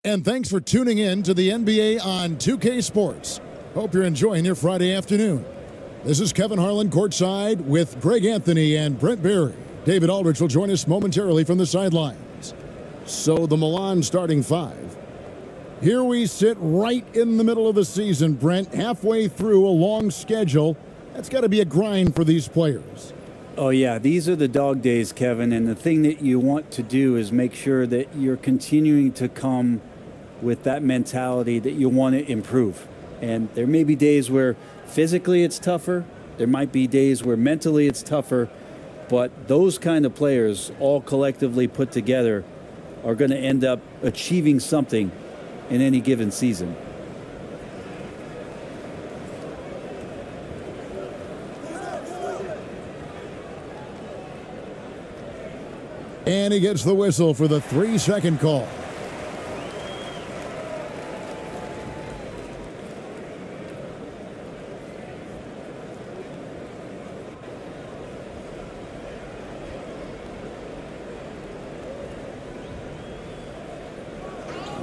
And thanks for tuning in to the NBA on 2K Sports. Hope you're enjoying your Friday afternoon. This is Kevin Harlan courtside with Greg Anthony and Brent Berry. David Aldridge will join us momentarily from the sidelines. So the Milan starting five. Here we sit right in the middle of the season, Brent, halfway through a long schedule. That's got to be a grind for these players. Oh, yeah, these are the dog days, Kevin, and the thing that you want to do is make sure that you're continuing to come with that mentality that you want to improve. And there may be days where physically it's tougher. There might be days where mentally it's tougher. But those kind of players, all collectively put together, are going to end up achieving something in any given season. And he gets the whistle for the 3-second call.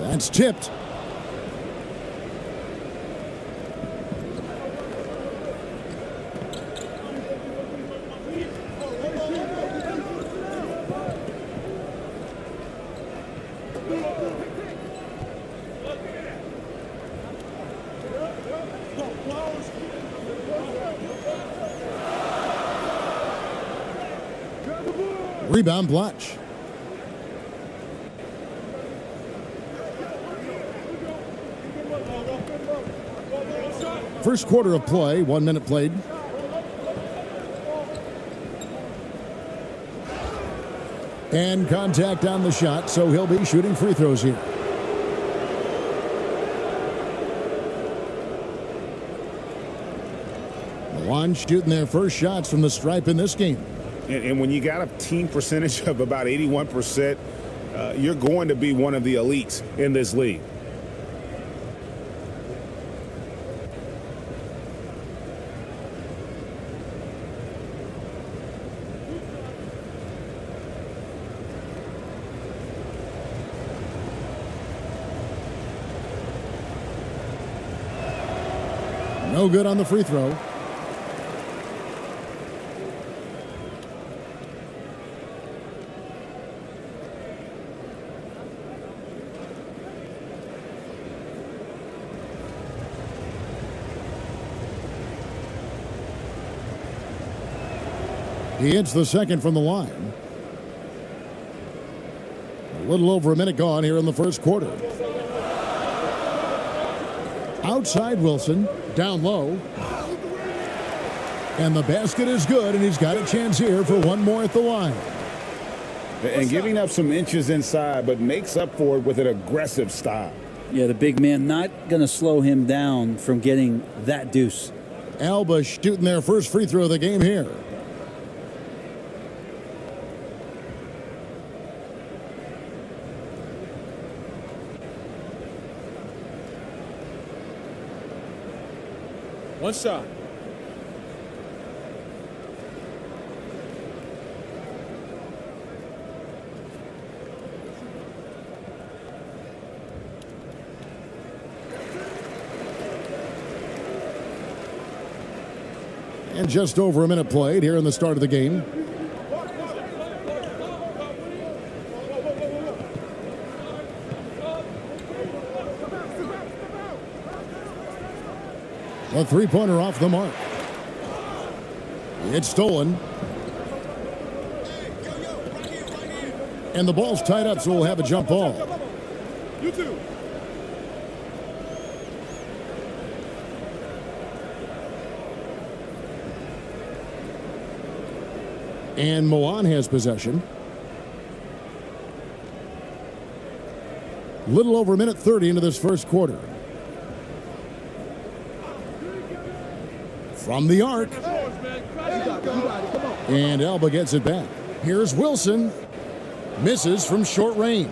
That's tipped. Rebound Blotch. First quarter of play, 1 minute played. And contact on the shot, so he'll be shooting free throws here. Milan shooting their first shots from the stripe in this game. And when you got a team percentage of about 81%, you're going to be one of the elites in this league. No good on the free throw. He hits the second from the line. A little over a minute gone here in the first quarter. Outside Wilson, down low. And the basket is good, and he's got a chance here for one more at the line. And giving up some inches inside, but makes up for it with an aggressive style. Yeah, the big man not going to slow him down from getting that deuce. Alba shooting their first free throw of the game here. One shot. And just over a minute played here in the start of the game. A three-pointer off the mark. It's stolen. And the ball's tied up, so we'll have a jump ball. You too. And Milan has possession. Little over a minute 30 into this first quarter. From the arc. And Alba gets it back. Here's Wilson. Misses from short range.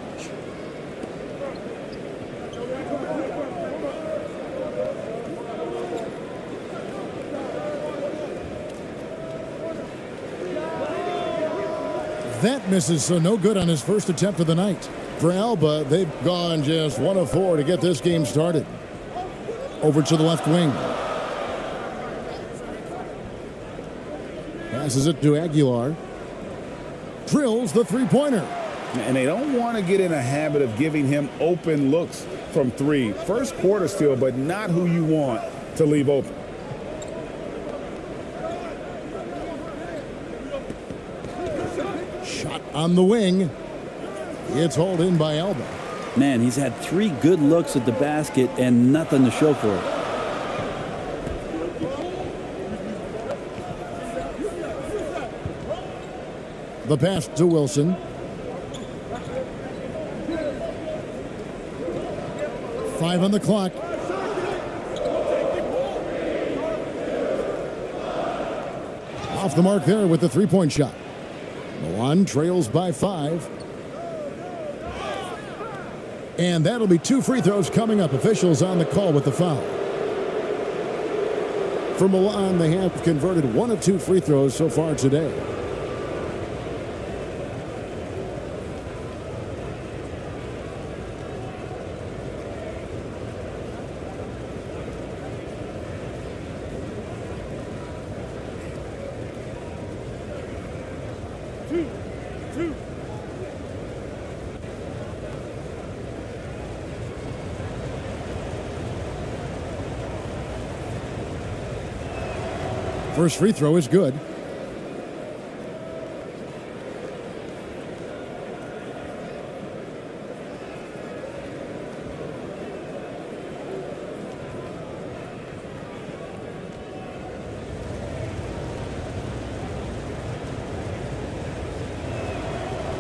That misses, so no good on his first attempt of the night. For Alba, they've gone just 1 of 4 to get this game started. Over to the left wing. Passes it to Aguilar. Drills the three-pointer. And they don't want to get in a habit of giving him open looks from 3. First quarter still, but not who you want to leave open. Shot on the wing. It's hauled in by Alba. Man, he's had 3 good looks at the basket and nothing to show for it. The pass to Wilson. 5 on the clock. Off the mark there with the three-point shot. Milan trails by 5. And that'll be 2 free throws coming up. Officials on the call with the foul. For Milan, they have converted 1 of 2 free throws so far today. First free throw is good.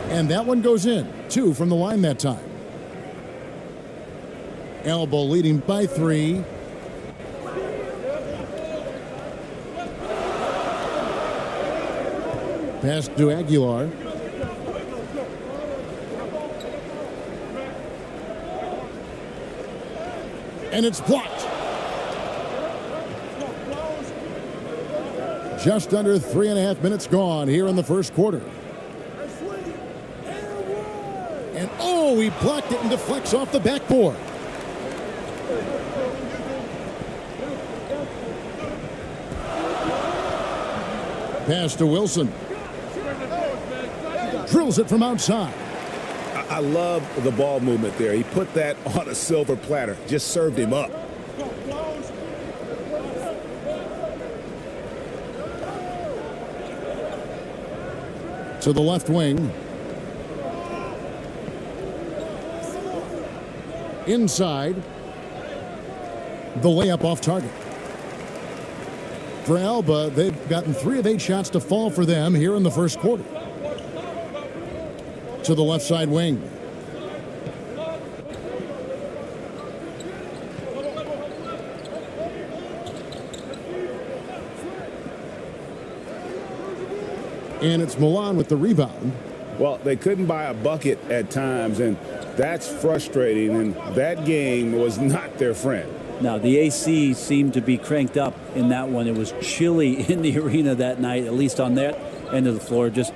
And that one goes in. 2 from the line that time. Alba leading by 3. Pass to Aguilar. And it's blocked. Just under 3.5 minutes gone here in the first quarter. And oh, he blocked it and deflects off the backboard. Pass to Wilson. Drills it from outside. I love the ball movement there. He put that on a silver platter. Just served him up. To the left wing. Inside. The layup off target. For Alba, they've gotten 3 of 8 shots to fall for them here in the first quarter. To the left side wing. And it's Milan with the rebound. Well, they couldn't buy a bucket at times, and that's frustrating, and that game was not their friend. Now, the AC seemed to be cranked up in that one. It was chilly in the arena that night, at least on that end of the floor. Just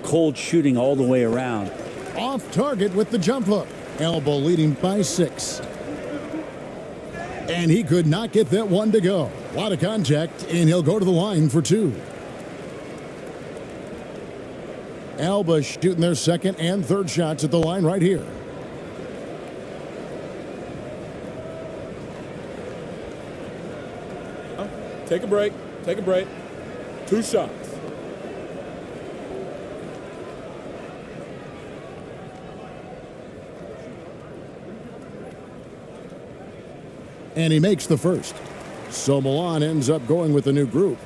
cold shooting all the way around. Off target with the jump hook. Alba leading by 6. And he could not get that one to go. A lot of contact, and he'll go to the line for 2. Alba shooting their second and third shots at the line right here. Take a break. Take a break. 2 shots. And he makes the first. So Milan ends up going with a new group.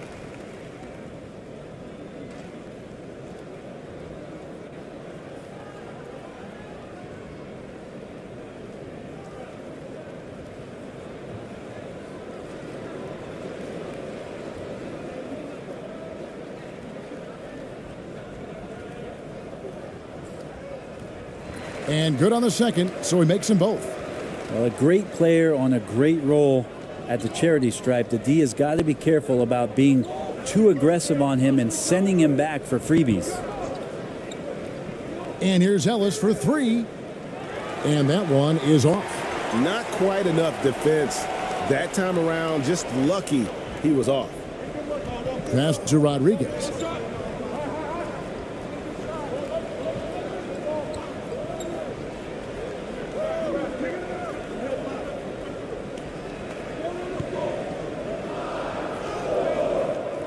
And good on the second, so he makes them both. Well, a great player on a great role at the charity stripe. The D has got to be careful about being too aggressive on him and sending him back for freebies. And here's Ellis for 3. And that one is off. Not quite enough defense. That time around, just lucky he was off. Pass to Rodriguez.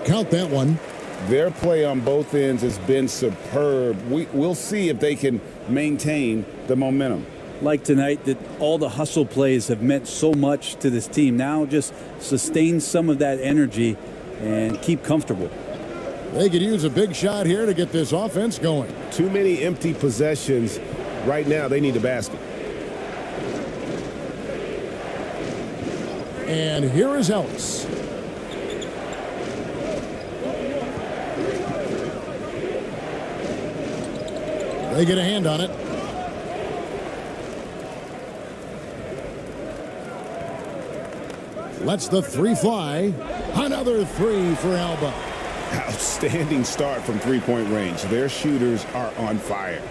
Count that one. Their play on both ends has been superb. We'll see if they can maintain the momentum. Like tonight, that all the hustle plays have meant so much to this team. Now just sustain some of that energy and keep comfortable. They could use a big shot here to get this offense going. Too many empty possessions. Right now, they need a basket. And here is Ellis. They get a hand on it. Lets the three fly. Another three for Alba. Outstanding start from three-point range. Their shooters are on fire.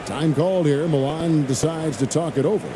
Time called here. Milan decides to talk it over.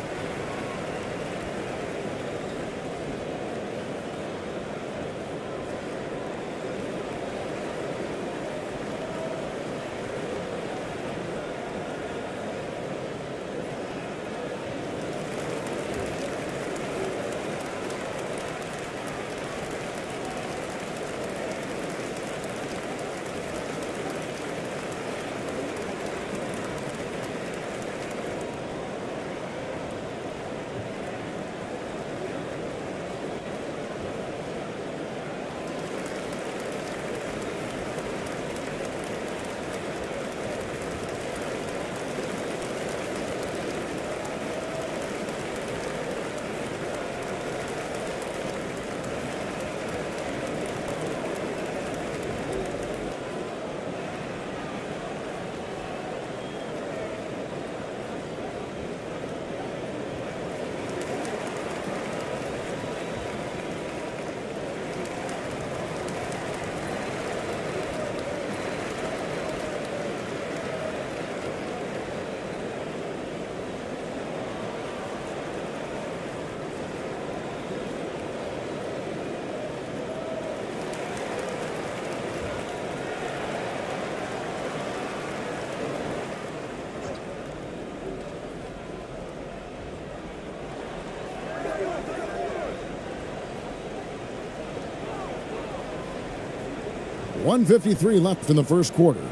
.153 left in the first quarter.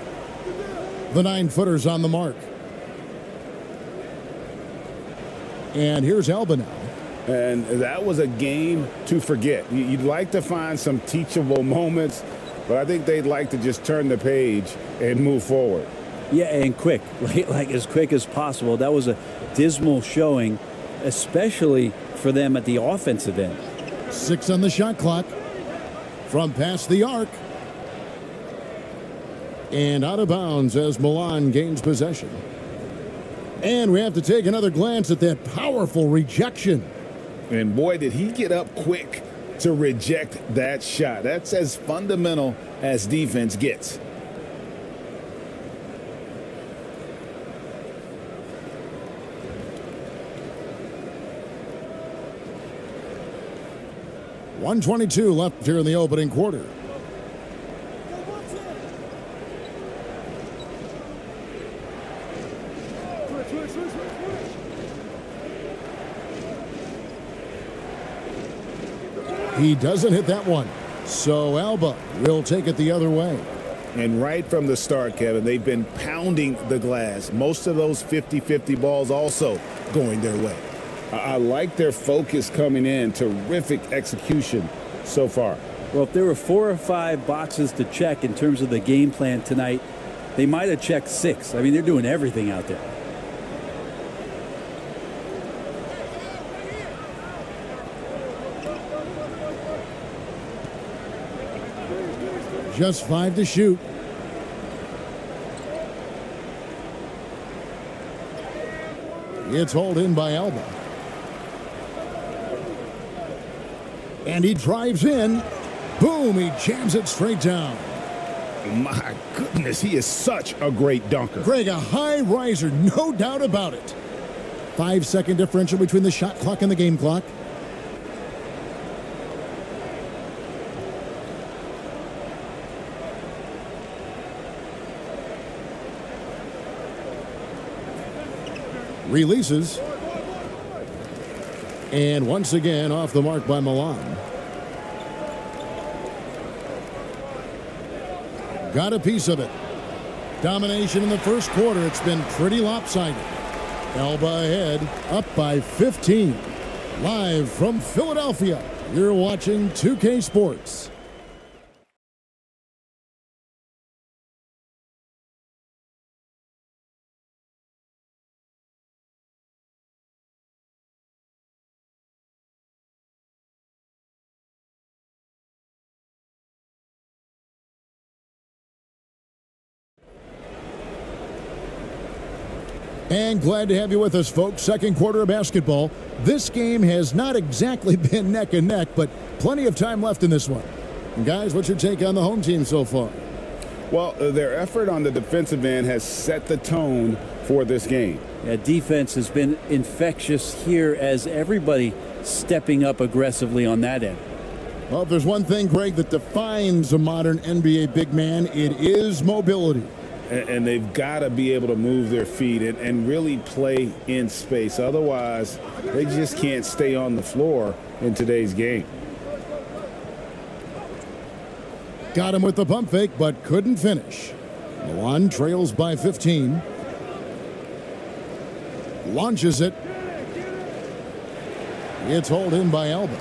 The 9-footer's on the mark. And here's Alba now. And that was a game to forget. You'd like to find some teachable moments, but I think they'd like to just turn the page and move forward. Yeah, and quick, like as quick as possible. That was a dismal showing, especially for them at the offensive end. 6 on the shot clock. From past the arc. And out of bounds as Milan gains possession. And we have to take another glance at that powerful rejection. And boy, did he get up quick to reject that shot. That's as fundamental as defense gets. .122 left here in the opening quarter. He doesn't hit that one. So Alba will take it the other way. And right from the start, Kevin, they've been pounding the glass. Most of those 50-50 balls also going their way. I like their focus coming in. Terrific execution so far. Well, if there were 4 or 5 boxes to check in terms of the game plan tonight, they might have checked 6. I mean, they're doing everything out there. Just 5 to shoot. It's hauled in by Alba. And he drives in. Boom, he jams it straight down. My goodness, he is such a great dunker. Greg, a high riser, no doubt about it. 5-second differential between the shot clock and the game clock. Releases. And once again off the mark by Milan. Got a piece of it. Domination in the first quarter. It's been pretty lopsided. Alba ahead, up by 15. Live from Philadelphia, you're watching 2K Sports. And glad to have you with us, folks. Second quarter of basketball. This game has not exactly been neck and neck, but plenty of time left in this one. And guys, what's your take on the home team so far? Well, their effort on the defensive end has set the tone for this game. Yeah, defense has been infectious here as everybody stepping up aggressively on that end. Well, if there's one thing, Greg, that defines a modern NBA big man, it is mobility. And they've got to be able to move their feet and really play in space. Otherwise, they just can't stay on the floor in today's game. Got him with the pump fake, but couldn't finish. Milan trails by 15. Launches it. It's hauled in by Alba.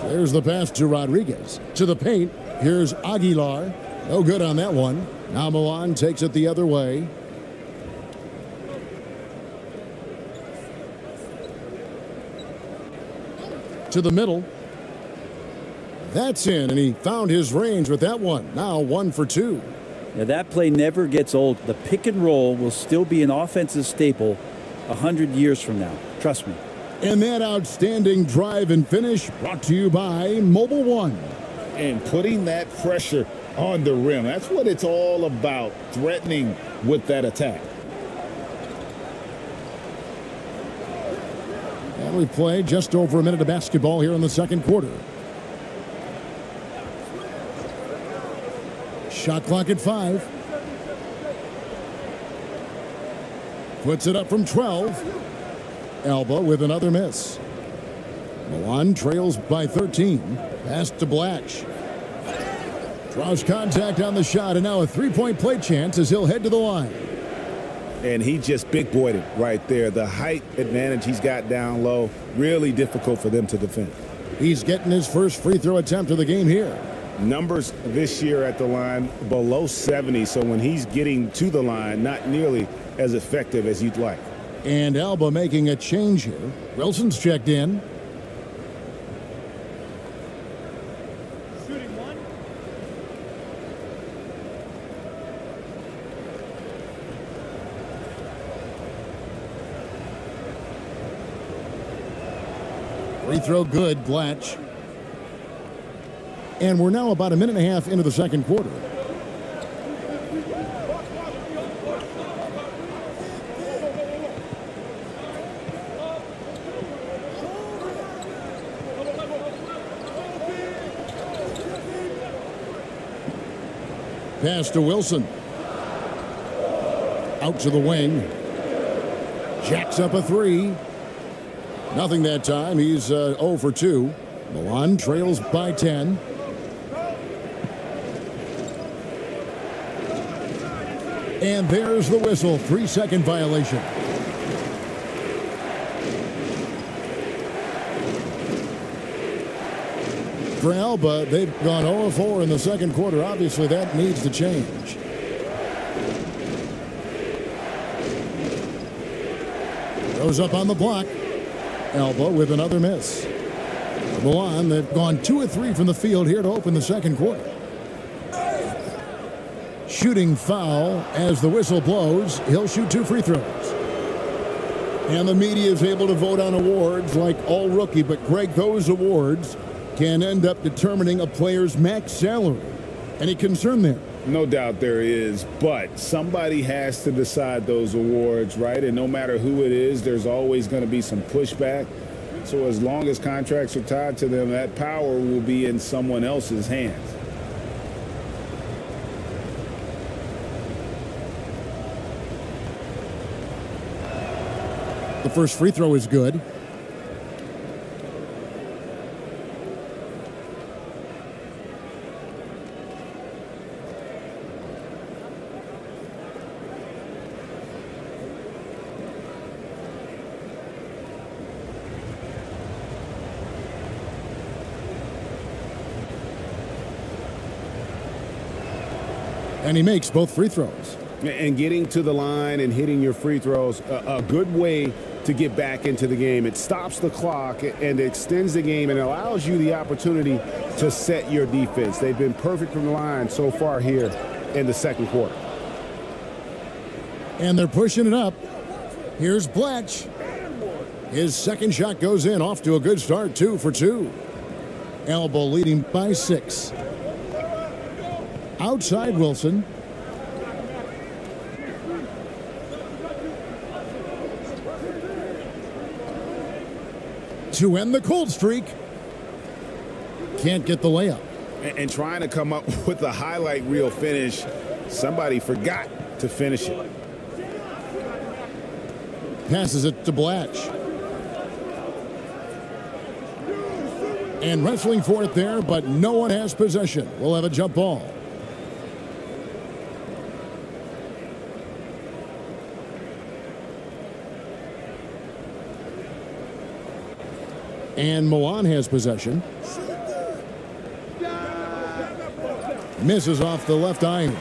There's the pass to Rodriguez. To the paint. Here's Aguilar. No good on that one. Now Milan takes it the other way. To the middle. That's in, and he found his range with that one. Now 1 for 2. Now that play never gets old. The pick and roll will still be an offensive staple 100 years from now. Trust me. And that outstanding drive and finish brought to you by Mobile One. And putting that pressure on the rim. That's what it's all about, threatening with that attack. And we play just over a minute of basketball here in the second quarter. Shot clock at 5. Puts it up from 12. Alba with another miss. Milan trails by 13. Pass to Blatch. Draws contact on the shot, and now a three-point play chance as he'll head to the line. And he just big-boyed it right there. The height advantage he's got down low, really difficult for them to defend. He's getting his first free throw attempt of the game here. Numbers this year at the line below 70, so when he's getting to the line, not nearly as effective as you'd like. And Alba making a change here. Wilson's checked in. Shooting one. Free throw good, Blatch. And we're now about a minute and a half into the second quarter. Pass to Wilson. Out to the wing. Jacks up a 3. Nothing that time. He's 0 for 2. Milan trails by 10. And there's the whistle. 3-second violation. For Alba, they've gone 0-4 in the second quarter. Obviously, that needs to change. Goes up on the block. Alba with another miss. Milan, they've gone 2 of 3 from the field here to open the second quarter. Shooting foul as the whistle blows. He'll shoot 2 free throws. And the media is able to vote on awards like all rookie, but Greg, those awards can end up determining a player's max salary. Any concern there? No doubt there is, but somebody has to decide those awards, right? And no matter who it is, there's always going to be some pushback. So as long as contracts are tied to them, that power will be in someone else's hands. The first free throw is good. And he makes both free throws. And getting to the line and hitting your free throws, a good way to get back into the game. It stops the clock and extends the game and allows you the opportunity to set your defense. They've been perfect from the line so far here in the second quarter. And they're pushing it up. Here's Bletch. His second shot goes in, off to a good start, 2 for 2. Elbow leading by 6. Outside Wilson. To end the cold streak. Can't get the layup. And trying to come up with a highlight reel finish, somebody forgot to finish it. Passes it to Bletch. And wrestling for it there, but no one has possession. We'll have a jump ball. And Milan has possession. Misses off the left iron.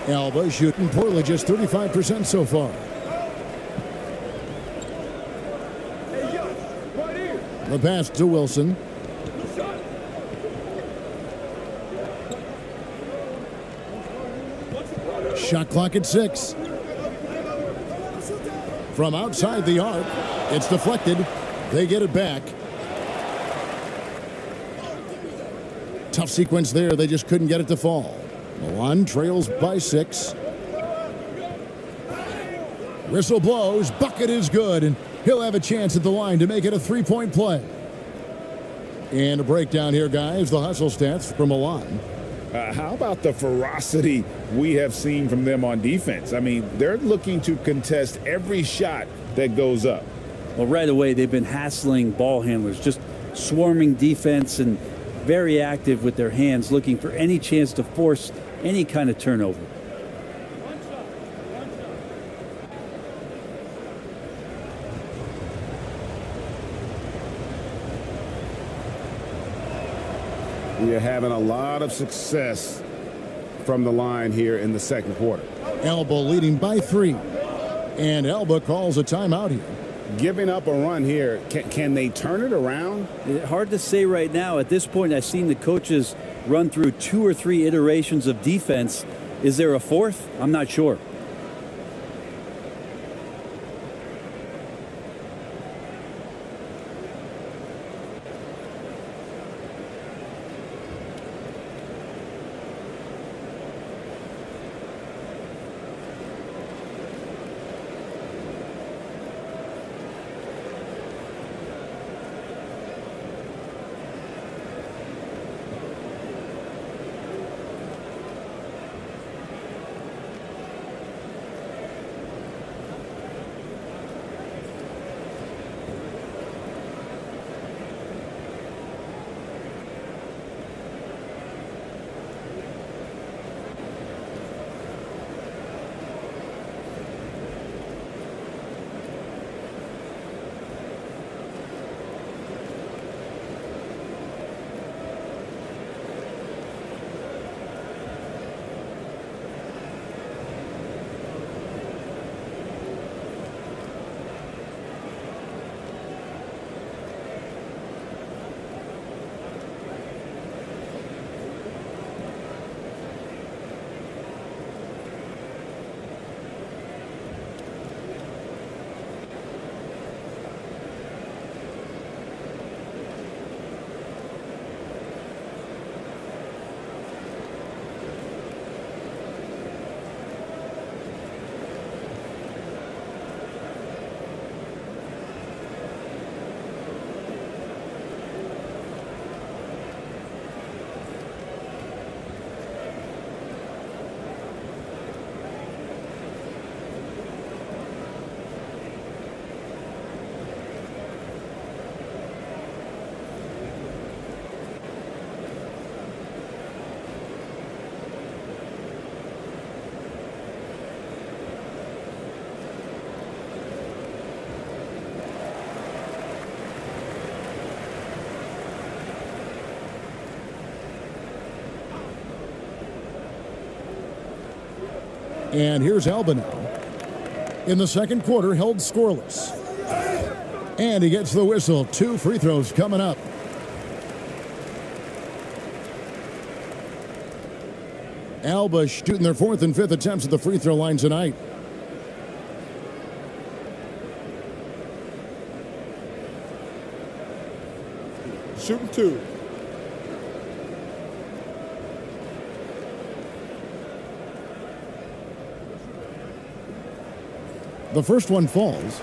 Alba shooting poorly, just 35% so far. The pass to Wilson. Shot clock at 6. From outside the arc, it's deflected. They get it back. Tough sequence there. They just couldn't get it to fall. Milan trails by 6. Whistle blows. Bucket is good, and he'll have a chance at the line to make it a 3-point play. And a breakdown here, guys. The hustle stats from Milan. How about the ferocity we have seen from them on defense? I mean, they're looking to contest every shot that goes up. Well, right away, they've been hassling ball handlers, just swarming defense and very active with their hands, looking for any chance to force any kind of turnover. We are having a lot of success from the line here in the second quarter. Elba leading by 3. And Elba calls a timeout here. Giving up a run here, can they turn it around? Hard to say right now. At this point, I've seen the coaches run through 2 or 3 iterations of defense. Is there a 4th? I'm not sure. And here's Alba now. In the second quarter, held scoreless. And he gets the whistle. 2 free throws coming up. Alba shooting their 4th and 5th attempts at the free throw line tonight. Shooting 2. The first one falls.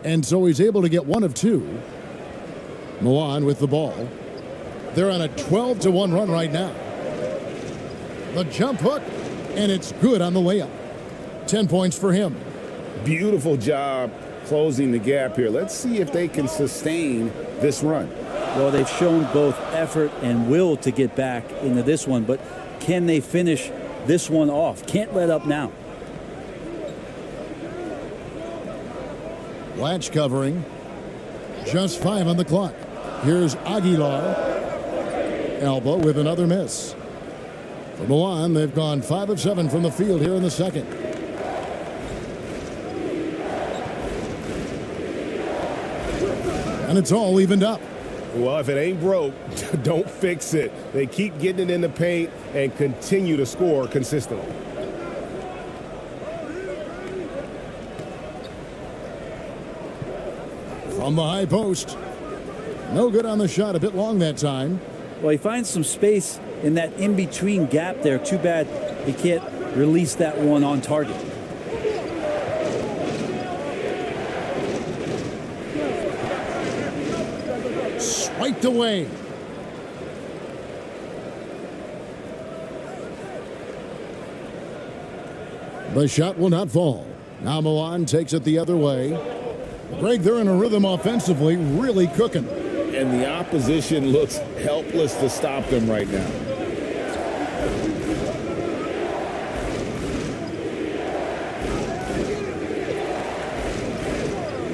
And so he's able to get 1 of 2. Milan with the ball. They're on a 12-1 run right now. The jump hook, and it's good on the layup. 10 points for him. Beautiful job closing the gap here. Let's see if they can sustain this run. Well, they've shown both effort and will to get back into this one, but can they finish this one off? Can't let up now. Latch covering. Just 5 on the clock. Here's Aguilar. Alba with another miss. For Milan, they've gone 5 of 7 from the field here in the second. And it's all evened up. Well, if it ain't broke, don't fix it. They keep getting it in the paint and continue to score consistently. From the high post. No good on the shot. A bit long that time. Well, he finds some space in that in-between gap there. Too bad he can't release that one on target. Swiped away. The shot will not fall. Now Milan takes it the other way. Greg, they're in a rhythm offensively, really cooking. And the opposition looks helpless to stop them right now.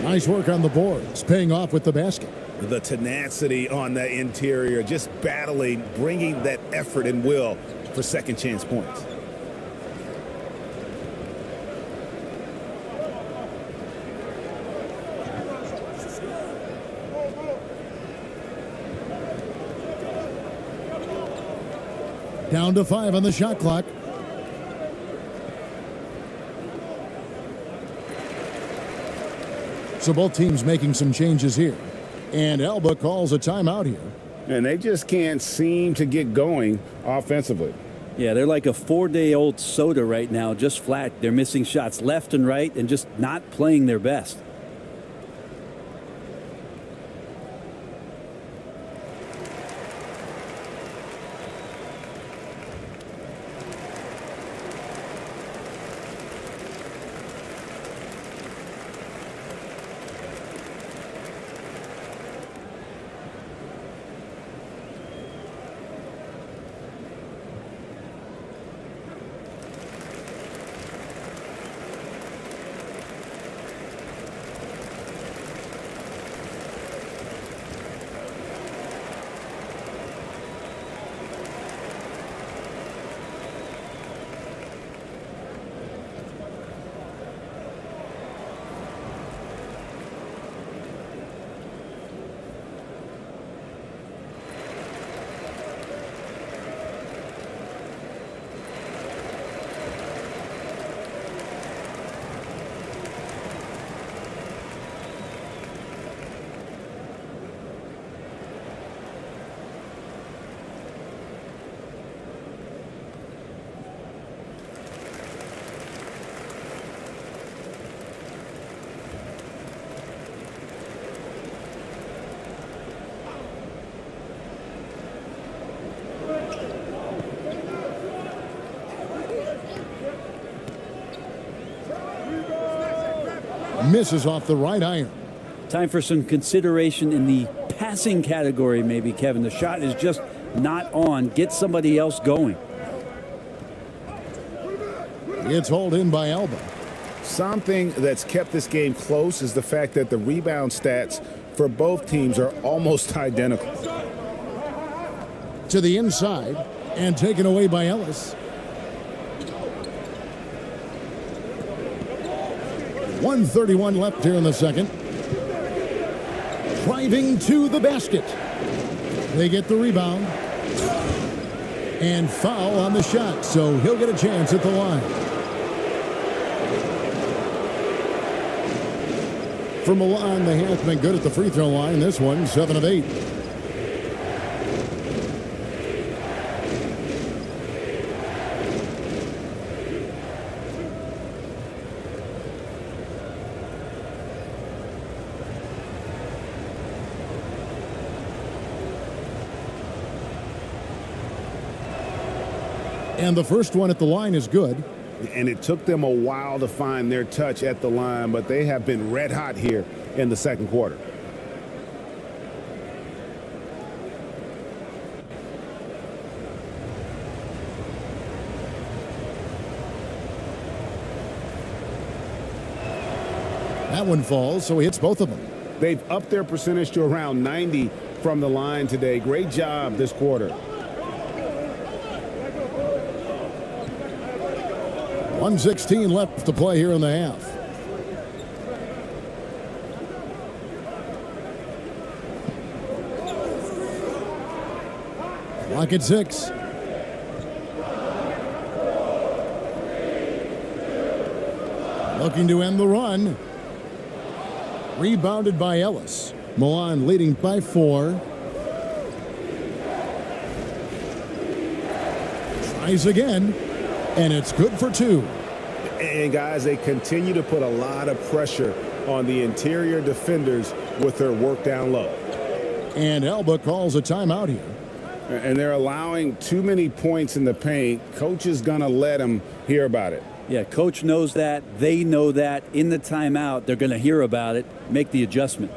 Nice work on the boards, paying off with the basket. The tenacity on that interior, just battling, bringing that effort and will for second chance points. Down to 5 on the shot clock. So both teams making some changes here. And Alba calls a timeout here. And they just can't seem to get going offensively. Yeah, they're like a 4-day-old soda right now, just flat. They're missing shots left and right and just not playing their best. Misses off the right iron. Time for some consideration in the passing category, maybe, Kevin. The shot is just not on. Get somebody else going. It's hauled in by Alba. Something that's kept this game close is the fact that the rebound stats for both teams are almost identical. To the inside and taken away by Ellis. 1:31 left here in the second. Driving to the basket. They get the rebound. And foul on the shot, so he'll get a chance at the line. For Milan, they have been good at the free throw line. This one, 7 of 8. And the first one at the line is good. And it took them a while to find their touch at the line, but they have been red hot here in the second quarter. That one falls, so he hits both of them. They've upped their percentage to around 90 from the line today. Great job this quarter. 1:16 left to play here in the half. Clock at 6. Looking to end the run. Rebounded by Ellis. Milan leading by 4. Tries again. And it's good for 2. And guys, they continue to put a lot of pressure on the interior defenders with their work down low. And Alba calls a timeout here. And they're allowing too many points in the paint. Coach is going to let them hear about it. Yeah, coach knows that. They know that. In the timeout, they're going to hear about it, make the adjustment.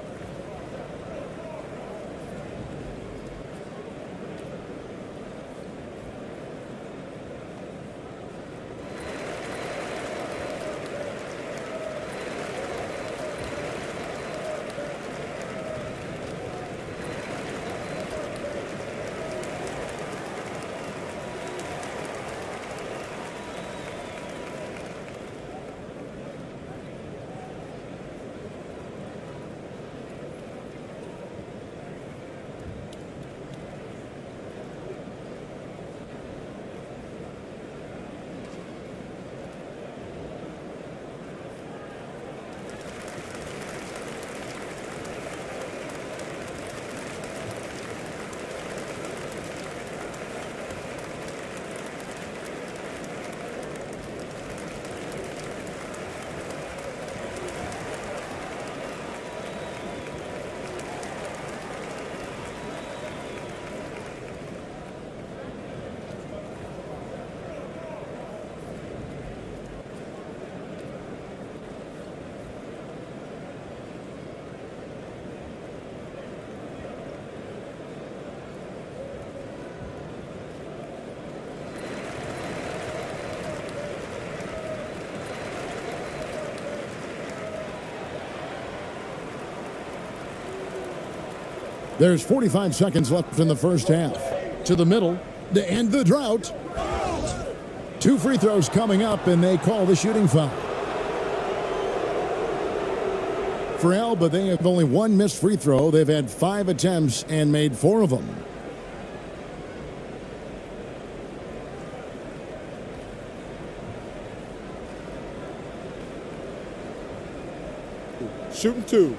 There's 45 seconds left in the first half. To the middle to end the drought. 2 free throws coming up, and they call the shooting foul. For Alba, they have only 1 missed free throw. They've had 5 attempts and made 4 of them. Shooting 2.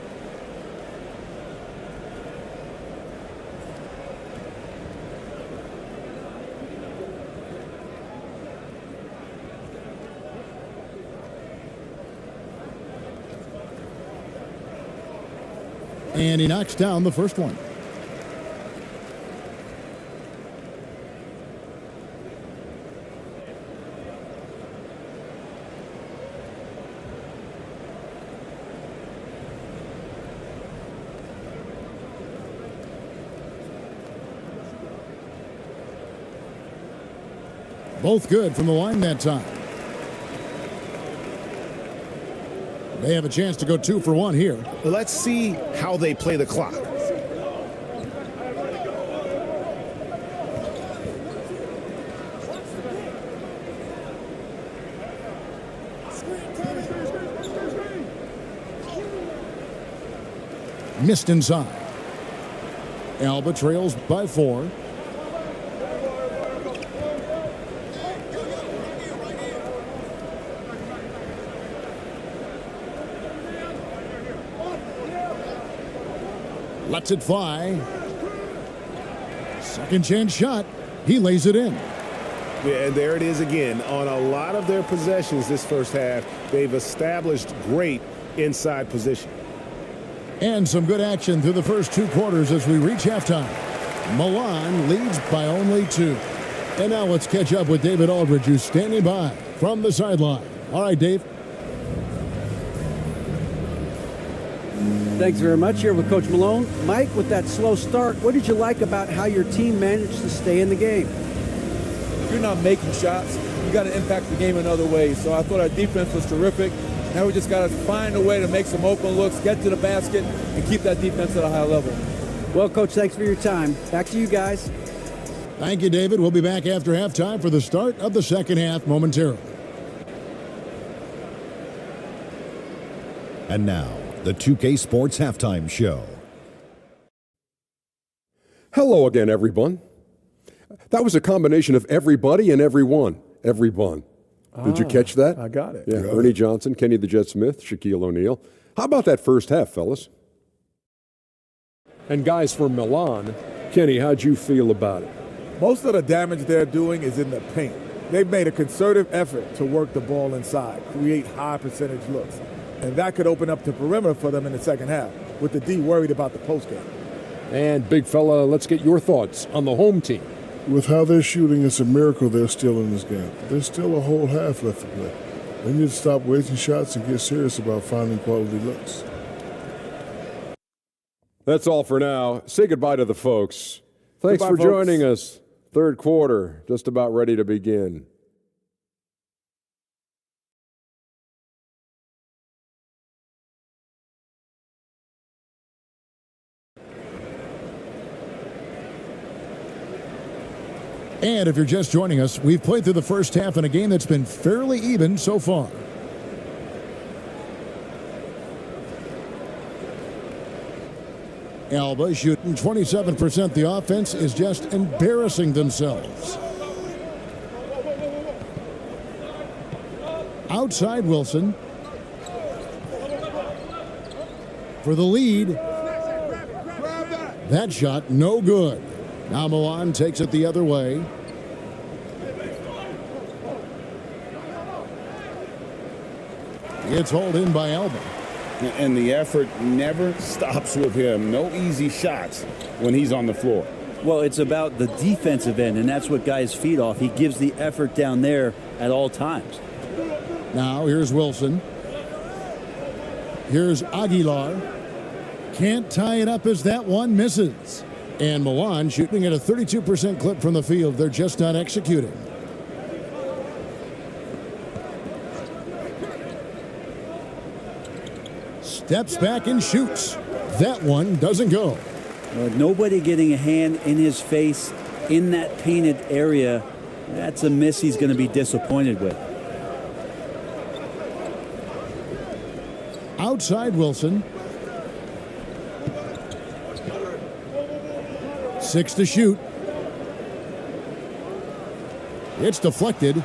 And he knocks down the first one. Both good from the line that time. They have a chance to go 2 for 1 here. Let's see how they play the clock. Missed inside. Alba trails by 4. Lets it fly. Second chance shot. He lays it in. Yeah, and there it is again. On a lot of their possessions this first half, they've established great inside position. And some good action through the first 2 quarters as we reach halftime. Milan leads by only 2. And now let's catch up with David Aldridge, who's standing by from the sideline. All right, Dave. Thanks very much. Here with Coach Malone. Mike, with that slow start, what did you like about how your team managed to stay in the game? If you're not making shots, you got to impact the game in other ways. So I thought our defense was terrific. Now we just got to find a way to make some open looks, get to the basket, and keep that defense at a high level. Well, Coach, thanks for your time. Back to you guys. Thank you, David. We'll be back after halftime for the start of the second half momentarily. And now, the 2K Sports Halftime Show. Hello again, everyone. That was a combination of everybody and everyone. Everyone. Did you catch that? I got it. Yeah, Ernie Johnson, Kenny the Jet Smith, Shaquille O'Neal. How about that first half, fellas? And guys from Milan, Kenny, how'd you feel about it? Most of the damage they're doing is in the paint. They've made a concerted effort to work the ball inside, create high percentage looks. And that could open up the perimeter for them in the second half, with the D worried about the postgame. And big fella, let's get your thoughts on the home team. With how they're shooting, it's a miracle they're still in this game. There's still a whole half left to play. They need to stop wasting shots and get serious about finding quality looks. That's all for now. Say goodbye to the folks. Thanks Goodbye, for folks. joining us. Third quarter, just about ready to begin. And if you're just joining us, we've played through the first half in a game that's been fairly even so far. Alba shooting 27%. The offense is just embarrassing themselves. Outside Wilson. For the lead. That shot no good. Now Milan takes it the other way. It's hauled in by Alba. And the effort never stops with him. No easy shots when he's on the floor. Well, it's about the defensive end, and that's what guys feed off. He gives the effort down there at all times. Now here's Wilson. Here's Aguilar. Can't tie it up as that one misses. And Milan shooting at a 32% clip from the field. They're just not executing. Steps back and shoots. That one doesn't go. Nobody getting a hand in his face in that painted area. That's a miss he's going to be disappointed with. Outside Wilson. 6 to shoot. It's deflected.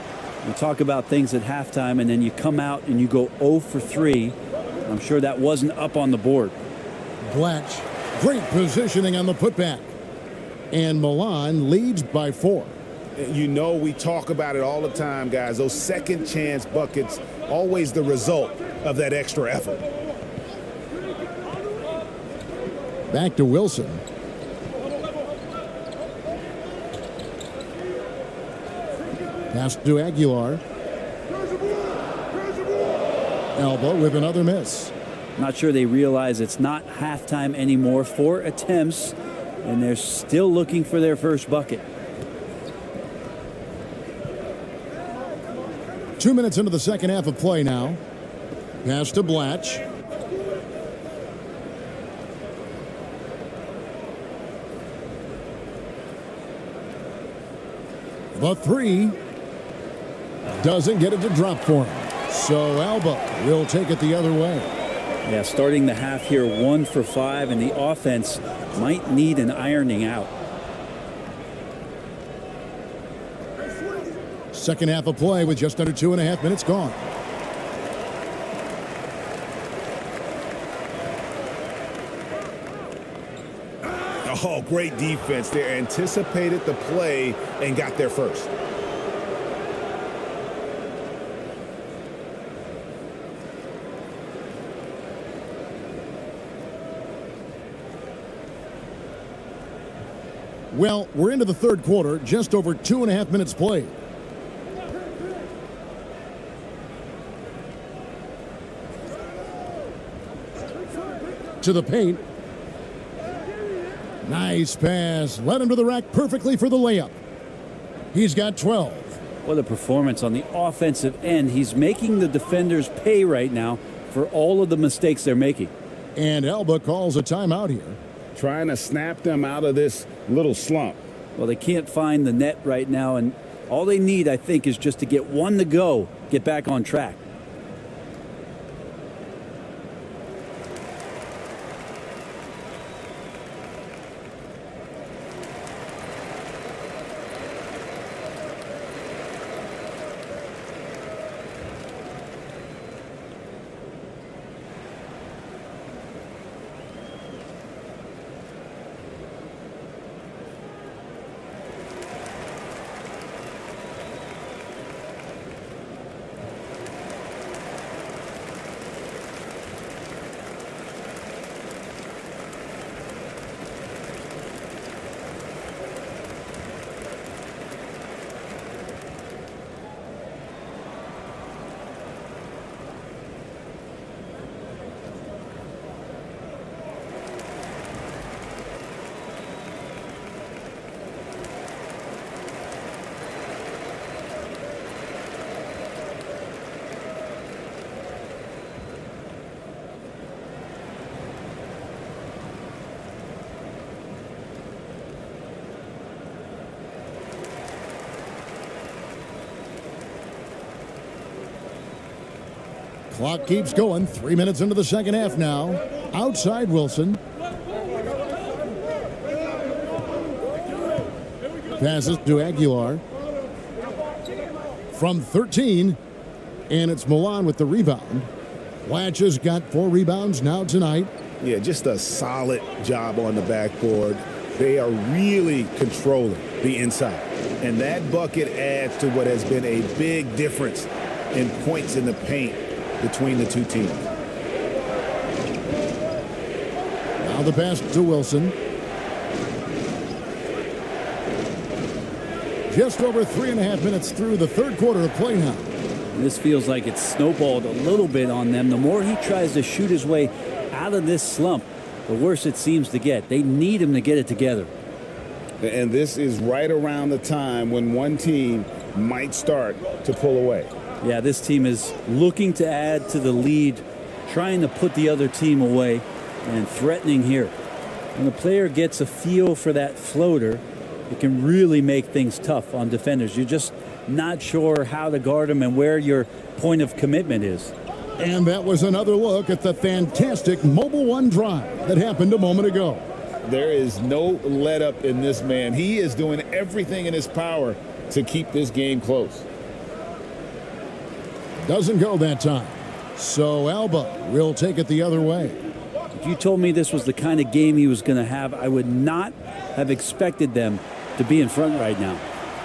You talk about things at halftime, and then you come out and you go 0 for 3. I'm sure that wasn't up on the board. Blatch, great positioning on the putback. And Milan leads by 4. You know, we talk about it all the time, guys. Those second chance buckets, always the result of that extra effort. Back to Wilson. Pass to Aguilar. Alba with another miss. Not sure they realize it's not halftime anymore. 4 attempts, and they're still looking for their first bucket. 2 minutes into the second half of play now. Pass to Blatch. The three doesn't get it to drop for him. So Alba will take it the other way. Yeah, starting the half here 1 for 5, and the offense might need an ironing out. Second half of play with just under 2.5 minutes gone. Oh, great defense. They anticipated the play and got there first. Well, we're into the third quarter, just over 2.5 minutes played. To the paint. Nice pass. Led him to the rack perfectly for the layup. He's got 12. What a performance on the offensive end. He's making the defenders pay right now for all of the mistakes they're making. And Alba calls a timeout here. Trying to snap them out of this little slump. Well, they can't find the net right now, and all they need, I think, is just to get one to go, get back on track. Clock keeps going. 3 minutes into the second half now. Outside Wilson. Passes to Aguilar. From 13. And it's Milan with the rebound. Blatch has got 4 rebounds now tonight. Yeah, just a solid job on the backboard. They are really controlling the inside. And that bucket adds to what has been a big difference in points in the paint between the two teams. Now the pass to Wilson. Just over 3.5 minutes through the third quarter of play now. This feels like it's snowballed a little bit on them. The more he tries to shoot his way out of this slump, the worse it seems to get. They need him to get it together. And this is right around the time when one team might start to pull away. Yeah, this team is looking to add to the lead, trying to put the other team away, and threatening here. When the player gets a feel for that floater, it can really make things tough on defenders. You're just not sure how to guard them and where your point of commitment is. And that was another look at the fantastic Mobile One drive that happened a moment ago. There is no let up in this man. He is doing everything in his power to keep this game close. Doesn't go that time. So Alba will take it the other way. If you told me this was the kind of game he was going to have, I would not have expected them to be in front right now.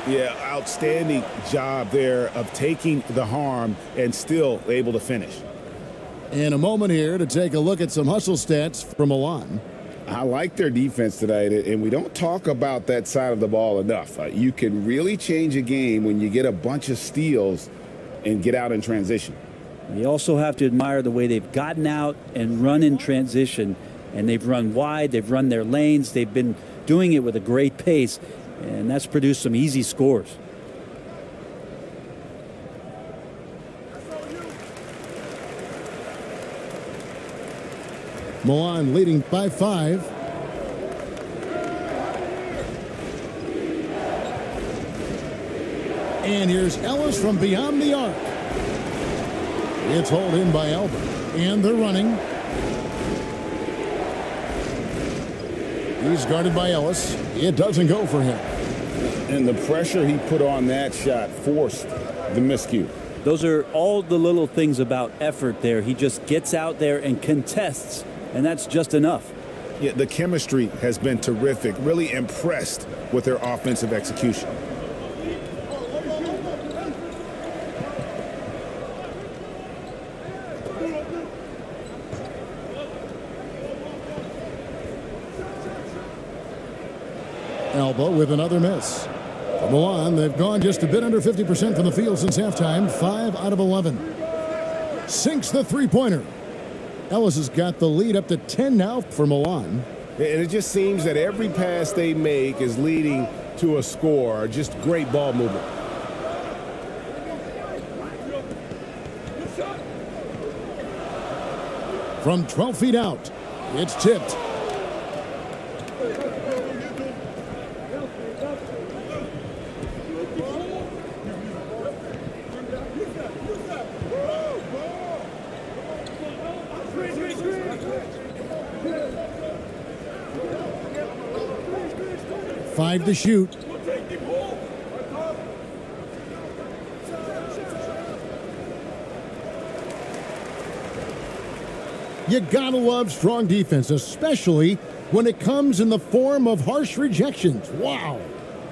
Yeah, outstanding job there of taking the harm and still able to finish. In a moment here to take a look at some hustle stats from Milan. I like their defense tonight, and we don't talk about that side of the ball enough. You can really change a game when you get a bunch of steals and get out in transition. You also have to admire the way they've gotten out and run in transition, and they've run wide, they've run their lanes, they've been doing it with a great pace, and that's produced some easy scores. Milan leading by 5. And here's Ellis from beyond the arc. It's hauled in by Alba. And they're running. He's guarded by Ellis. It doesn't go for him. And the pressure he put on that shot forced the miscue. Those are all the little things about effort there. He just gets out there and contests, and that's just enough. Yeah, the chemistry has been terrific. Really impressed with their offensive execution. Alba with another miss. For Milan, they've gone just a bit under 50% from the field since halftime. 5 out of 11. Sinks the three-pointer. Ellis has got the lead up to 10 now for Milan. And it just seems that every pass they make is leading to a score. Just great ball movement. From 12 feet out, it's tipped. Five to shoot. You gotta love strong defense, especially when it comes in the form of harsh rejections. Wow.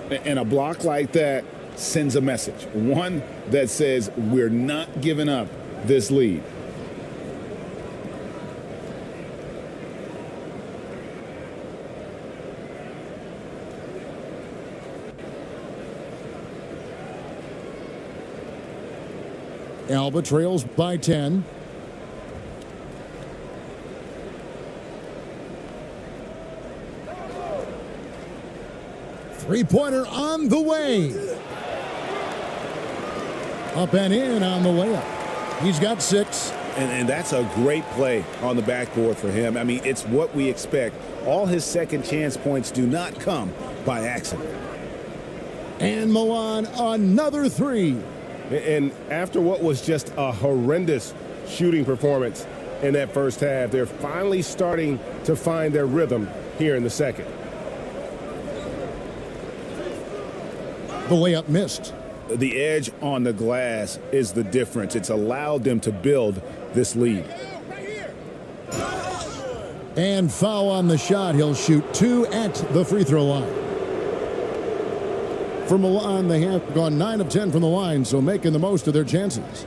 And a block like that sends a message. One that says we're not giving up this lead. Alba trails by 10. Three-pointer on the way. Up and in on the layup. He's got 6. And that's a great play on the backboard for him. I mean, it's what we expect. All his second chance points do not come by accident. And Milan, another 3. And after what was just a horrendous shooting performance in that first half, they're finally starting to find their rhythm here in the second. The layup missed. The edge on the glass is the difference. It's allowed them to build this lead. And foul on the shot. He'll shoot 2 at the free throw line. For Milan, they have gone 9 of 10 from the line, so making the most of their chances.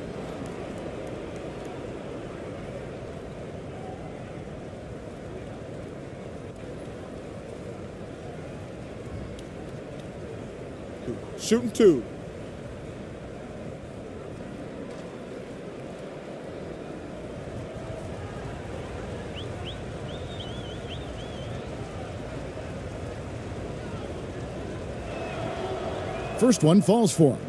Shooting 2. First one falls for him.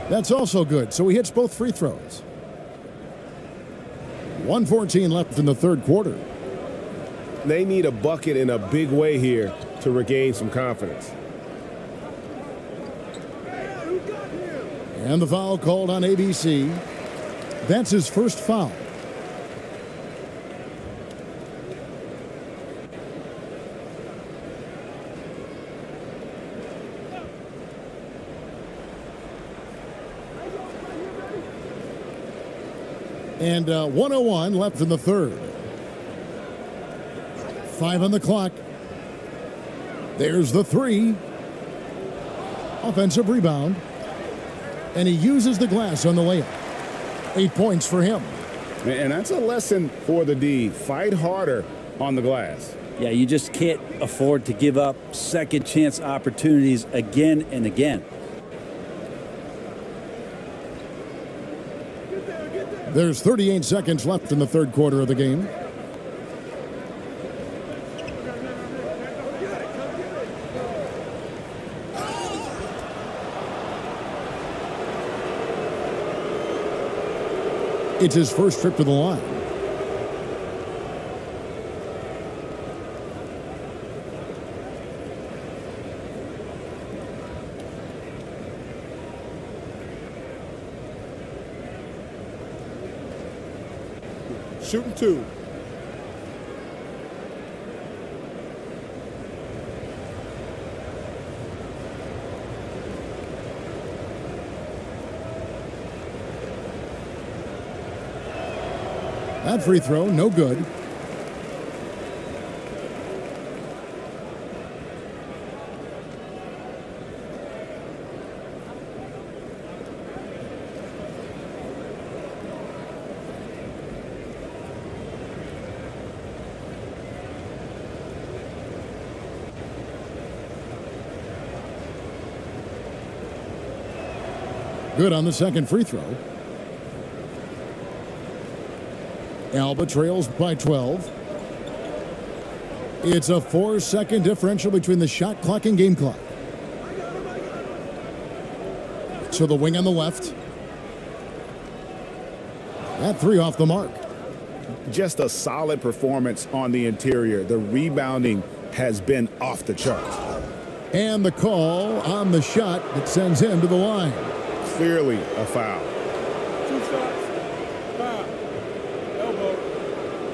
That's also good, so he hits both free throws. 1:14 left in the third quarter. They need a bucket in a big way here to regain some confidence. And the foul called on ABC. That's his first foul. And 1:01 left in the third. 5 on the clock. There's the 3. Offensive rebound. And he uses the glass on the layup. 8 points for him. And that's a lesson for the D. Fight harder on the glass. Yeah, you just can't afford to give up second chance opportunities again and again. There's 38 seconds left in the third quarter of the game. It's his first trip to the line. Shooting two. That free throw, no good. Good on the second free throw. Alba trails by 12. It's a 4-second differential between the shot clock and game clock. To the wing on the left. That three off the mark. Just a solid performance on the interior. The rebounding has been off the charts. And the call on the shot that sends him to the line. Clearly a foul. 2 shots. Foul. Elbow.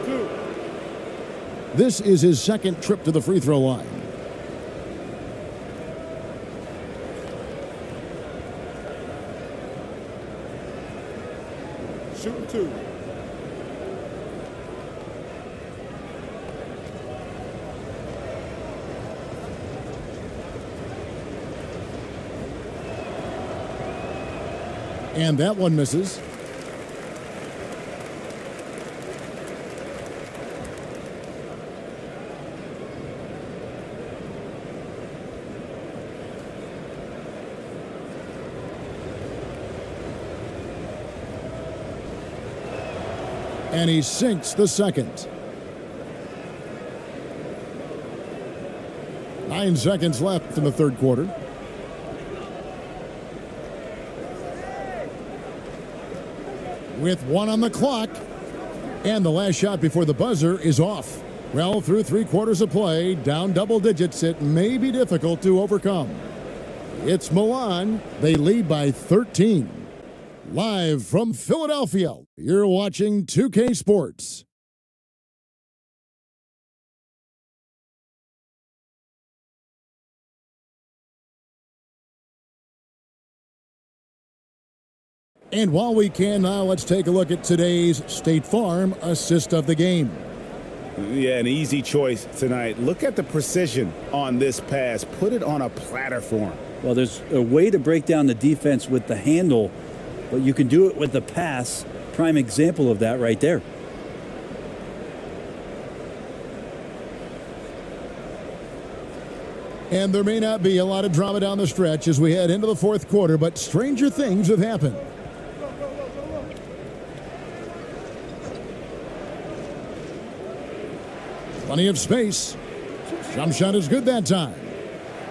2. This is his second trip to the free throw line. Shooting 2. And that one misses. And he sinks the second. 9 seconds left in the third quarter. With 1 on the clock, and the last shot before the buzzer is off. Well, through 3 quarters of play, down double digits, it may be difficult to overcome. It's Milan. They lead by 13. Live from Philadelphia, you're watching 2K Sports. And while we can now, let's take a look at today's State Farm assist of the game. Yeah, an easy choice tonight. Look at the precision on this pass. Put it on a platter for him. Well, there's a way to break down the defense with the handle, but you can do it with the pass. Prime example of that right there. And there may not be a lot of drama down the stretch as we head into the fourth quarter, but stranger things have happened. Plenty of space. Jump shot is good that time.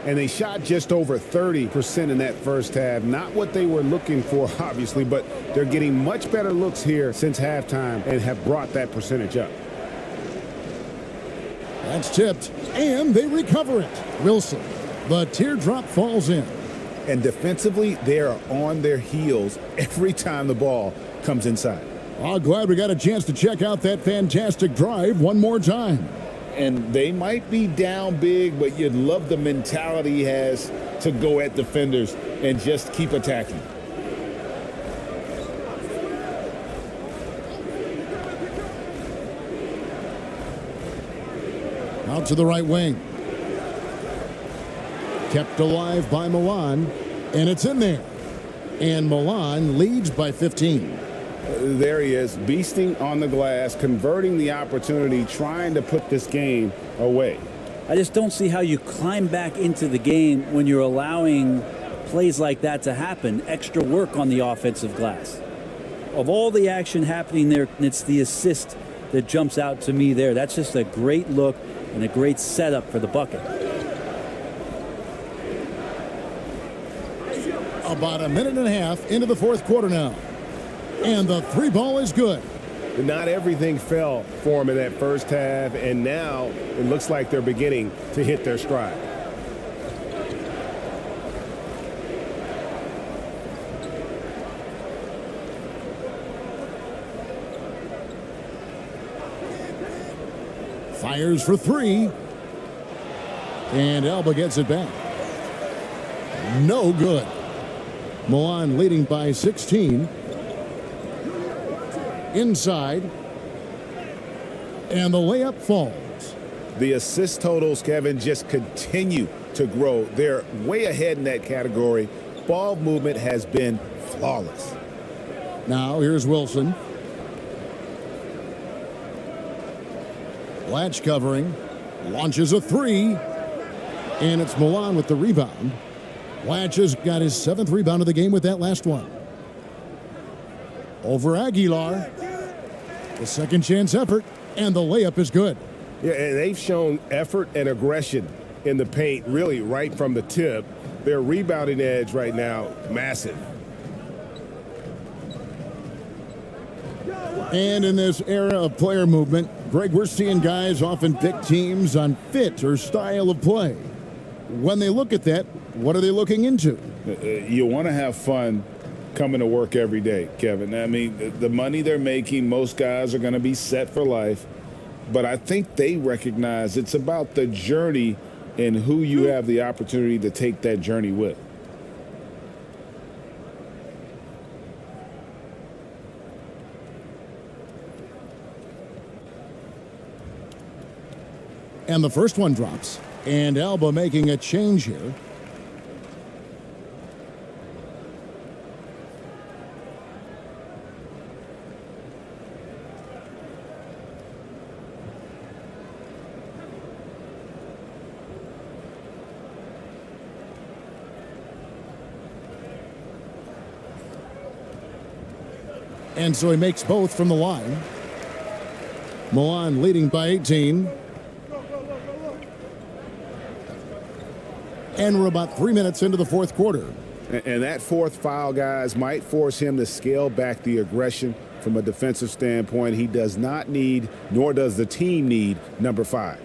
And they shot just over 30% in that first half. Not what they were looking for, obviously, but they're getting much better looks here since halftime and have brought that percentage up. That's tipped, and they recover it. Wilson, the teardrop falls in. And defensively, they are on their heels every time the ball comes inside. Oh, glad we got a chance to check out that fantastic drive one more time. And they might be down big, but you'd love the mentality he has to go at defenders and just keep attacking. Out to the right wing. Kept alive by Milan, and it's in there. And Milan leads by 15. There he is, beasting on the glass, converting the opportunity, trying to put this game away. I just don't see how you climb back into the game when you're allowing plays like that to happen. Extra work on the offensive glass. Of all the action happening there, it's the assist that jumps out to me there. That's just a great look and a great setup for the bucket. About a minute and a half into the fourth quarter now. And the three ball is good. Not everything fell for them in that first half, and now it looks like they're beginning to hit their stride. Fires for three. And Alba gets it back. No good. Milan leading by 16. Inside. And the layup falls. The assist totals, Kevin, just continue to grow. They're way ahead in that category. Ball movement has been flawless. Now here's Wilson. Latch covering. Launches a three. And it's Milan with the rebound. Latch has got his 7th rebound of the game with that last one. Over Aguilar. The second chance effort. And the layup is good. Yeah, and they've shown effort and aggression in the paint, really right from the tip. Their rebounding edge right now, massive. And in this era of player movement, Greg, we're seeing guys often pick teams on fit or style of play. When they look at that, what are they looking into? You want to have fun coming to work every day, Kevin. I mean, the money they're making, most guys are going to be set for life. But I think they recognize it's about the journey and who you have the opportunity to take that journey with. And the first one drops. And Alba making a change here. And so he makes both from the line. Milan leading by 18. And we're about 3 minutes into the fourth quarter. And that fourth foul, guys, might force him to scale back the aggression from a defensive standpoint. He does not need, nor does the team need, number 5.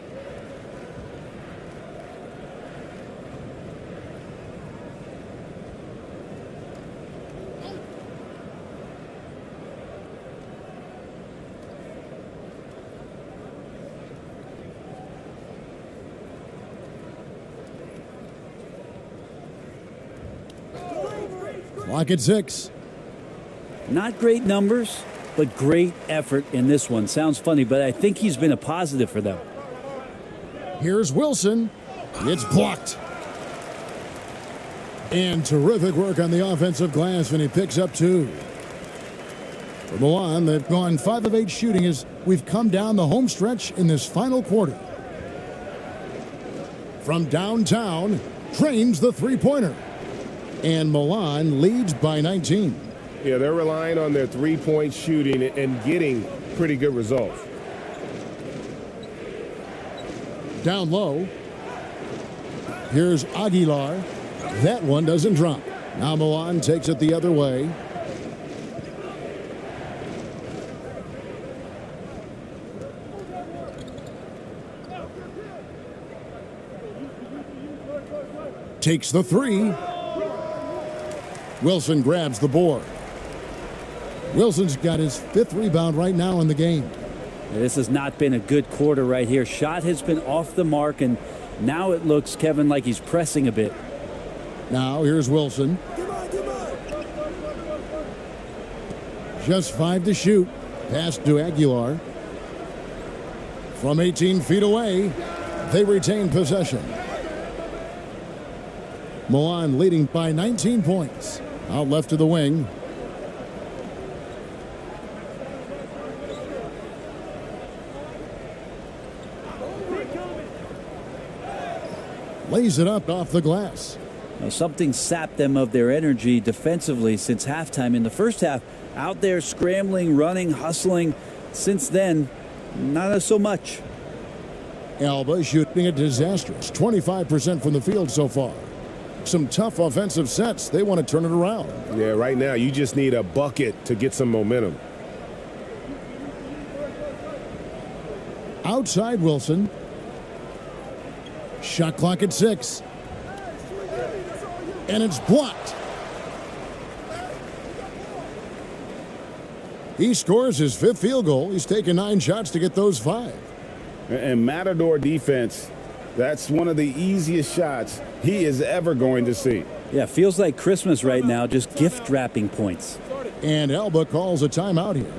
Clock at 6. Not great numbers, but great effort in this one. Sounds funny, but I think he's been a positive for them. Here's Wilson. It's blocked. And terrific work on the offensive glass, and he picks up 2. For Milan, they've gone 5 of 8 shooting as we've come down the home stretch in this final quarter. From downtown, trains the three-pointer. And Milan leads by 19. Yeah, they're relying on their three-point shooting and getting pretty good results. Down low. Here's Aguilar. That one doesn't drop. Now Milan takes it the other way. Takes the three. Wilson grabs the board. Wilson's got his 5th rebound right now in the game. This has not been a good quarter right here. Shot has been off the mark, and now it looks, Kevin, like he's pressing a bit. Now here's Wilson. Just 5 to shoot. Pass to Aguilar. From 18 feet away, they retain possession. Milan leading by 19 points. Out left to the wing. lays it up off the glass. Now, something sapped them of their energy defensively since halftime. In the first half, out there scrambling, running, hustling. Since then, not so much. Alba shooting a disastrous 25% from the field so far. Some tough offensive sets. They want to turn it around. Yeah, right now you just need a bucket to get some momentum. Outside Wilson. Shot clock at 6. And it's blocked. He scores his 5th field goal. He's taken 9 shots to get those 5. And Matador defense, that's one of the easiest shots he is ever going to see. Yeah, feels like Christmas right now, just gift wrapping points. And Alba calls a timeout here.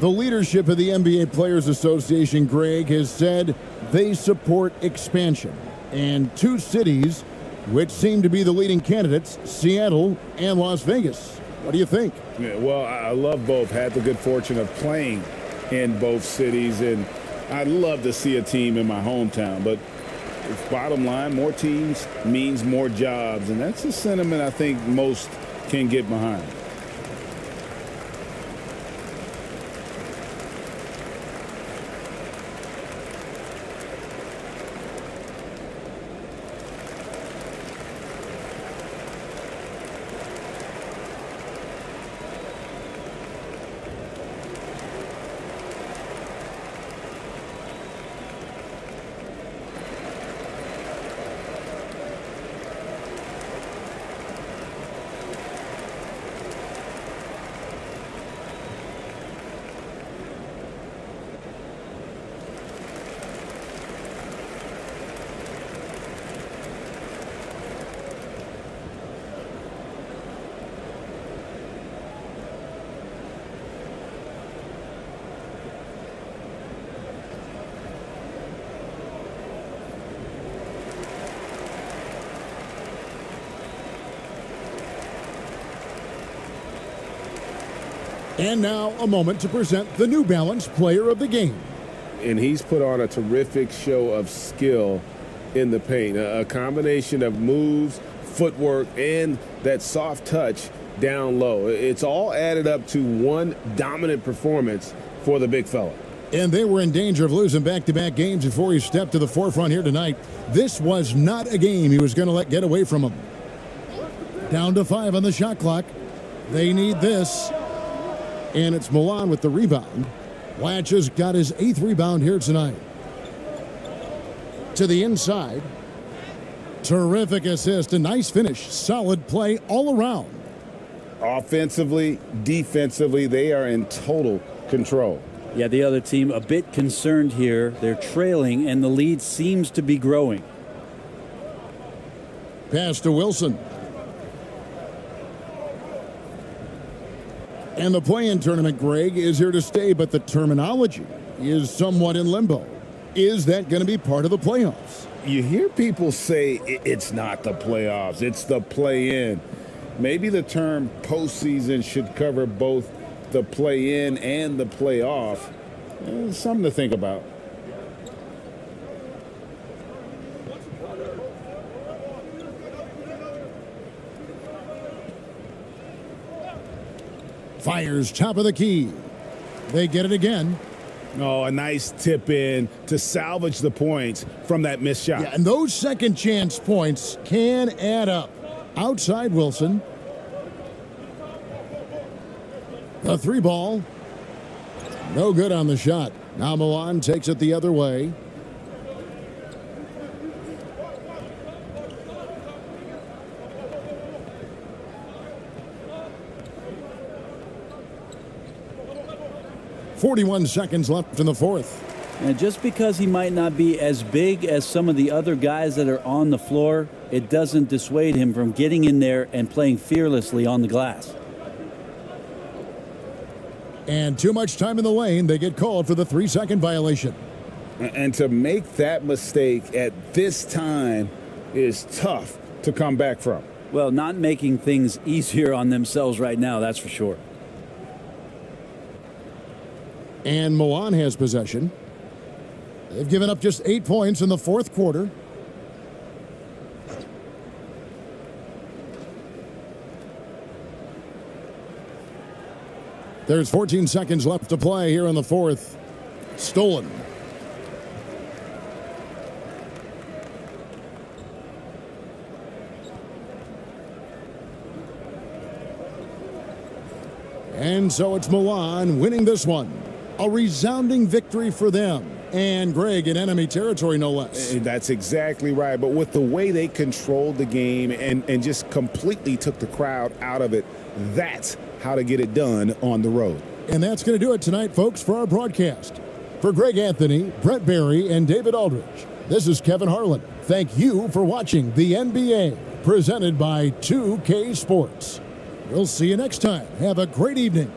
The leadership of the NBA Players Association, Greg, has said they support expansion. And 2 cities, which seem to be the leading candidates, Seattle and Las Vegas. What do you think? Yeah, well, I love both. Had the good fortune of playing in both cities, and I'd love to see a team in my hometown. But bottom line, more teams means more jobs, and that's a sentiment I think most can get behind. And now a moment to present the New Balance Player of the Game. And he's put on a terrific show of skill in the paint. A combination of moves, footwork, and that soft touch down low. It's all added up to one dominant performance for the big fella. And they were in danger of losing back-to-back games before he stepped to the forefront here tonight. This was not a game he was going to let get away from him. Down to 5 on the shot clock. They need this. And it's Milan with the rebound. Latch has got his 8th rebound here tonight. To the inside. Terrific assist. A nice finish. Solid play all around. Offensively, defensively, they are in total control. Yeah, the other team a bit concerned here. They're trailing, and the lead seems to be growing. Pass to Wilson. And the play-in tournament, Greg, is here to stay, but the terminology is somewhat in limbo. Is that going to be part of the playoffs? You hear people say it's not the playoffs, it's the play-in. Maybe the term postseason should cover both the play-in and the playoff. Something to think about. Fires top of the key. They get it again. Oh, a nice tip in to salvage the points from that missed shot. Yeah, and those second chance points can add up. Outside Wilson. The 3 ball. No good on the shot. Now Milan takes it the other way. .41 seconds left in the 4th. And just because he might not be as big as some of the other guys that are on the floor, it doesn't dissuade him from getting in there and playing fearlessly on the glass. And too much time in the lane. They get called for the 3-second violation. And to make that mistake at this time is tough to come back from. Well, not making things easier on themselves right now, that's for sure. And Milan has possession. They've given up just 8 points in the 4th quarter. There's 14 seconds left to play here in the fourth. Stolen. And so it's Milan winning this one. A resounding victory for them. And Greg in enemy territory, no less. That's exactly right. But with the way they controlled the game and just completely took the crowd out of it, that's how to get it done on the road. And that's going to do it tonight, folks, for our broadcast. For Greg Anthony, Brent Barry, and David Aldridge, this is Kevin Harlan. Thank you for watching the NBA, presented by 2K Sports. We'll see you next time. Have a great evening.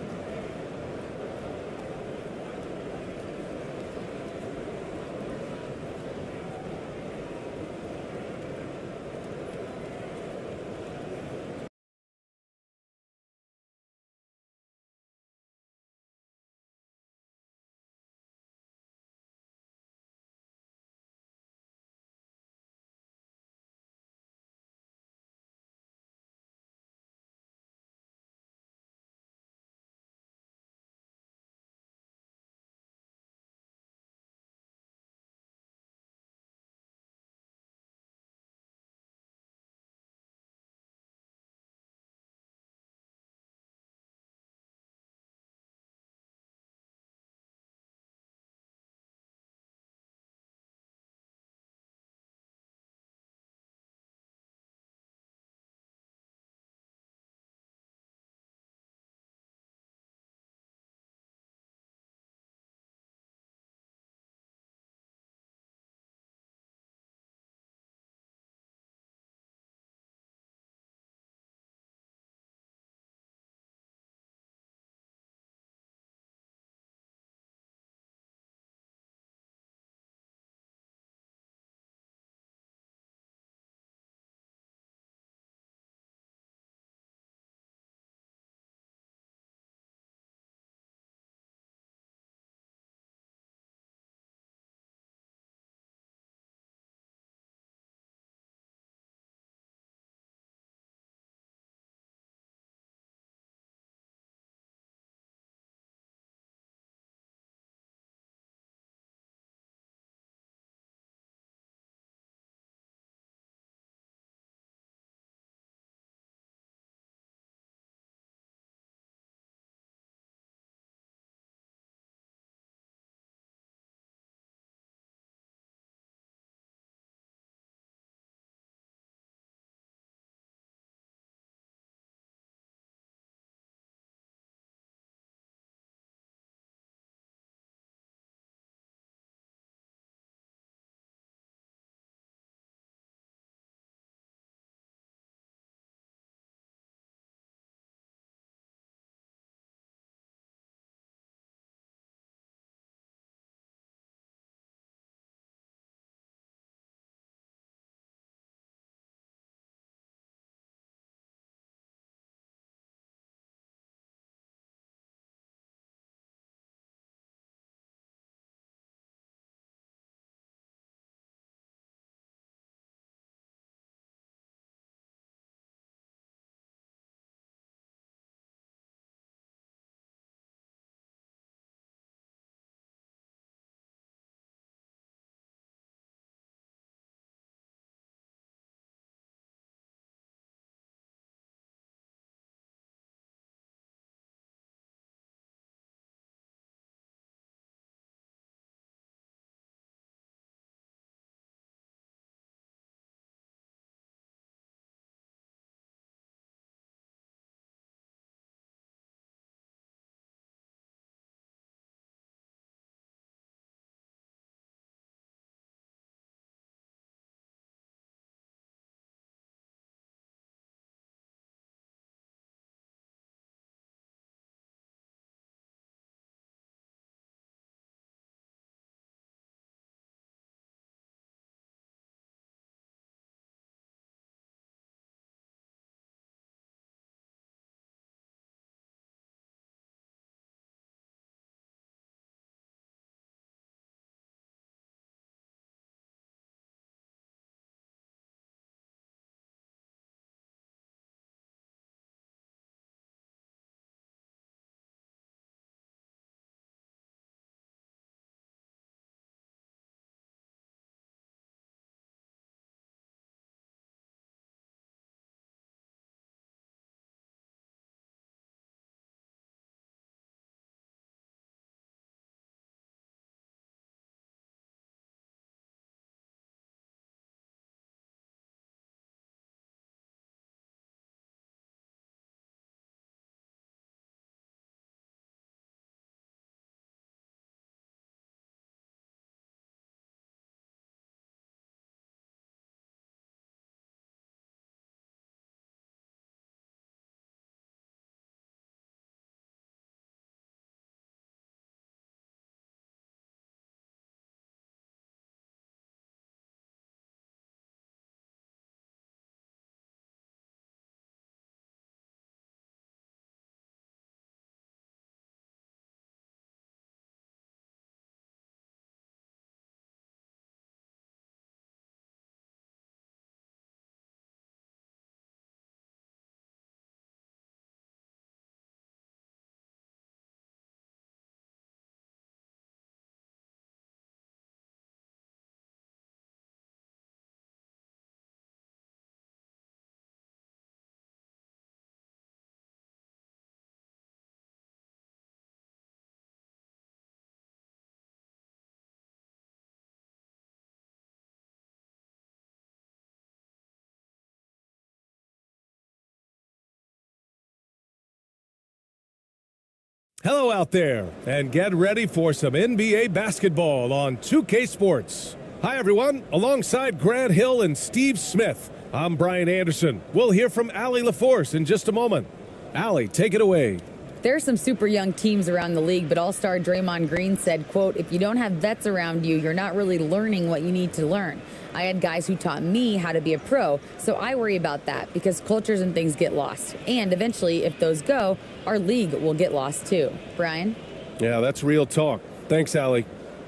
Hello out there, and get ready for some NBA basketball on 2K Sports. Hi everyone, alongside Grant Hill and Steve Smith, I'm Brian Anderson. We'll hear from Allie LaForce in just a moment. Allie, take it away. There are some super young teams around the league, but All-Star Draymond Green said, quote, if you don't have vets around you, you're not really learning what you need to learn. I had guys who taught me how to be a pro, so I worry about that because cultures and things get lost. And eventually, if those go, our league will get lost too. Brian? Yeah, that's real talk. Thanks, Allie.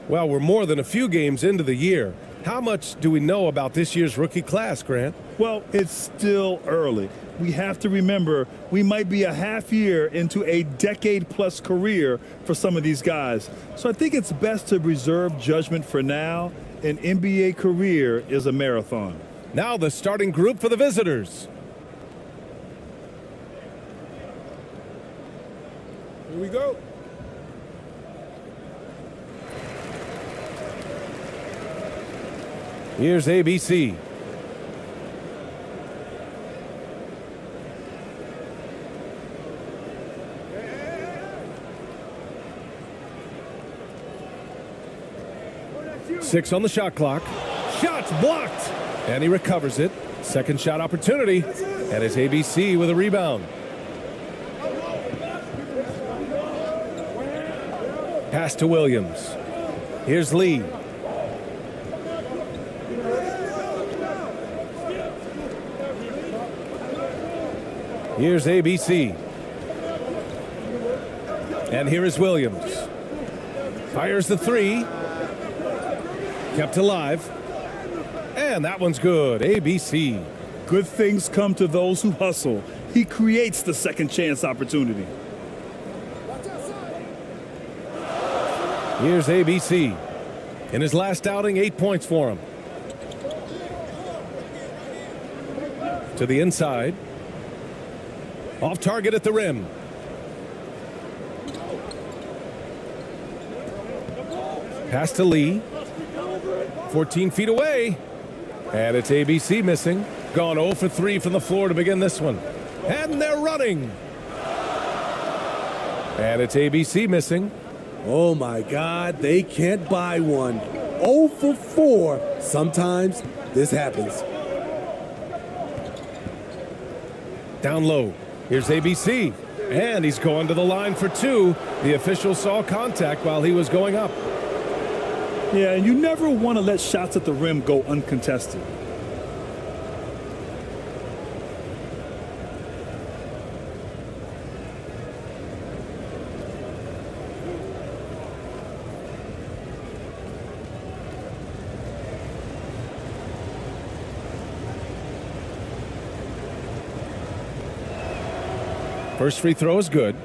Well, we're more than a few games into the year. How much do we know about this year's rookie class, Grant? Well, it's still early. We have to remember we might be a half year into a decade-plus career for some of these guys. So I think it's best to reserve judgment for now. An NBA career is a marathon. Now the starting group for the visitors. Here we go. Here's ABC. Six on the shot clock. Shots blocked. And he recovers it. Second shot opportunity. And it's ABC with a rebound. Pass to Williams. Here's Lee. Here's ABC. And here is Williams. Fires the three. Kept alive. And that one's good. ABC. Good things come to those who hustle. He creates the second chance opportunity. Here's ABC. In his last outing, 8 points for him. To the inside. Off target at the rim. Pass to Lee. 14 feet away. And it's ABC missing. Gone 0 for 3 from the floor to begin this one. And they're running. And it's ABC missing. Oh my God, they can't buy one. 0 for 4. Sometimes this happens. Down low. Here's ABC. And he's going to the line for 2. The official saw contact while he was going up. Yeah, and you never want to let shots at the rim go uncontested. First free throw is good.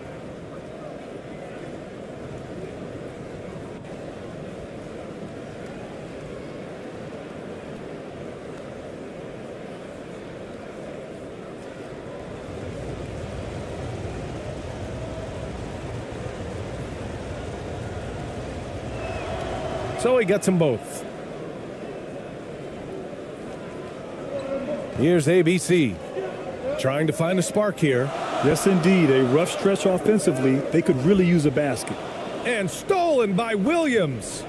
So he gets them both. Here's ABC. Trying to find a spark here. Yes, indeed. A rough stretch offensively. They could really use a basket. And stolen by Williams.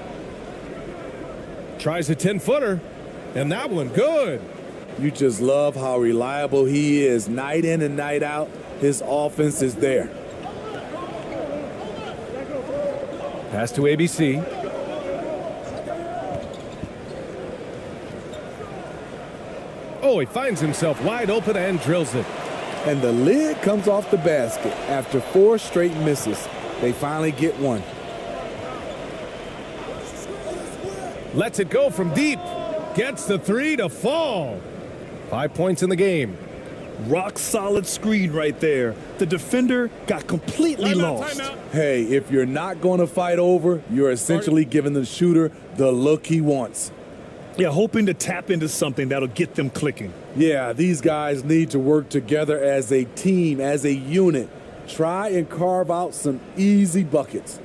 Tries a 10-footer. And that one good. You just love how reliable he is night in and night out. His offense is there. Pass to ABC. Oh, he finds himself wide open and drills it. And the lid comes off the basket after 4 straight misses. They finally get one. Lets it go from deep. Gets the 3 to fall. 5 points in the game. Rock solid screen right there. The defender got completely lost. Hey, if you're not going to fight over, you're essentially giving the shooter the look he wants. Yeah, hoping to tap into something that'll get them clicking. Yeah, these guys need to work together as a team, as a unit. Try and carve out some easy buckets.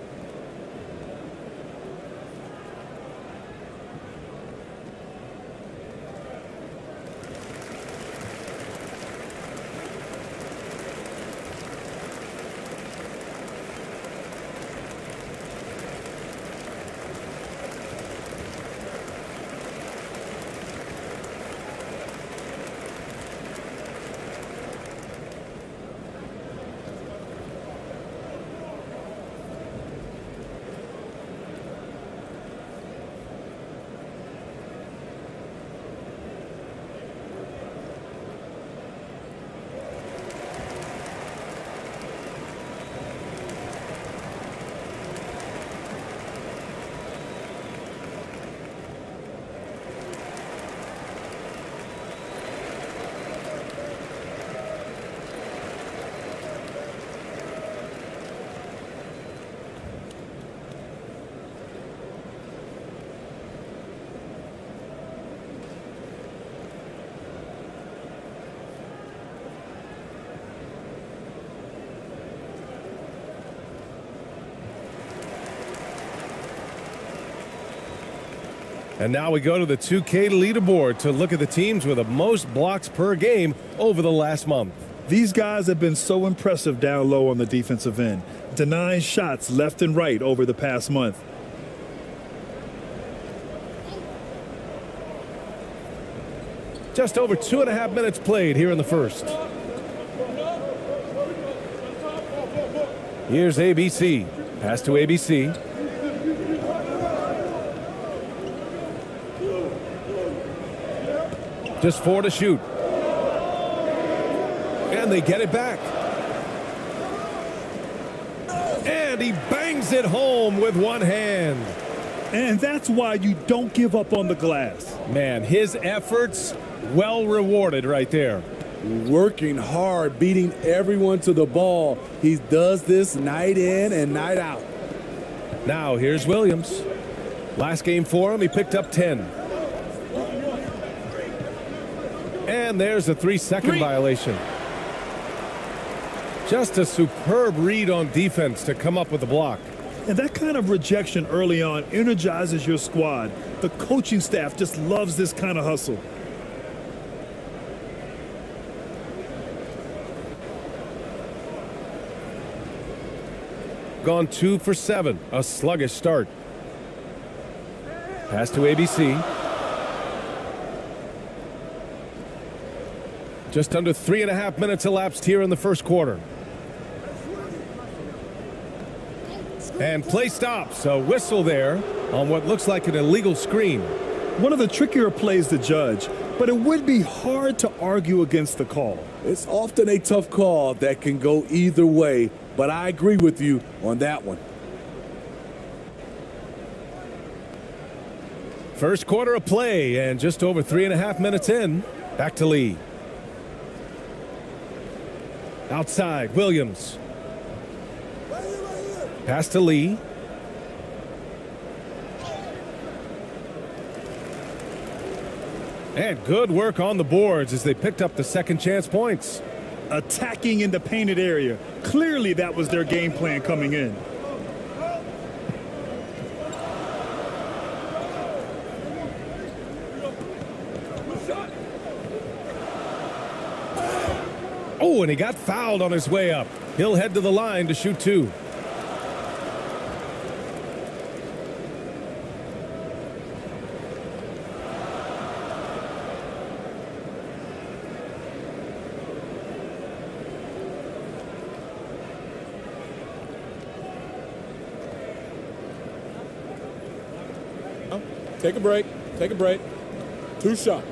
And now we go to the 2K leaderboard to look at the teams with the most blocks per game over the last month. These guys have been so impressive down low on the defensive end, denying shots left and right over the past month. Just over 2.5 minutes played here in the first. Here's ABC. Pass to ABC. Just 4 to shoot. And they get it back. And he bangs it home with one hand. And that's why you don't give up on the glass. Man, his efforts well rewarded right there. Working hard, beating everyone to the ball. He does this night in and night out. Now here's Williams. Last game for him, he picked up 10. And there's a 3-second violation. Just a superb read on defense to come up with the block. And that kind of rejection early on energizes your squad. The coaching staff just loves this kind of hustle. Gone 2 for 7. A sluggish start. Pass to ABC. Just under 3.5 minutes elapsed here in the first quarter. And play stops. A whistle there on what looks like an illegal screen. One of the trickier plays to judge, but it would be hard to argue against the call. It's often a tough call that can go either way, but I agree with you on that one. First quarter of play, and just over 3.5 minutes in. Back to Lee. Outside, Williams. Pass to Lee. And good work on the boards as they picked up the second chance points. Attacking in the painted area. Clearly that was their game plan coming in. Oh, and he got fouled on his way up. He'll head to the line to shoot 2. Take a break. Take a break. 2 shots.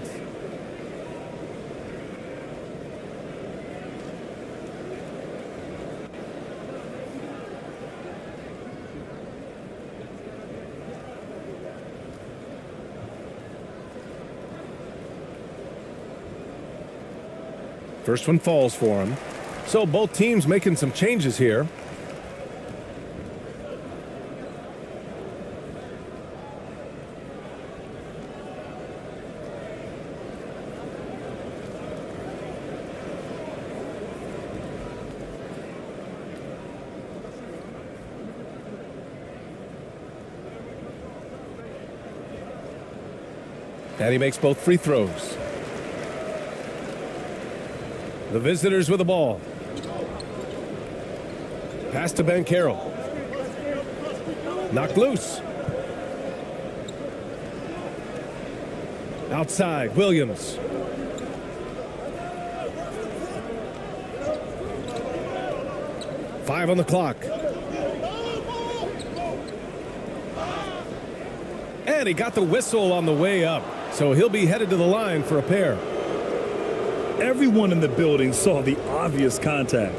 First one falls for him. So both teams making some changes here. And he makes both free throws. The visitors with the ball. Pass to Banchero. Knocked loose. Outside, Williams. Five on the clock. And he got the whistle on the way up. So he'll be headed to the line for a pair. Everyone in the building saw the obvious contact.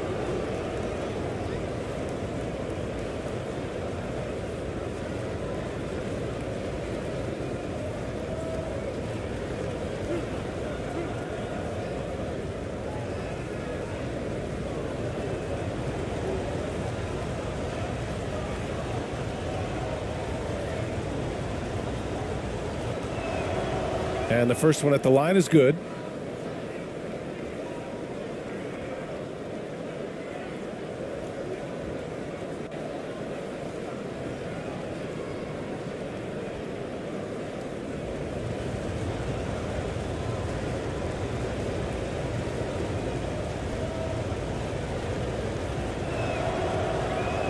And the first one at the line is good.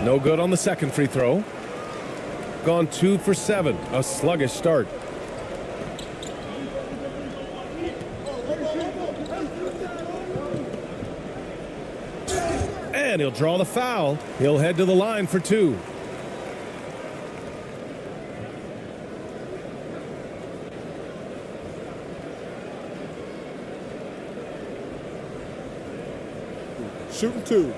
No good on the second free throw. Gone 2 for 7. A sluggish start. And he'll draw the foul. He'll head to the line for 2. Shooting 2.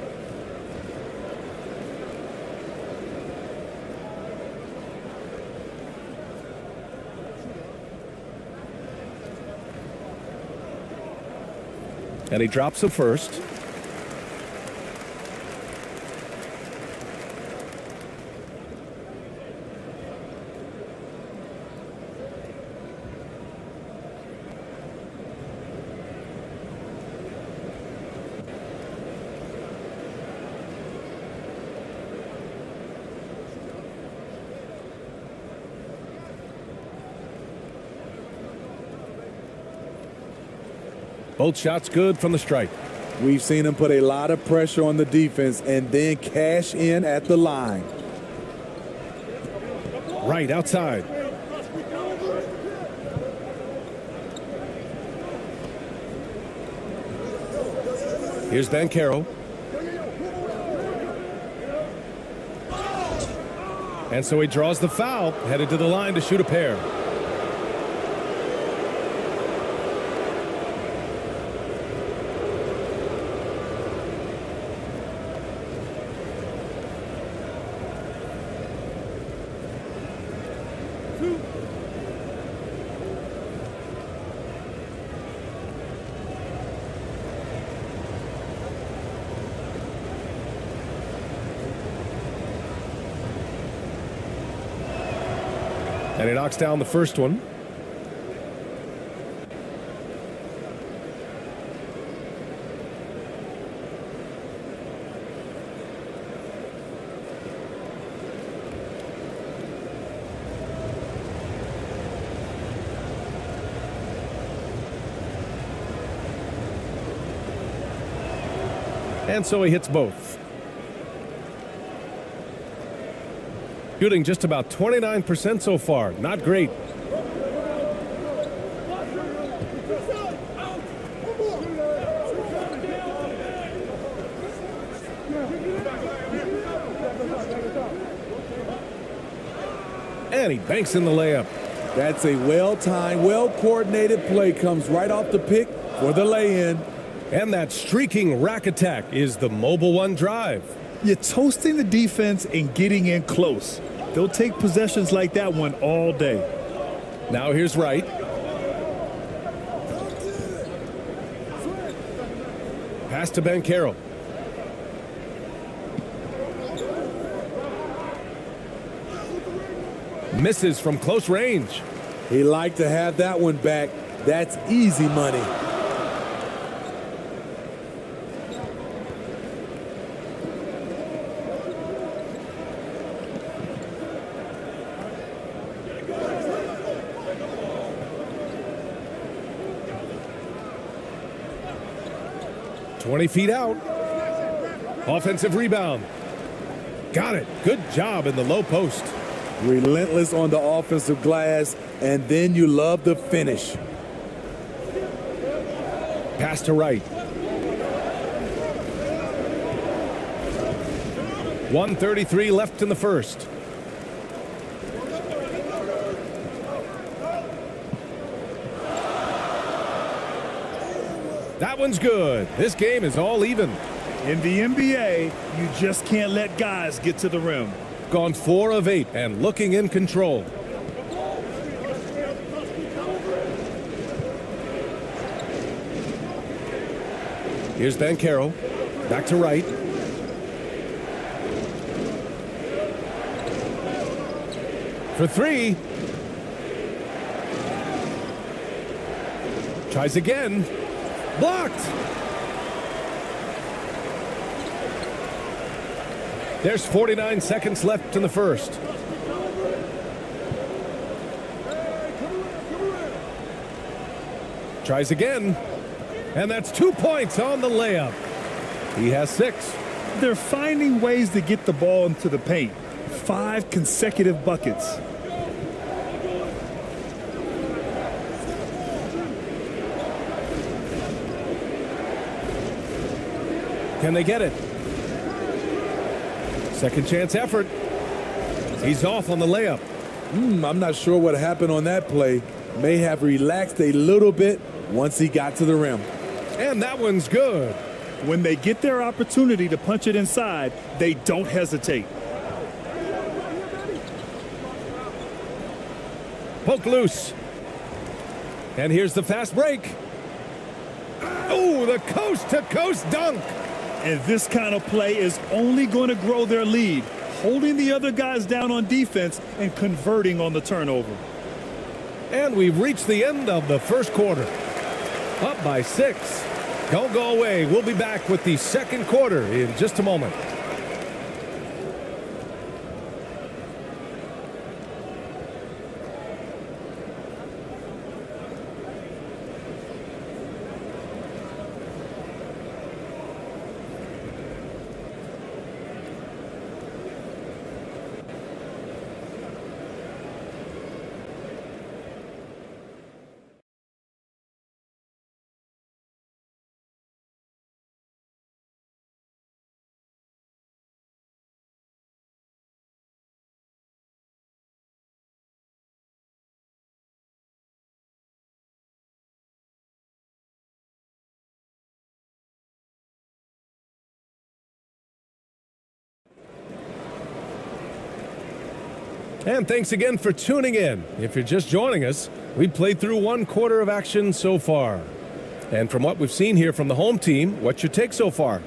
And he drops the first. Both shots good from the stripe. We've seen him put a lot of pressure on the defense and then cash in at the line. Right outside. Here's Banchero. And so he draws the foul, headed to the line to shoot a pair. And he knocks down the first one. And so he hits both. Shooting just about 29% so far. Not great. And he banks in the layup. That's a well-timed, well-coordinated play. Comes right off the pick for the lay-in. And that streaking rack attack is the Mobile One drive. You're toasting the defense and getting in close. They'll take possessions like that one all day. Now here's Wright. Pass to Banchero. Misses from close range. He liked to have that one back. That's easy money. "20 feet out. Offensive rebound. Got it. Good job in the low post. Relentless on the offensive glass, and then you love the finish. Pass to Wright. 1:33 left in the first. That one's good. This game is all even. In the NBA, you just can't let guys get to the rim. Gone 4 of 8 and looking in control. Here's Banchero. Back to Wright. For 3. Tries again. Blocked. There's 49 seconds left in the first. Tries again. And that's 2 points on the layup. He has 6. they're finding ways to get the ball into the paint. 5 consecutive buckets. Can they get it? Second chance effort. He's off on the layup. I'm not sure what happened on that play. May have relaxed a little bit once he got to the rim. And that one's good. When they get their opportunity to punch it inside, they don't hesitate. Poke loose. And here's the fast break. Oh, the coast-to-coast dunk. And this kind of play is only going to grow their lead, holding the other guys down on defense and converting on the turnover. And we've reached the end of the first quarter. Up by 6. Don't go away. We'll be back with the second quarter in just a moment. And thanks again for tuning in. If you're just joining us, we played through one quarter of action so far. And from what we've seen here from the home team, what's your take so far?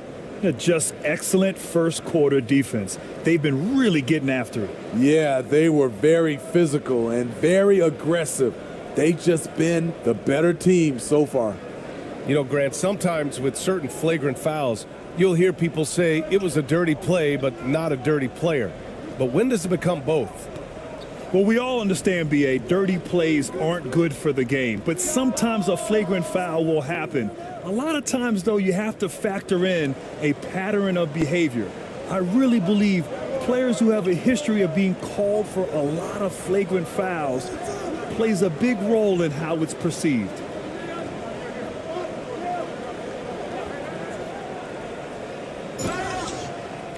Just excellent first quarter defense. They've been really getting after it. Yeah, they were very physical and very aggressive. They've just been the better team so far. You know, Grant, sometimes with certain flagrant fouls, you'll hear people say it was a dirty play, but not a dirty player. But when does it become both? Well, we all understand, B.A., dirty plays aren't good for the game, but sometimes a flagrant foul will happen. A lot of times, though, you have to factor in a pattern of behavior. I really believe players who have a history of being called for a lot of flagrant fouls plays a big role in how it's perceived.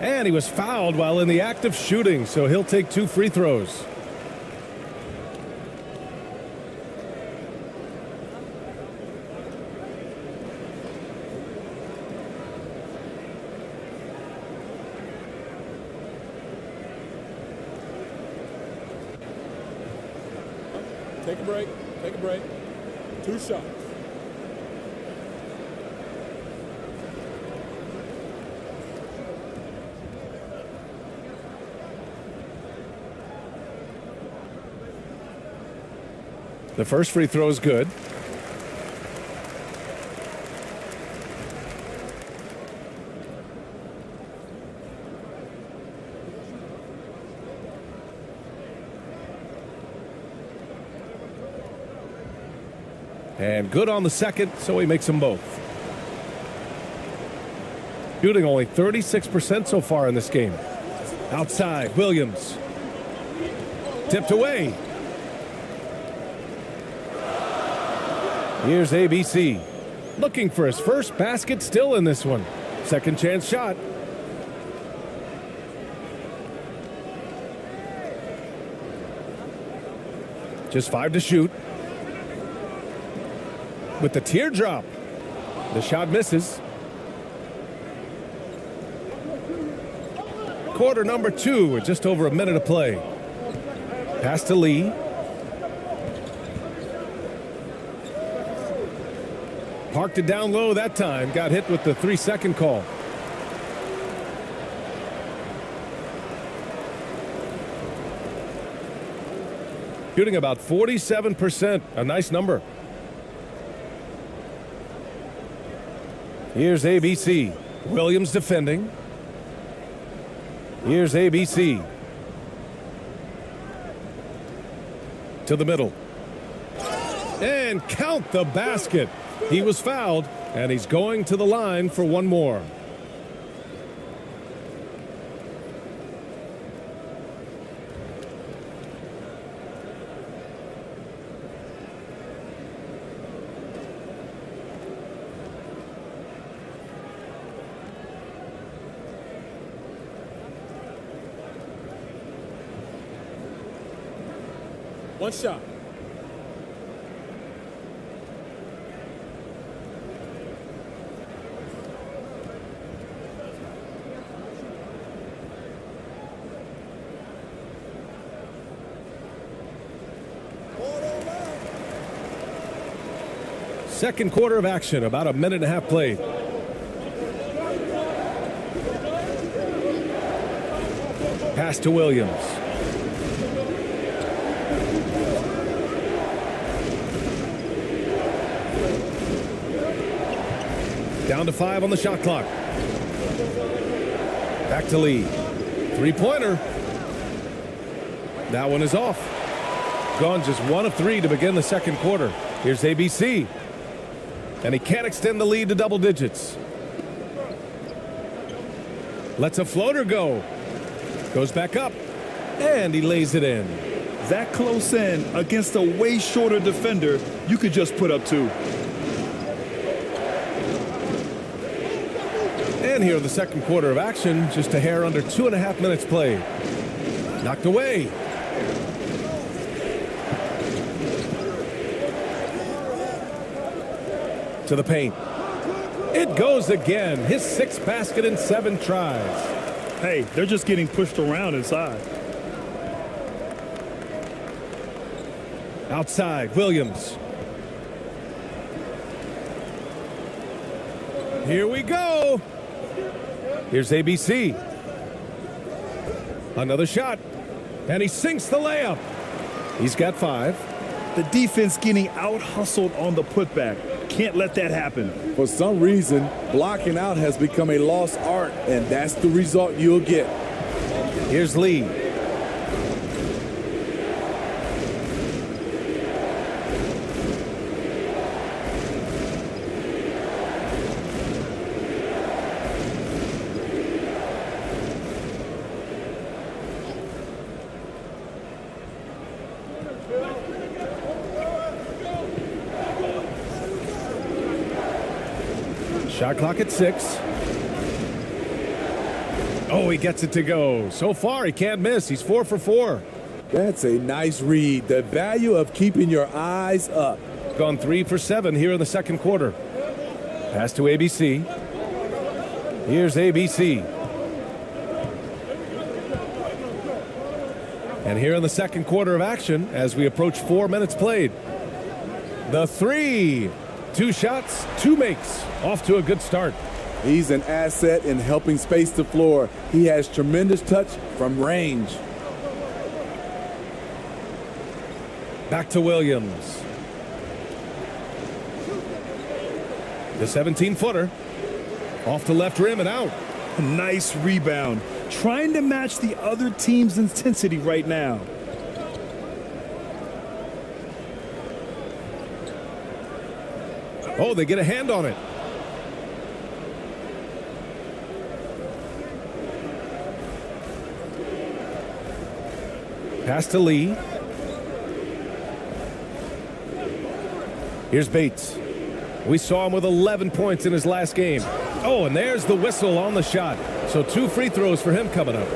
And he was fouled while in the act of shooting, so he'll take 2 free throws. Take a break. Take a break. 2 shots. The first free throw is good. And good on the second, so he makes them both. Shooting only 36% so far in this game. Outside, Williams. Tipped away. Here's ABC. Looking for his first basket still in this one. Second chance shot. Just 5 to shoot. With the teardrop. The shot misses. Quarter number 2 with just over a minute to play. Pass to Lee. Parked it down low that time. Got hit with the 3-second call. Shooting about 47%. A nice number. Here's ABC. Williams defending. Here's ABC. To the middle. And count the basket. He was fouled, and he's going to the line for one more. One shot. Second quarter of action, about a minute and a half played. Pass to Williams. Down to 5 on the shot clock. Back to Lee. Three-pointer. That one is off. Gone just 1 of 3 to begin the second quarter. Here's ABC. And he can't extend the lead to double digits. Lets a floater go. Goes back up. And he lays it in. That close in against a way shorter defender, you could just put up 2. And here in the second quarter of action, just a hair under 2.5 minutes played. Knocked away. To the paint. It goes again. His 6th basket in 7 tries. Hey, they're just getting pushed around inside. Outside, Williams. Here we go. Here's ABC. Another shot. And he sinks the layup. He's got 5. The defense getting out-hustled on the putback. Can't let that happen. For some reason, blocking out has become a lost art, and that's the result you'll get. Here's Lee. Shot clock at 6. Oh, he gets it to go. So far, he can't miss. He's 4 for 4. That's a nice read. The value of keeping your eyes up. Gone 3 for 7 here in the second quarter. Pass to ABC. Here's ABC. And here in the second quarter of action, as we approach 4 minutes played. The 3. 2 shots, 2 makes. Off to a good start. He's an asset in helping space the floor. He has tremendous touch from range. Back to Williams. The 17-footer. Off the left rim and out. Nice rebound. Trying to match the other team's intensity right now. Oh, they get a hand on it. Pass to Lee. Here's Bates. We saw him with 11 points in his last game. Oh, and there's the whistle on the shot. So 2 free throws for him coming up.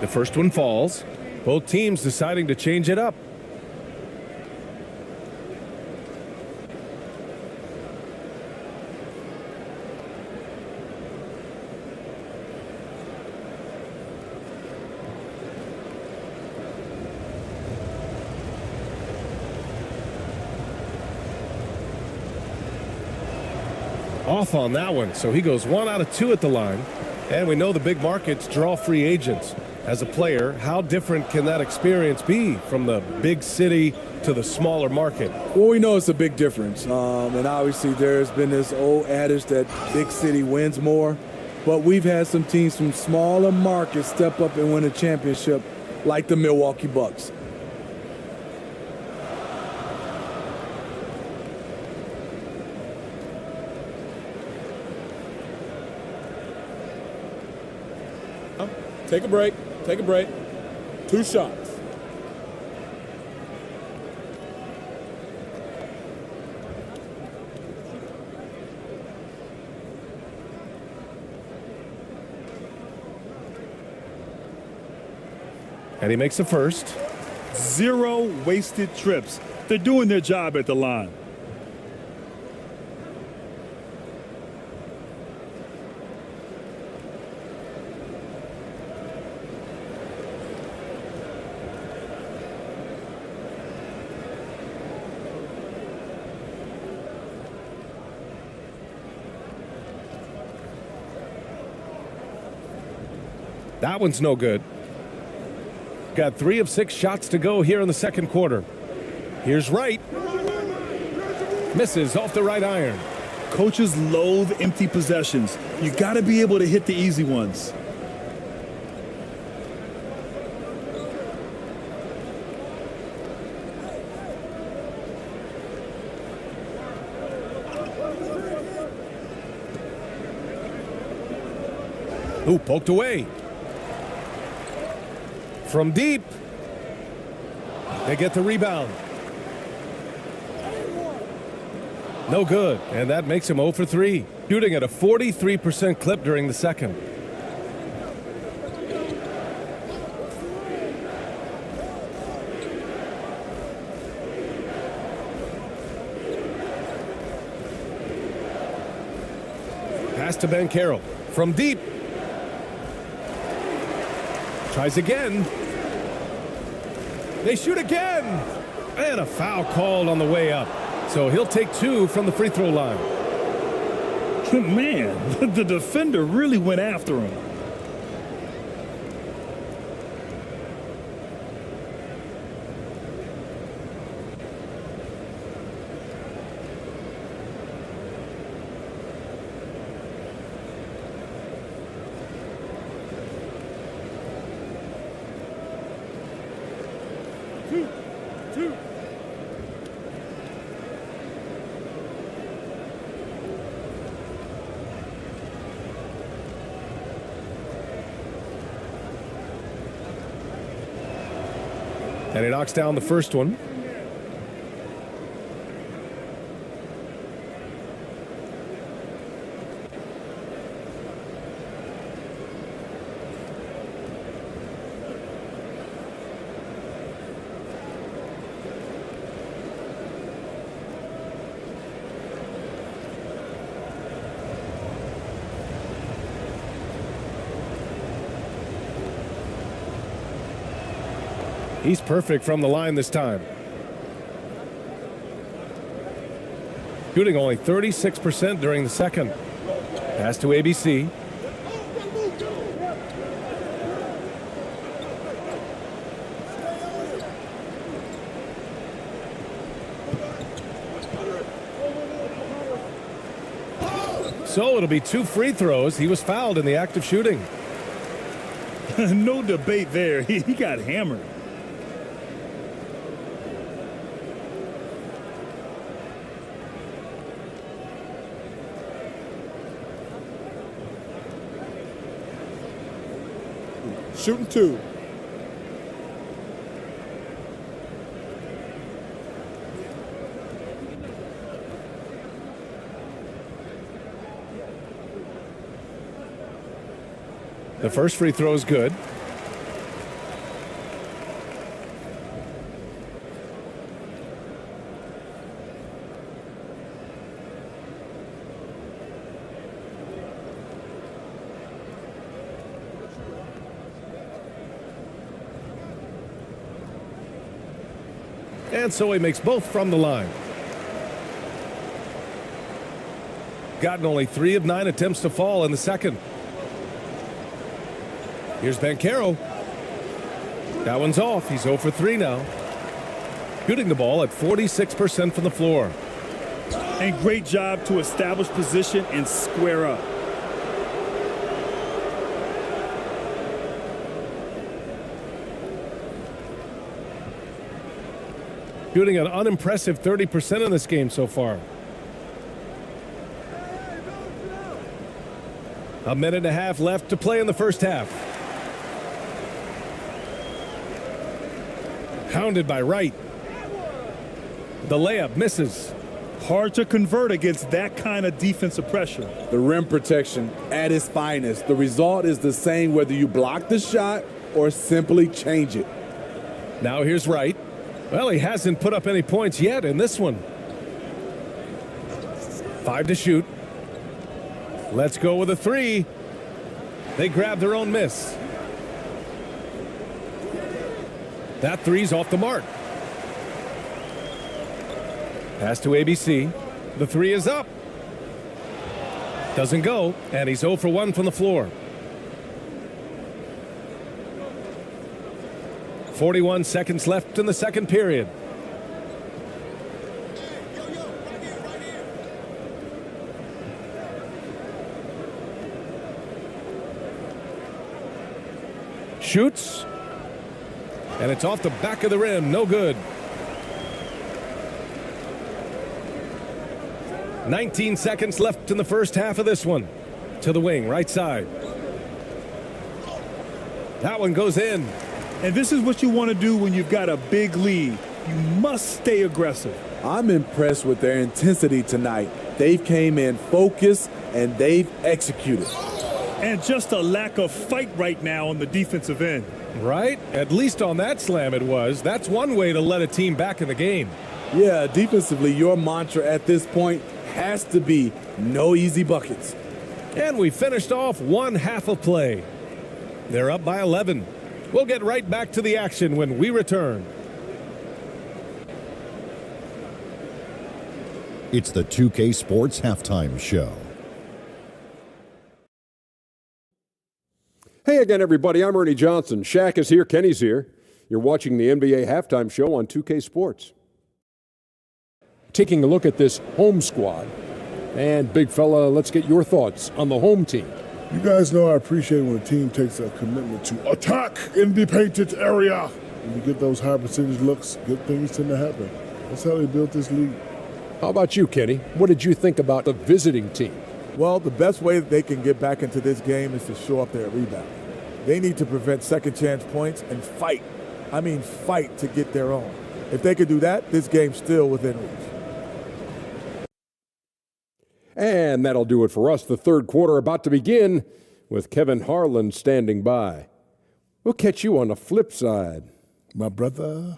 The first one falls. Both teams deciding to change it up. Off on that one, so he goes 1 out of 2 at the line. And we know the big markets draw free agents. As a player, how different can that experience be from the big city to the smaller market? Well, we know it's a big difference. And obviously there's been this old adage that big city wins more. But we've had some teams from smaller markets step up and win a championship, like the Milwaukee Bucks. Take a break. Take a break. 2 shots. And he makes the first. 0 wasted trips. They're doing their job at the line. That one's no good. Got 3 of 6 shots to go here in the second quarter. Here's Wright. Misses off the right iron. Coaches loathe empty possessions. You got to be able to hit the easy ones. Ooh, poked away. From deep. They get the rebound. No good, and that makes him 0 for 3. Shooting at a 43% clip during the second. Pass to Banchero. From deep. Tries again. They shoot again. And a foul called on the way up. So he'll take 2 from the free throw line. Man, the defender really went after him. And he knocks down the first one. He's perfect from the line this time. Shooting only 36% during the second. Pass to ABC. So it'll be 2 free throws. He was fouled in the act of shooting. No debate there. He got hammered. Shooting 2. The first free throw is good. And so he makes both from the line. Gotten only 3 of 9 attempts to fall in the second. Here's Banchero. That one's off. He's 0 for 3 now. Shooting the ball at 46% from the floor. And great job to establish position and square up. Shooting an unimpressive 30% in this game so far. A minute and a half left to play in the first half. Pounded by Wright. The layup misses. Hard to convert against that kind of defensive pressure. The rim protection at its finest. The result is the same whether you block the shot or simply change it. Now here's Wright. Well, he hasn't put up any points yet in this one. 5 to shoot. Let's go with a 3. They grab their own miss. That 3's off the mark. Pass to ABC. The 3 is up. Doesn't go, and he's 0 for 1 from the floor. 41 seconds left in the second period. Shoots. And it's off the back of the rim. No good. 19 seconds left in the first half of this one. To the wing, right side. That one goes in. And this is what you want to do when you've got a big lead. You must stay aggressive. I'm impressed with their intensity tonight. They've came in focused and they've executed. And just a lack of fight right now on the defensive end. Right? At least on that slam it was. That's one way to let a team back in the game. Yeah, defensively, your mantra at this point has to be no easy buckets. And we finished off one half of play. They're up by 11. We'll get right back to the action when we return. It's the 2K Sports Halftime Show. Hey again, everybody. I'm Ernie Johnson. Shaq is here. Kenny's here. You're watching the NBA Halftime Show on 2K Sports. Taking a look at this home squad. And, big fella, let's get your thoughts on the home team. You guys know I appreciate when a team takes a commitment to attack in the painted area. When you get those high percentage looks, good things tend to happen. That's how they built this league. How about you, Kenny? What did you think about the visiting team? Well, the best way that they can get back into this game is to show up their rebound. They need to prevent second chance points and fight. I mean fight to get their own. If they could do that, this game's still within reach. And that'll do it for us. The third quarter about to begin with Kevin Harlan standing by. We'll catch you on the flip side. My brother.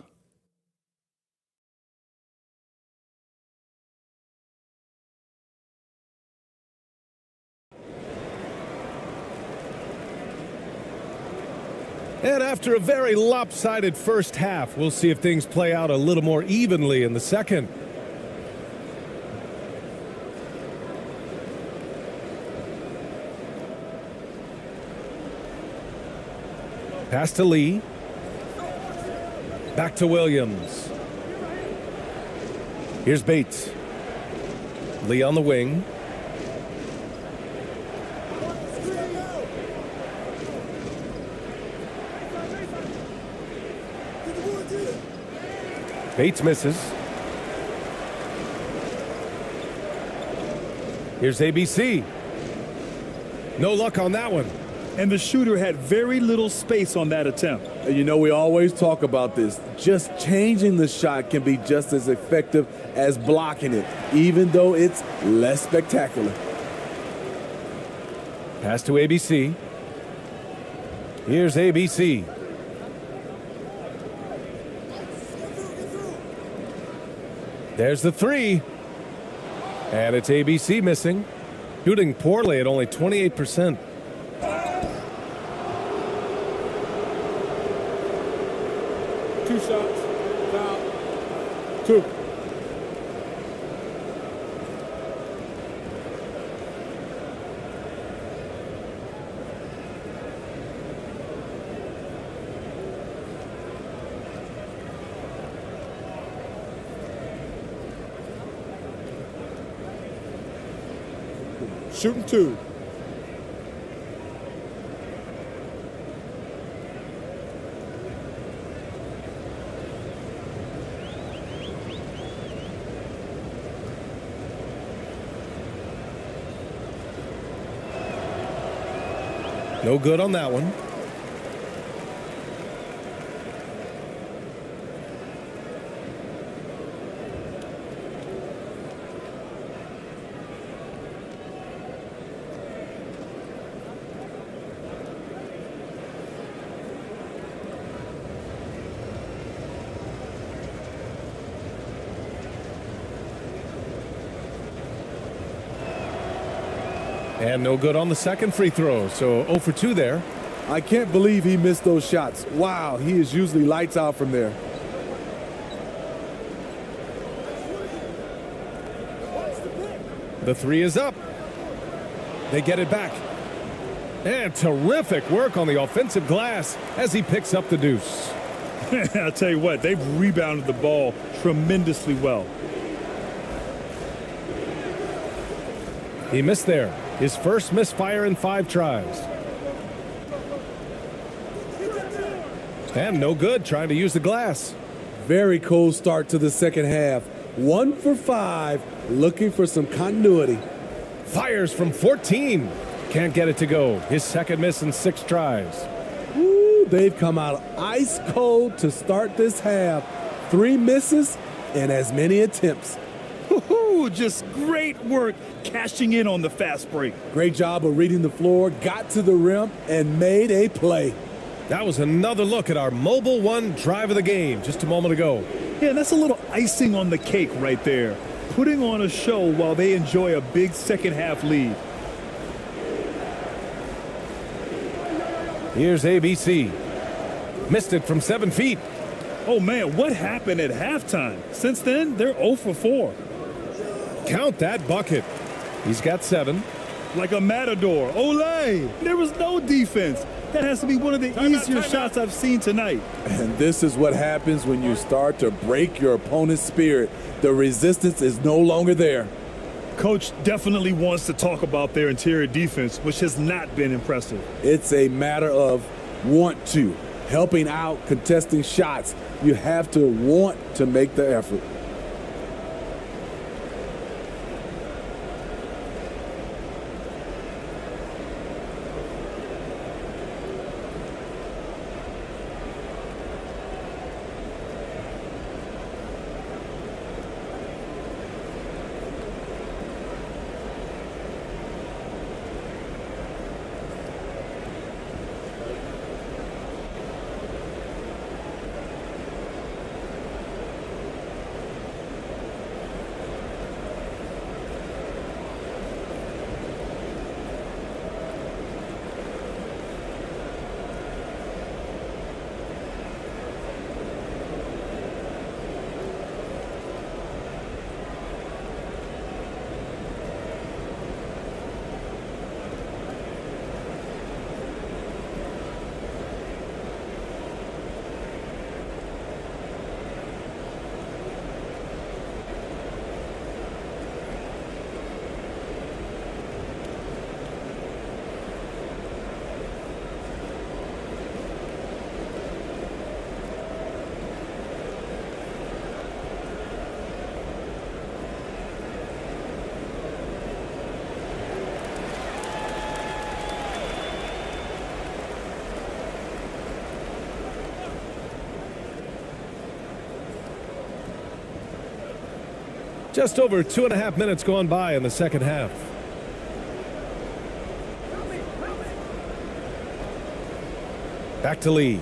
And after a very lopsided first half, we'll see if things play out a little more evenly in the second. Pass to Lee. Back to Williams. Here's Bates. Lee on the wing. Bates misses. Here's ABC. No luck on that one. And the shooter had very little space on that attempt. You know, we always talk about this. Just changing the shot can be just as effective as blocking it, even though it's less spectacular. Pass to ABC. Here's ABC. There's the 3. And it's ABC missing. Shooting poorly at only 28%. Two shots. Foul. 2. Shooting 2. No good on that one. And no good on the second free throw, so 0 for 2 there. I can't believe he missed those shots. Wow, he is usually lights out from there. The three is up. They get it back. And terrific work on the offensive glass as he picks up the deuce. I'll tell you what, they've rebounded the ball tremendously well. He missed there. His first misfire in 5 tries. And no good trying to use the glass. Very cold start to the second half. 1 for 5, looking for some continuity. Fires from 14. Can't get it to go. His second miss in 6 tries. Ooh, they've come out ice cold to start this half. 3 misses and as many attempts. Woo-hoo, just great work cashing in on the fast break. Great job of reading the floor, got to the rim, and made a play. That was another look at our Mobile One drive of the game just a moment ago. Yeah, that's a little icing on the cake right there. Putting on a show while they enjoy a big second half lead. Here's ABC. Missed it from 7 feet. Oh, man, what happened at halftime? Since then, they're 0 for 4. Count that bucket. He's got 7. Like a matador. Olay! There was no defense. That has to be one of the easier shots I've seen tonight. And this is what happens when you start to break your opponent's spirit. The resistance is no longer there. Coach definitely wants to talk about their interior defense, which has not been impressive. It's a matter of want to. Helping out, contesting shots. You have to want to make the effort. Just over 2.5 minutes gone by in the second half. Back to Lee.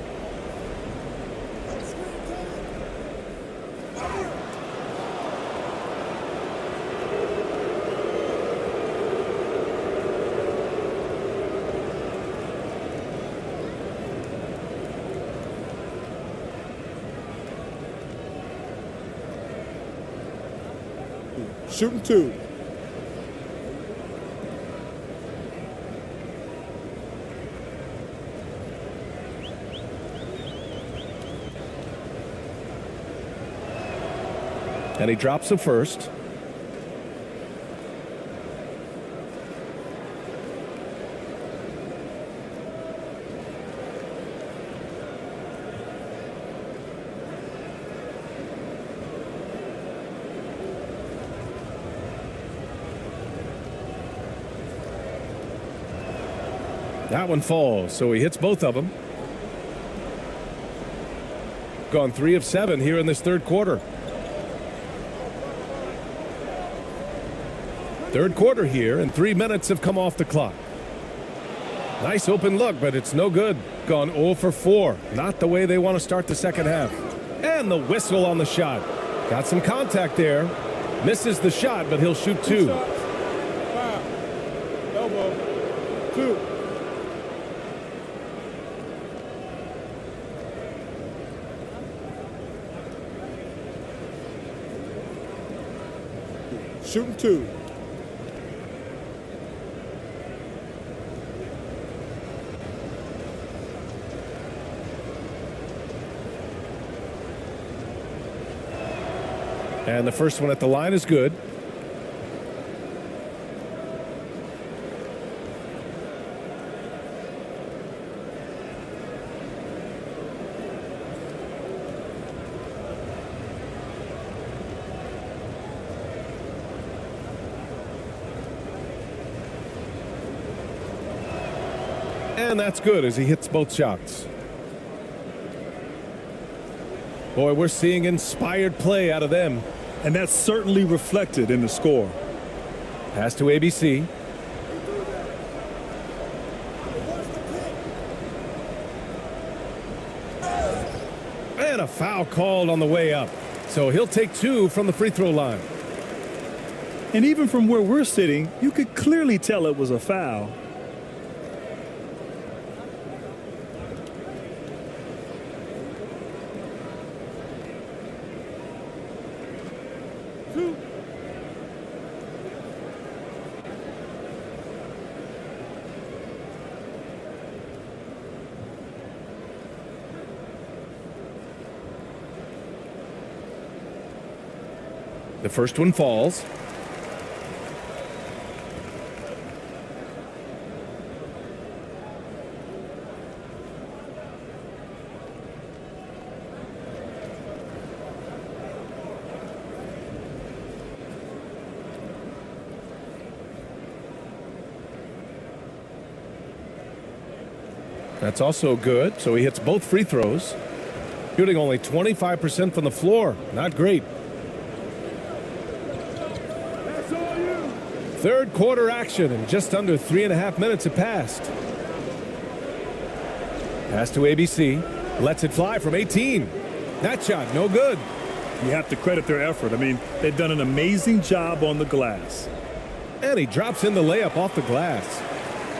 Shooting 2. And he drops the first. That one falls, so he hits both of them. Gone 3 of 7 here in this third quarter. Third quarter here, and 3 minutes have come off the clock. Nice open look, but it's no good. Gone 0 for 4. Not the way they want to start the second half. And the whistle on the shot. Got some contact there. Misses the shot, but he'll shoot 2. Elbow. 2. Shooting 2. And the first one at the line is good. And that's good as he hits both shots. Boy, we're seeing inspired play out of them. And that's certainly reflected in the score. Pass to ABC. And a foul called on the way up. So he'll take 2 from the free throw line. And even from where we're sitting, you could clearly tell it was a foul. The first one falls. That's also good, so he hits both free throws. Shooting only 25% from the floor. Not great. Third quarter action, and just under 3.5 minutes have passed. Pass to ABC. Lets it fly from 18. That shot, no good. You have to credit their effort. I mean, they've done an amazing job on the glass. And he drops in the layup off the glass.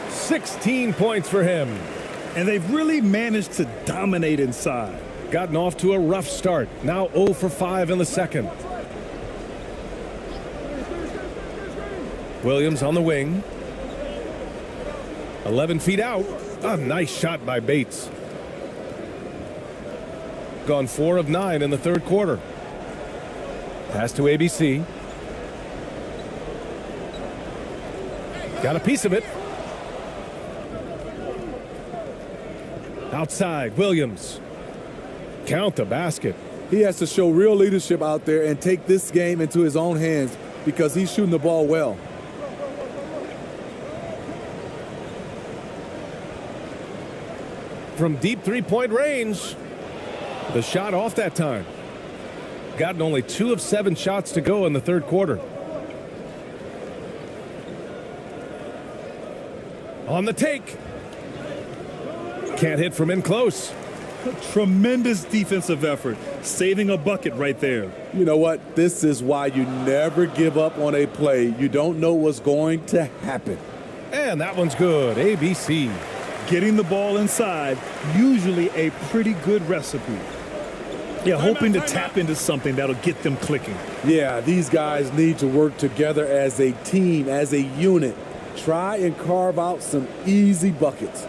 16 points for him. And they've really managed to dominate inside. Gotten off to a rough start. Now 0 for 5 in the second. Williams on the wing. 11 feet out. A nice shot by Bates. Gone 4 of 9 in the third quarter. Pass to ABC. Got a piece of it. Outside, Williams. Count the basket. He has to show real leadership out there and take this game into his own hands because he's shooting the ball well. From deep three-point range. The shot off that time. Gotten only 2 of 7 shots to go in the third quarter. On the take. Can't hit from in close. Tremendous defensive effort, saving a bucket right there. You know what? This is why you never give up on a play. You don't know what's going to happen. And that one's good. ABC. Getting the ball inside, usually a pretty good recipe. Yeah, hoping to tap into something that'll get them clicking. Yeah, these guys need to work together as a team, as a unit. Try and carve out some easy buckets.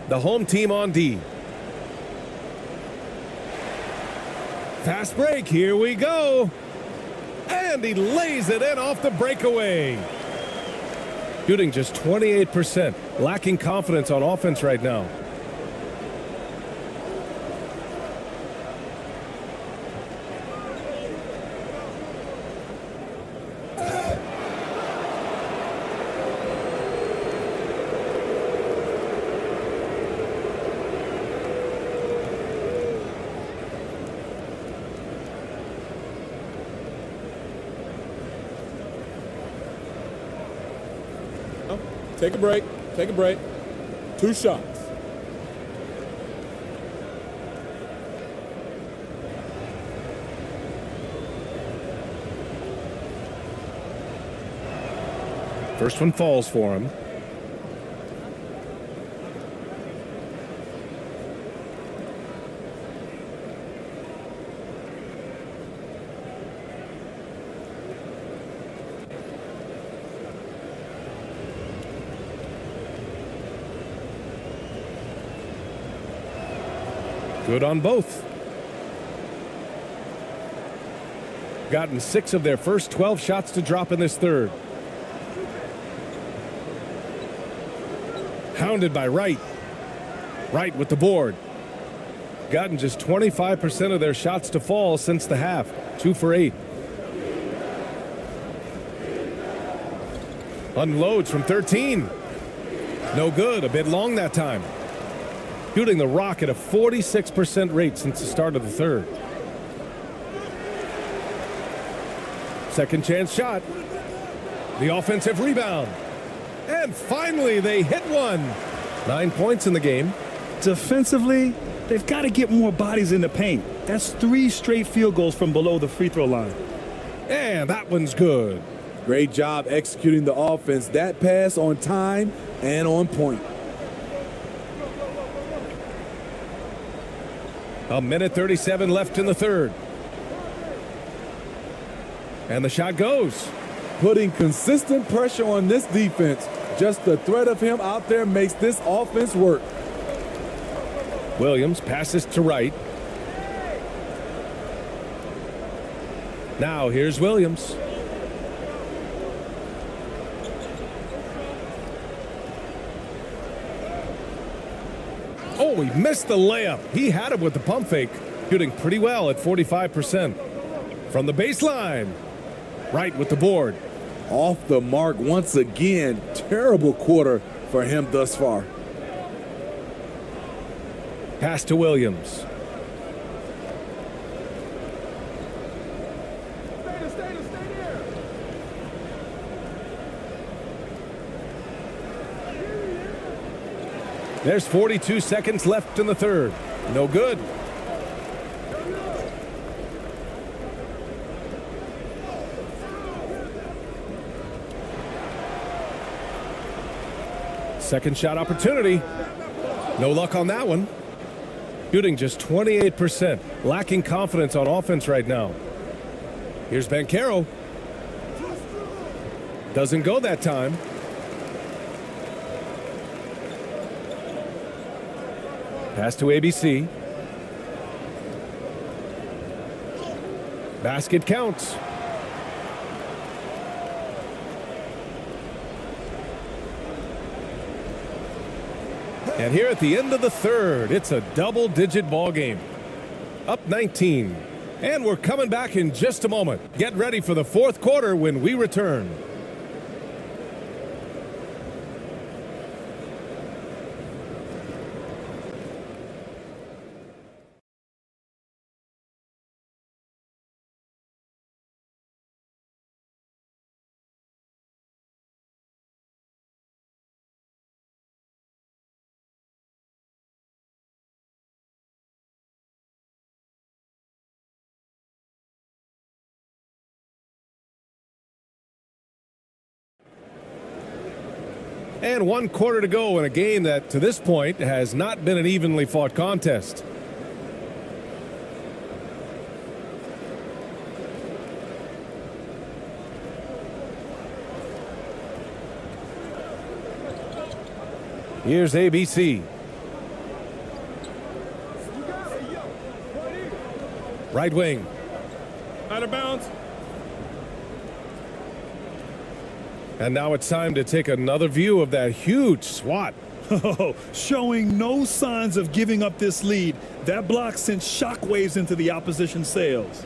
the home team on D. Fast break, here we go. And he lays it in off the breakaway. Shooting just 28%, lacking confidence on offense right now. Take a break. Take a break. 2 shots. First one falls for him. Good on both. Gotten 6 of their first 12 shots to drop in this third. Hounded by Wright. Wright with the board. Gotten just 25% of their shots to fall since the half. 2 for 8. Unloads from 13. No good. A bit long that time. Shooting the rock at a 46% rate since the start of the third. Second chance shot. The offensive rebound. And finally they hit one. 9 points in the game. Defensively, they've got to get more bodies in the paint. That's 3 straight field goals from below the free throw line. And that one's good. Great job executing the offense. That pass on time and on point. A minute 37 left in the third. And the shot goes. Putting consistent pressure on this defense. Just the threat of him out there makes this offense work. Williams passes to Wright. Now here's Williams. Oh, he missed the layup. He had it with the pump fake. Shooting pretty well at 45%. From the baseline. Wright with the board. Off the mark once again. Terrible quarter for him thus far. Pass to Williams. There's 42 seconds left in the third. No good. Second shot opportunity. No luck on that one. Shooting just 28%. Lacking confidence on offense right now. Here's Banchero. Doesn't go that time. Pass to ABC. Basket counts. And here at the end of the third, it's a double-digit ball game. Up 19. And we're coming back in just a moment. Get ready for the fourth quarter when we return. And 1 quarter to go in a game that, to this point, has not been an evenly fought contest. Here's ABC. right wing. Out of bounds. And now it's time to take another view of that huge swat. Showing no signs of giving up this lead. That block sent shockwaves into the opposition sails.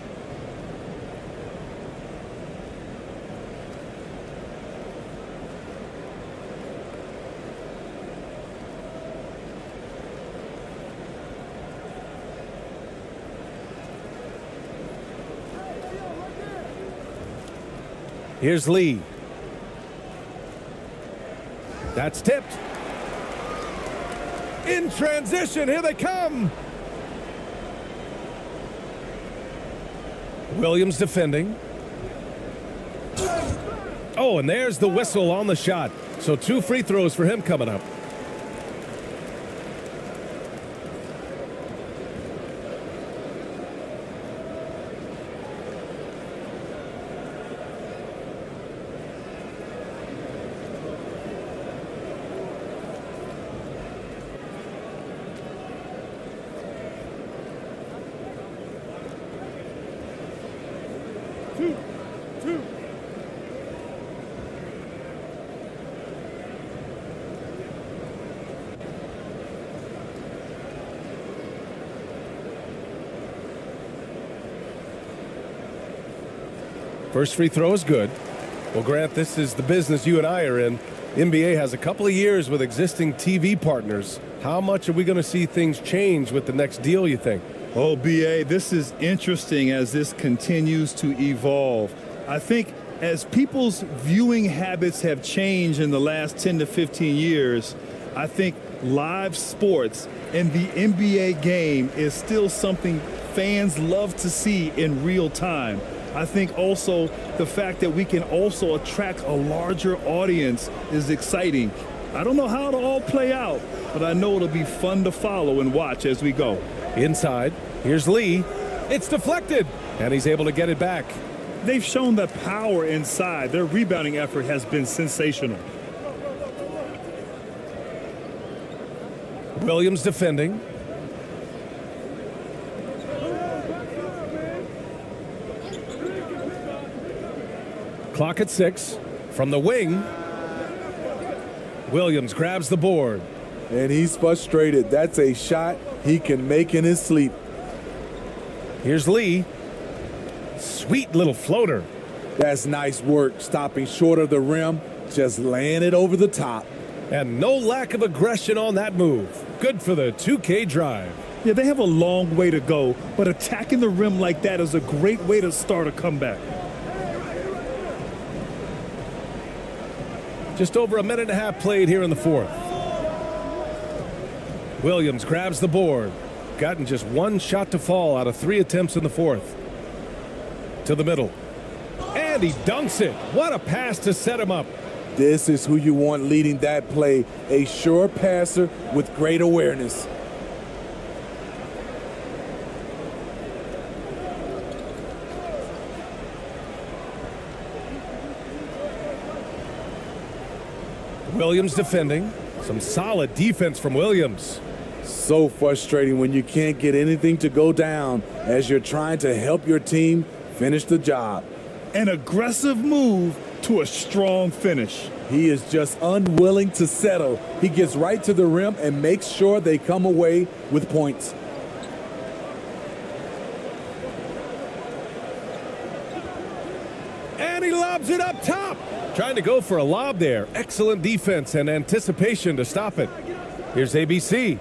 Here's Lee. That's tipped. In transition, here they come. Williams defending. Oh, and there's the whistle on the shot. So 2 free throws for him coming up. First free throw is good. Well, Grant, this is the business you and I are in. NBA has a couple of years with existing TV partners. How much are we going to see things change with the next deal, you think? Oh, BA, this is interesting as this continues to evolve. I think as people's viewing habits have changed in the last 10 to 15 years, I think live sports and the NBA game is still something fans love to see in real time. I think also the fact that we can also attract a larger audience is exciting. I don't know how it'll all play out, but I know it'll be fun to follow and watch as we go. Inside, here's Lee. It's deflected, and he's able to get it back. They've shown the power inside. Their rebounding effort has been sensational. Williams defending. Clock at 6. From the wing, Williams grabs the board. And he's frustrated. That's a shot he can make in his sleep. Here's Lee. Sweet little floater. That's nice work, stopping short of the rim, just laying it over the top. And no lack of aggression on that move. Good for the 2K drive. Yeah, they have a long way to go, but attacking the rim like that is a great way to start a comeback. Just over a minute and a half played here in the fourth. Williams grabs the board. Gotten just one shot to fall out of 3 attempts in the fourth. To the middle. And he dunks it. What a pass to set him up. This is who you want leading that play. A sure passer with great awareness. Williams defending. Some solid defense from Williams. So frustrating when you can't get anything to go down as you're trying to help your team finish the job. An aggressive move to a strong finish. He is just unwilling to settle. He gets right to the rim and makes sure they come away with points. And he lobs it up top. Trying to go for a lob there. Excellent defense and anticipation to stop it. Here's ABC.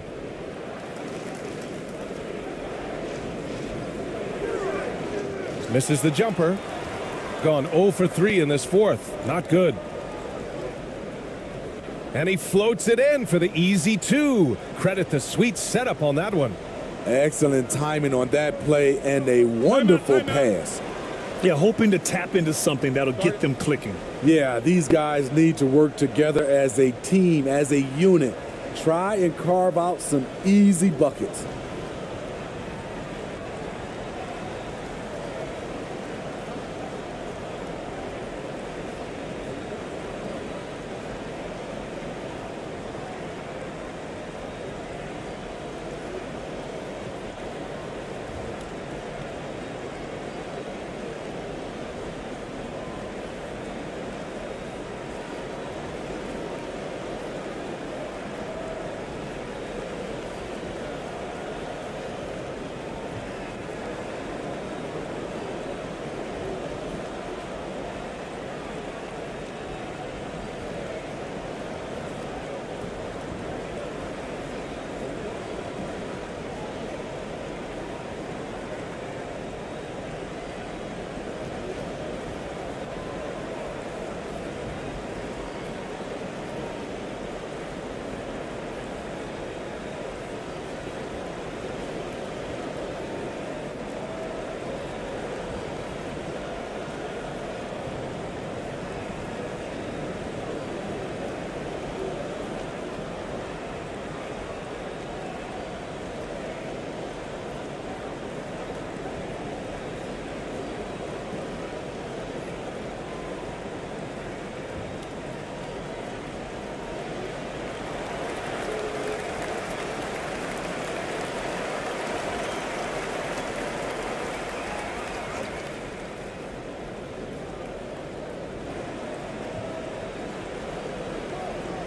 Misses the jumper. Gone 0 for 3 in this fourth. Not good. And he floats it in for the easy 2. Credit the sweet setup on that one. Excellent timing on that play and a wonderful pass. Yeah, hoping to tap into something that'll get them clicking. Yeah, these guys need to work together as a team, as a unit. Try and carve out some easy buckets.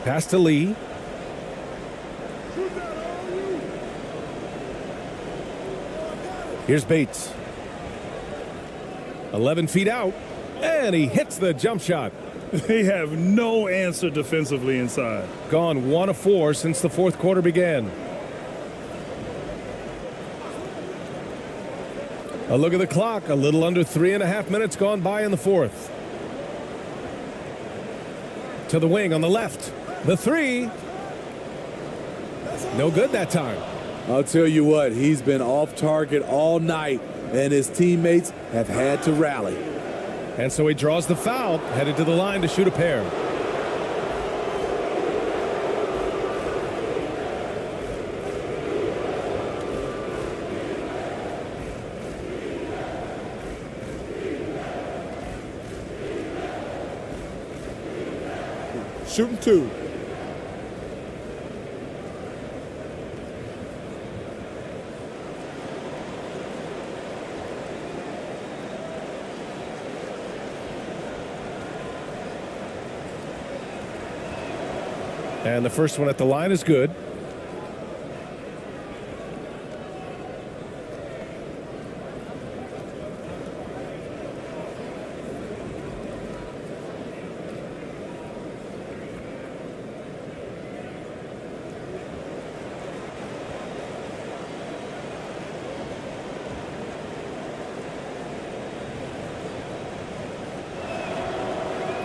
Pass to Lee. Here's Bates. 11 feet out, and he hits the jump shot. They have no answer defensively inside. Gone 1 of 4 since the fourth quarter began. A look at the clock. A little under 3.5 minutes gone by in the fourth. To the wing on the left. The three. No good that time. I'll tell you what, he's been off target all night, and his teammates have had to rally. And so he draws the foul, headed to the line to shoot a pair. Shooting 2. And the first one at the line is good.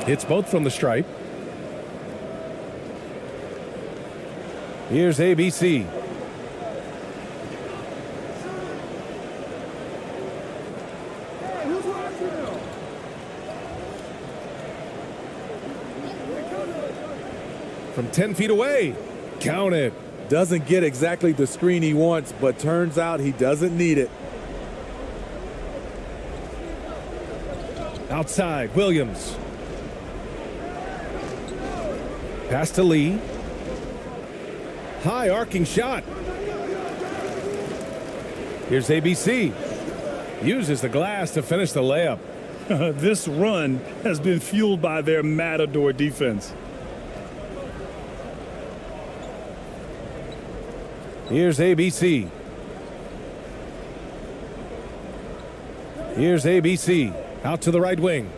Hits both from the stripe. Here's ABC. From 10 feet away. Count it. Doesn't get exactly the screen he wants, but turns out he doesn't need it. Outside, Williams. Pass to Lee. High arcing shot. Here's ABC. Uses the glass to finish the layup. This run has been fueled by their Matador defense. Here's ABC. Here's ABC. Out to the right wing.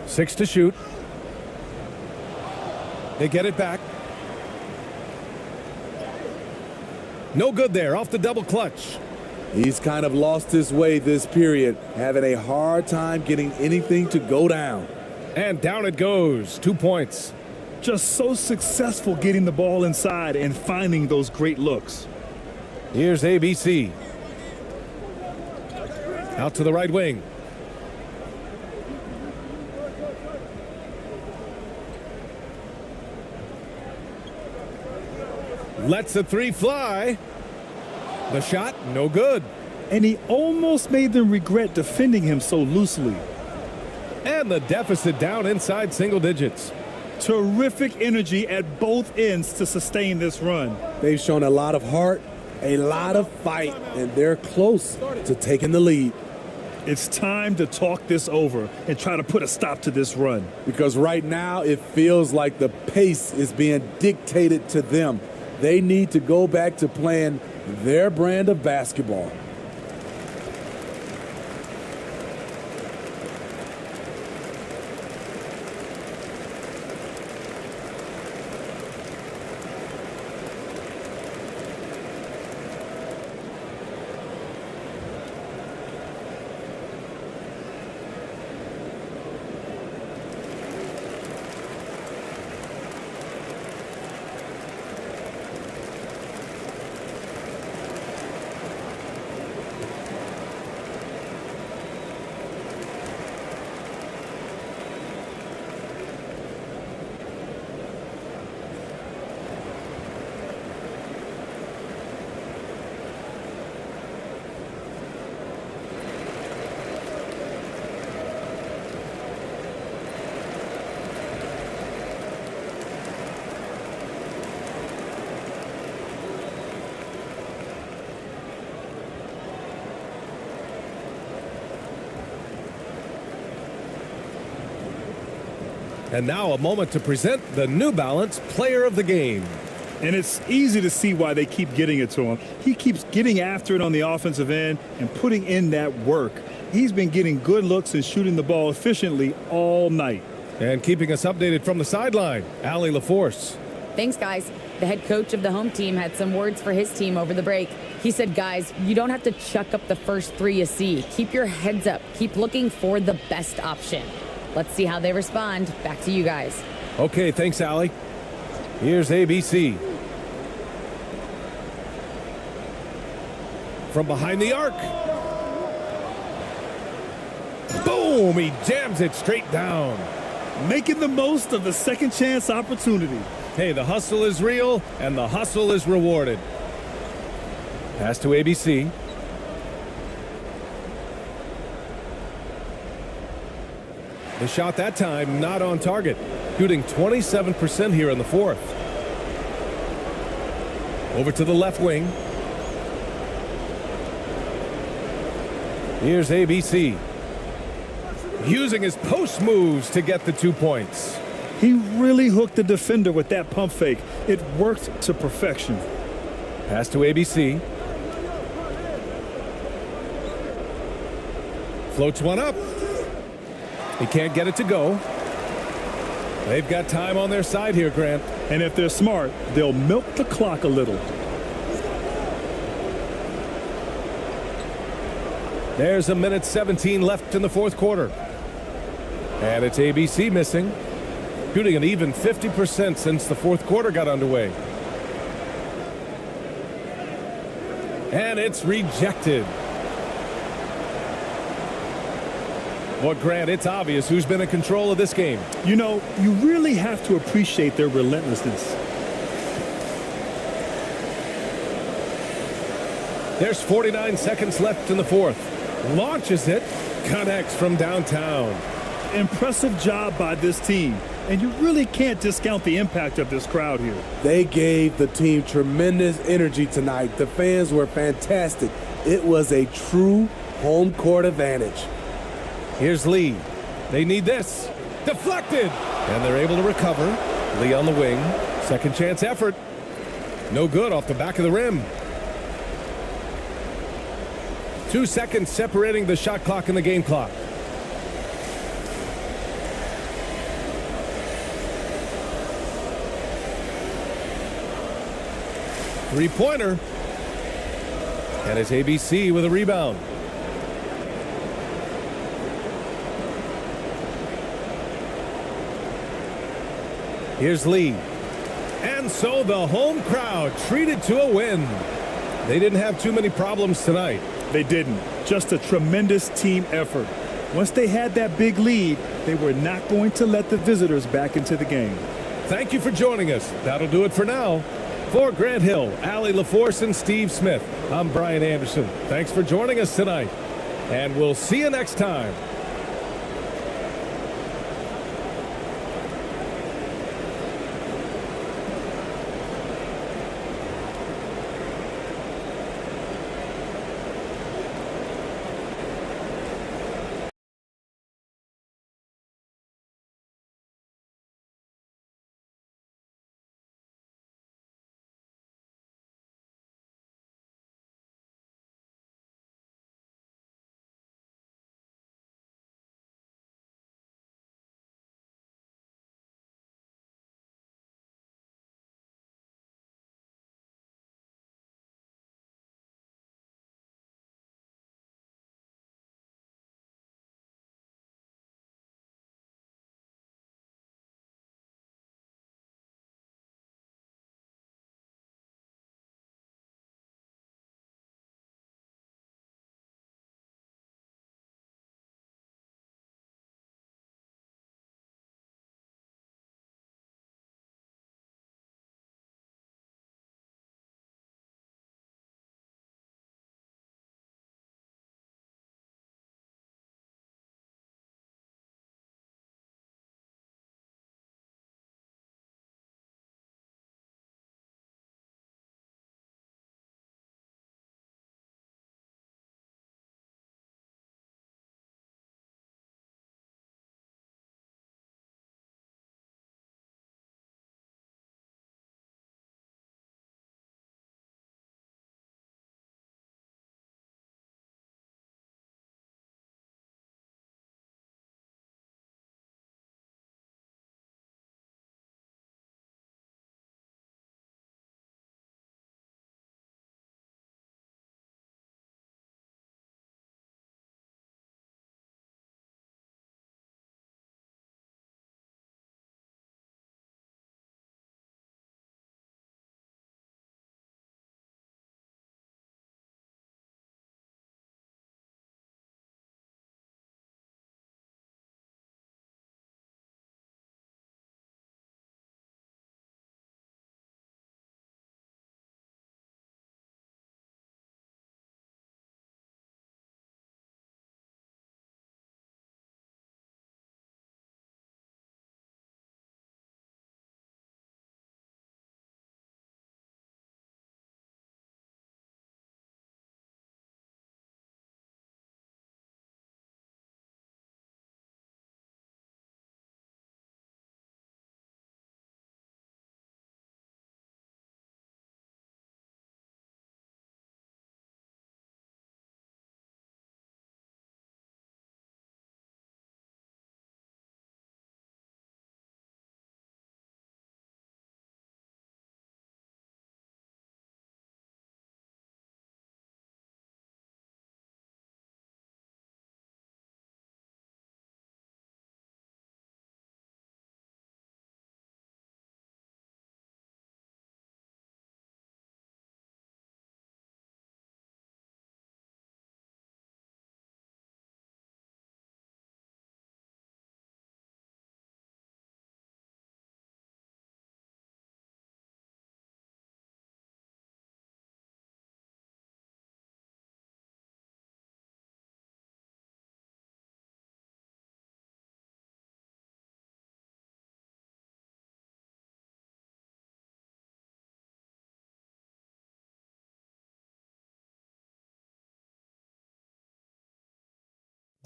6 to shoot. They get it back. No good there, off the double clutch. He's kind of lost his way this period, having a hard time getting anything to go down. And down it goes, 2 points. Just so successful getting the ball inside and finding those great looks. Here's ABC. Out to the right wing. Lets the three fly. The shot, no good. And he almost made them regret defending him so loosely. And the deficit down inside single digits. Terrific energy at both ends to sustain this run. They've shown a lot of heart, a lot of fight, and they're close to taking the lead. It's time to talk this over and try to put a stop to this run. Because right now it feels like the pace is being dictated to them. They need to go back to playing their brand of basketball. And now a moment to present the New Balance Player of the Game. And it's easy to see why they keep getting it to him. He keeps getting after it on the offensive end and putting in that work. He's been getting good looks and shooting the ball efficiently all night. And keeping us updated from the sideline, Allie LaForce. Thanks, guys. The head coach of the home team had some words for his team over the break. He said, guys, you don't have to chuck up the first three you see. Keep your heads up. Keep looking for the best option. Let's see how they respond. Back to you guys. Okay, thanks, Allie. Here's ABC. From behind the arc. Boom! He jams it straight down. Making the most of the second chance opportunity. Hey, the hustle is real, and the hustle is rewarded. Pass to ABC. The shot that time not on target. Shooting 27% here in the fourth. Over to the left wing. Here's ABC. Using his post moves to get the 2 points. He really hooked the defender with that pump fake. It worked to perfection. Pass to ABC. Floats one up. He can't get it to go. They've got time on their side here, Grant. And if they're smart, they'll milk the clock a little. There's 1:17 left in the fourth quarter. And it's ABC missing. Shooting an even 50% since the fourth quarter got underway. And it's rejected. Well, Grant, it's obvious who's been in control of this game. You know, you really have to appreciate their relentlessness. There's 49 seconds left in the fourth. Launches it. Connects from downtown. Impressive job by this team. And you really can't discount the impact of this crowd here. They gave the team tremendous energy tonight. The fans were fantastic. It was a true home court advantage. Here's Lee. They need this. Deflected. And they're able to recover. Lee on the wing. Second chance effort. No good off the back of the rim. 2 seconds separating the shot clock and the game clock. Three-pointer. And it's ABC with a rebound. Here's Lee. And so the home crowd treated to a win. They didn't have too many problems tonight. They didn't. Just a tremendous team effort. Once they had that big lead, they were not going to let the visitors back into the game. Thank you for joining us. That'll do it for now. For Grant Hill, Allie LaForce, and Steve Smith, I'm Brian Anderson. Thanks for joining us tonight, and we'll see you next time.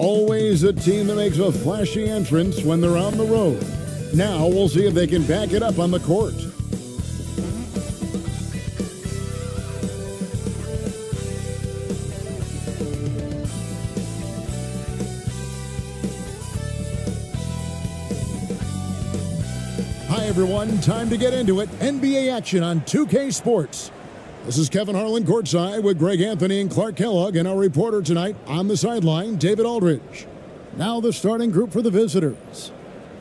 Always a team that makes a flashy entrance when they're on the road. Now we'll see if they can back it up on the court. Hi, everyone. Time to get into it. NBA action on 2K Sports. This is Kevin Harlan courtside with Greg Anthony and Clark Kellogg, and our reporter tonight on the sideline, David Aldridge. Now the starting group for the visitors.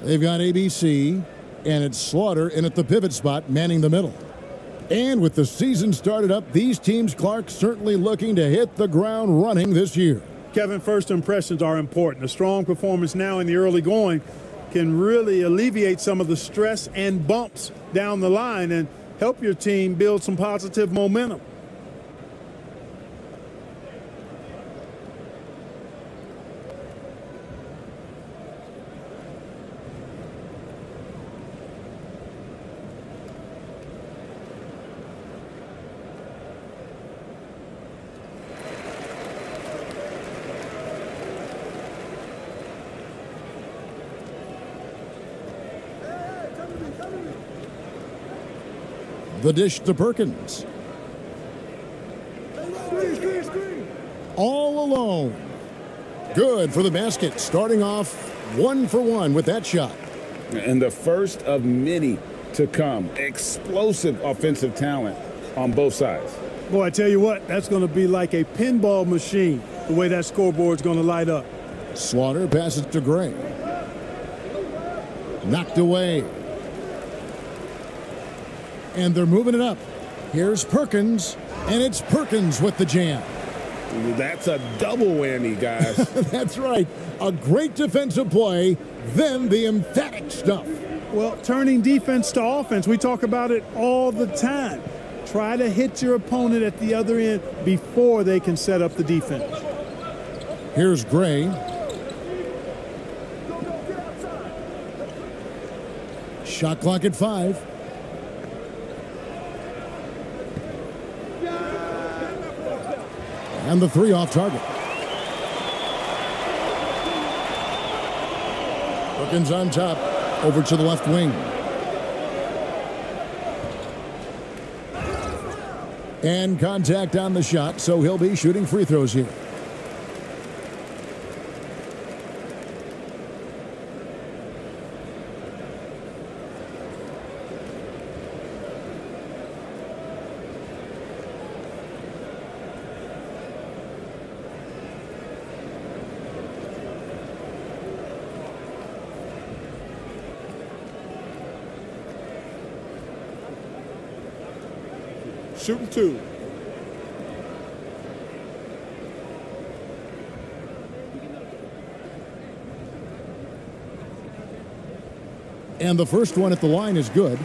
They've got ABC, and it's Slaughter in at the pivot spot, manning the middle. And with the season started up, these teams, Clark, certainly looking to hit the ground running this year. Kevin, first impressions are important. A strong performance now in the early going can really alleviate some of the stress and bumps down the line and help your team build some positive momentum. The dish to Perkins. All alone. Good for the basket. Starting off 1 for 1 with that shot. And the first of many to come. Explosive offensive talent on both sides. Boy, I tell you what, that's going to be like a pinball machine, the way that scoreboard's going to light up. Slaughter passes to Gray. Knocked away. And they're moving it up. Here's Perkins, and it's Perkins with the jam. That's a double whammy, guys. That's right. A great defensive play, then the emphatic stuff. Well, turning defense to offense, we talk about it all the time. Try to hit your opponent at the other end before they can set up the defense. Here's Gray. Shot clock at 5. And the 3 off target. Perkins on top. Over to the left wing. And contact on the shot, so he'll be shooting free throws here. Shooting 2. And the first one at the line is good.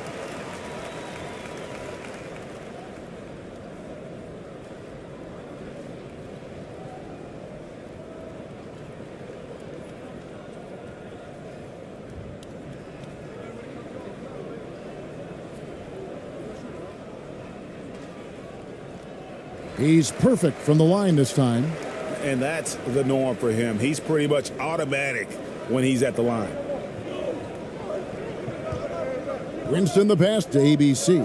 He's perfect from the line this time. And that's the norm for him. He's pretty much automatic when he's at the line. Winston the pass to ABC.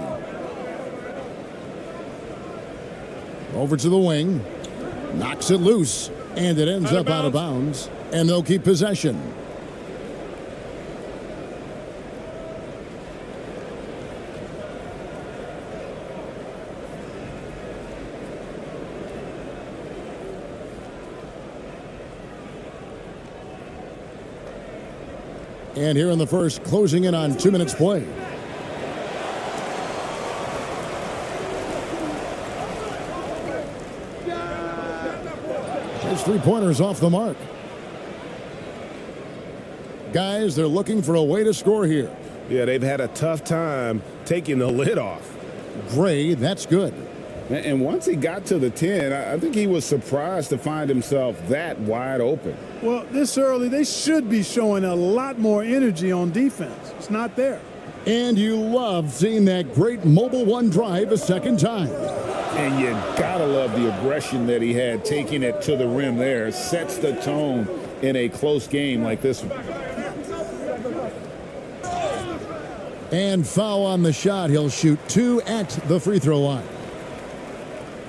Over to the wing. Knocks it loose. And it ends up out of bounds. And they'll keep possession. And here in the first, closing in on 2 minutes play. His 3-pointers off the mark. Guys, they're looking for a way to score here. Yeah, they've had a tough time taking the lid off. Gray, that's good. And once he got to the 10, I think he was surprised to find himself that wide open. Well, this early, they should be showing a lot more energy on defense. It's not there. And you love seeing that great mobile one drive a second time. And you gotta love the aggression that he had taking it to the rim there. Sets the tone in a close game like this one. And foul on the shot. He'll shoot 2 at the free throw line.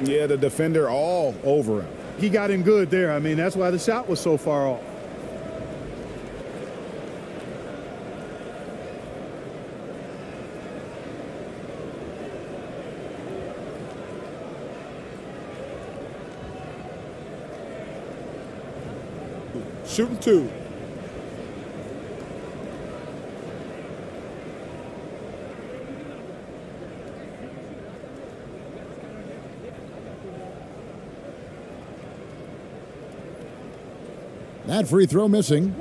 Yeah, the defender all over him. He got in good there. I mean, that's why the shot was so far off. Shooting 2. That free throw missing.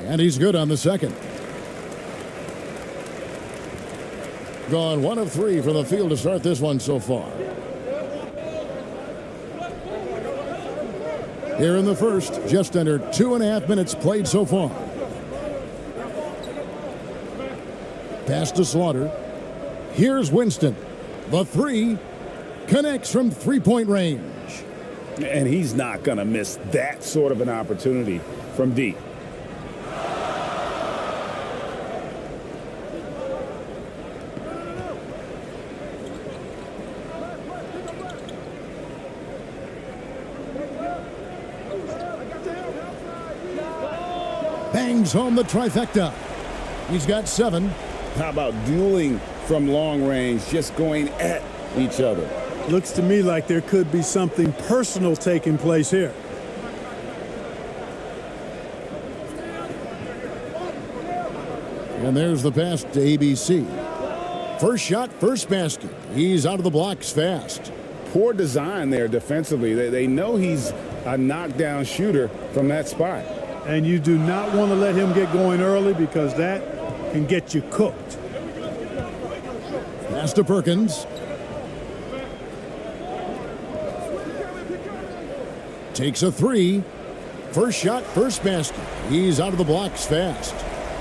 And he's good on the second. Gone 1 of 3 from the field to start this one so far. Here in the first, just under 2.5 minutes played so far. Pass to Slaughter. Here's Winston. The 3 connects from three-point range. And he's not going to miss that sort of an opportunity from deep. Bangs home the trifecta. He's got 7. How about dueling from long range, just going at each other? Looks to me like there could be something personal taking place here. And there's the pass to ABC. First shot, first basket. He's out of the blocks fast. Poor design there defensively. They know he's a knockdown shooter from that spot. And you do not want to let him get going early because that can get you cooked. Pass to Perkins. Takes a 3. First shot, first basket. He's out of the blocks fast.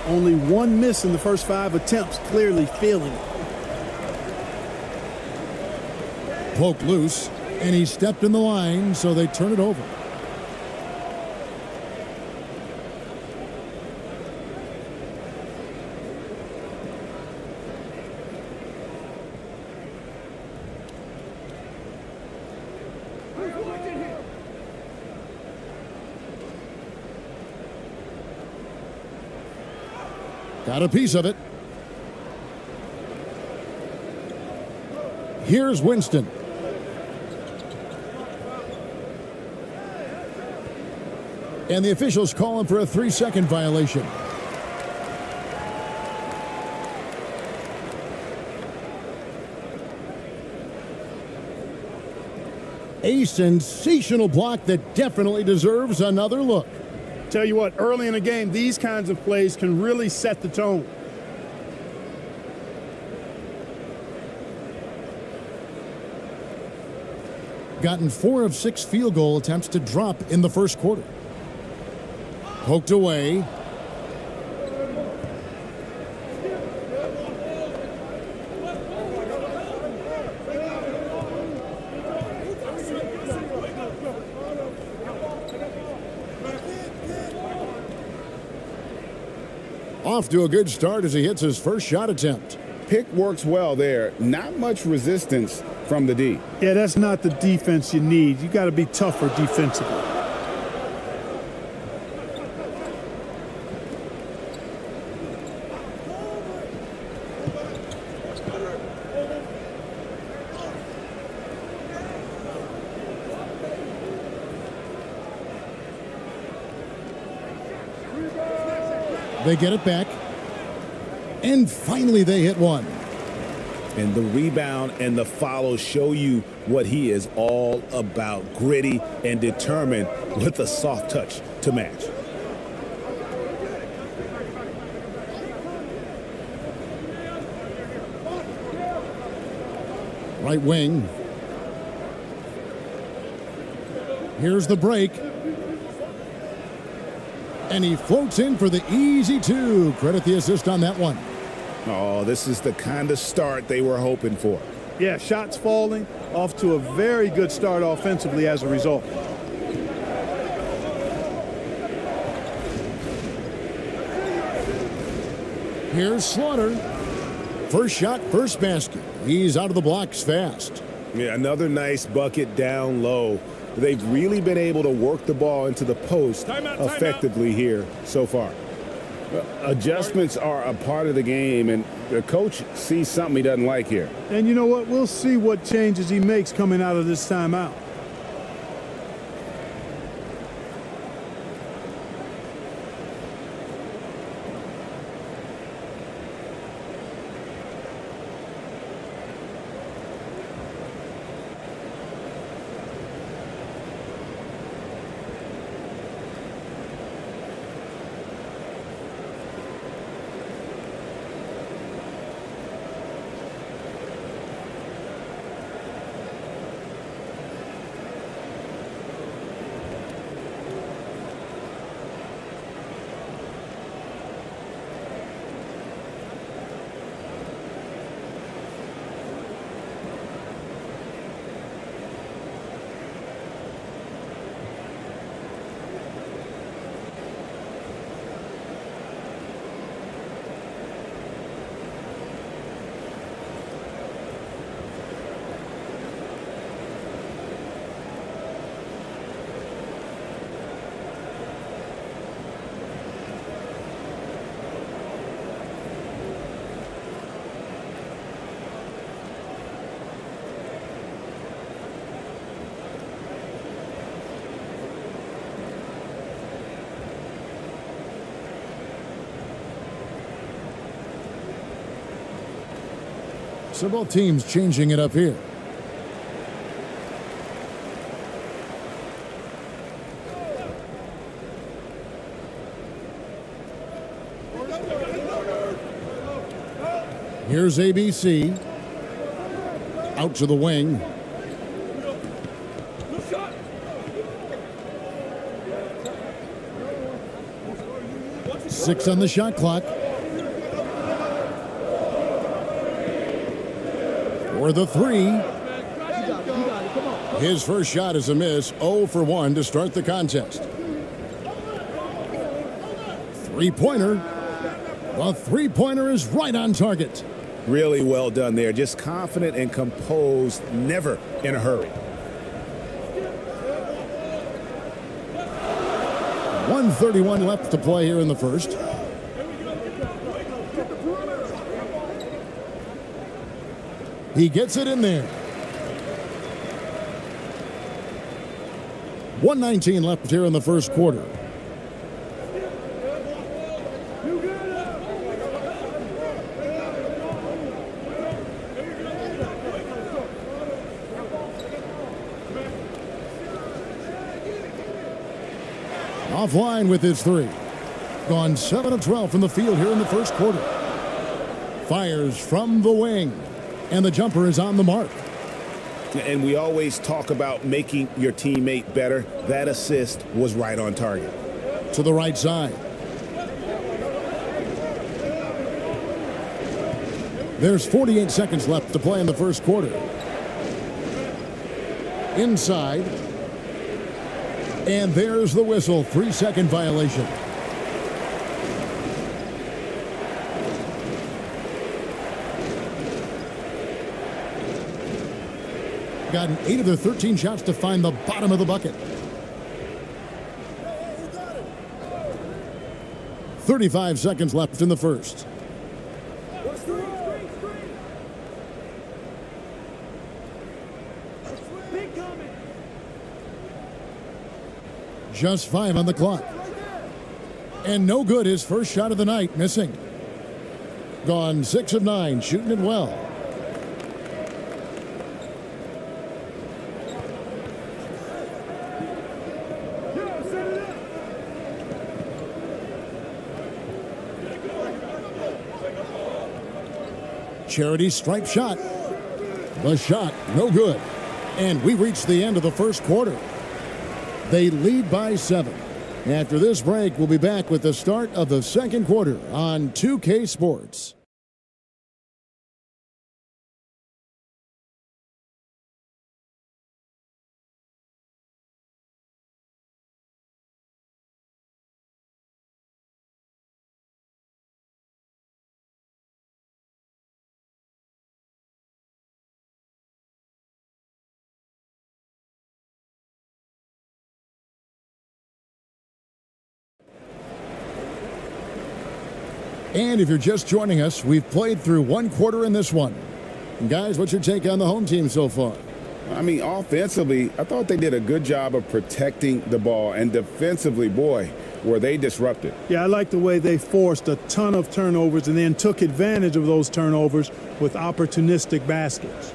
Only 1 miss in the first 5 attempts, clearly feeling it. Poked loose, and he stepped in the line, so they turn it over. Got a piece of it. Here's Winston. And the officials call him for a 3-second violation. A sensational block that definitely deserves another look. Tell you what, early in the game, these kinds of plays can really set the tone. Gotten 4 of 6 field goal attempts to drop in the first quarter. Poked away. Off to a good start as he hits his first shot attempt. Pick works well there. Not much resistance from the D. Yeah, that's not the defense you need. You got to be tougher defensively. They get it back. And finally they hit one. And the rebound and the follow show you what he is all about. Gritty and determined with a soft touch to match. Right wing. Here's the break. And he floats in for the easy two. Credit the assist on that one. Oh, this is the kind of start they were hoping for. Yeah, shots falling, off to a very good start offensively as a result. Here's Slaughter. First shot, first basket. He's out of the blocks fast. Yeah, another nice bucket down low. They've really been able to work the ball into the post effectively here so far. Adjustments are a part of the game, and the coach sees something he doesn't like here. And you know what? We'll see what changes he makes coming out of this timeout. So both teams changing it up here. Here's ABC. Out to the wing. Six on the shot clock. For the three. His first shot is a miss. 0 for 1 to start the contest. Three-pointer. The three-pointer is right on target. Really well done there. Just confident and composed, never in a hurry. 1:31 left to play here in the first. He gets it in there. 1:19 left here in the first quarter. Offline with his three. Gone 7 of 12 from the field here in the first quarter. Fires from the wing. And the jumper is on the mark. And we always talk about making your teammate better. That assist was right on target. To the right side. There's 48 seconds left to play in the first quarter. Inside. And there's the whistle. 3-second violation. Gotten 8 of their 13 shots to find the bottom of the bucket. 35 seconds left in the first. Just 5 on the clock. And no good, his first shot of the night, missing. Gone 6 of 9, shooting it well. Charity stripe shot. The shot, no good. And we reach the end of the first quarter. They lead by 7. After this break, we'll be back with the start of the second quarter on 2K Sports. And if you're just joining us, we've played through one quarter in this one. And guys, what's your take on the home team so far? I mean, offensively, I thought they did a good job of protecting the ball. And defensively, boy, were they disruptive. Yeah, I like the way they forced a ton of turnovers and then took advantage of those turnovers with opportunistic baskets.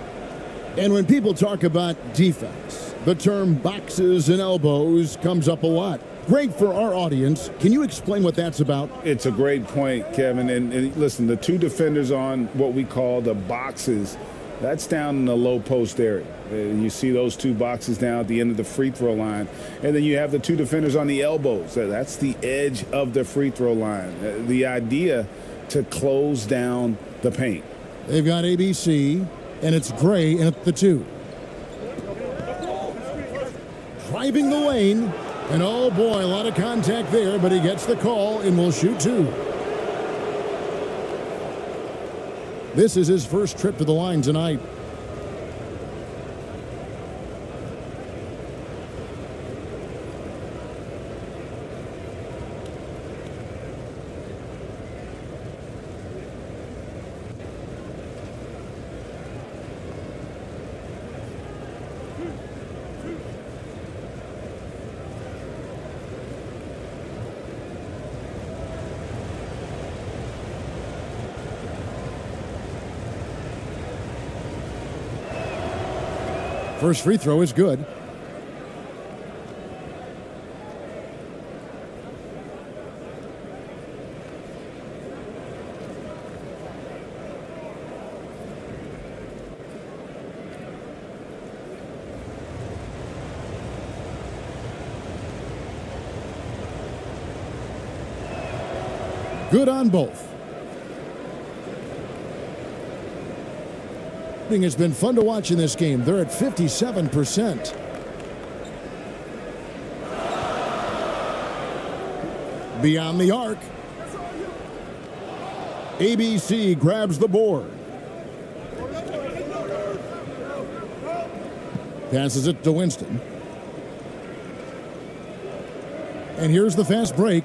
And when people talk about defense, the term boxes and elbows comes up a lot. Greg, for our audience, can you explain what that's about? It's a great point, Kevin. And listen, the two defenders on what we call the boxes, that's down in the low post area. You see those two boxes down at the end of the free throw line. And then you have the two defenders on the elbows. That's the edge of the free throw line. The idea to close down the paint. They've got ABC, and it's Gray at the 2. Driving the lane. And oh boy, a lot of contact there, but he gets the call and will shoot 2. This is his first trip to the line tonight. First free throw is good. Good on both. It's been fun to watch in this game. They're at 57%. Beyond the arc. ABC grabs the board. Passes it to Winston. And here's the fast break.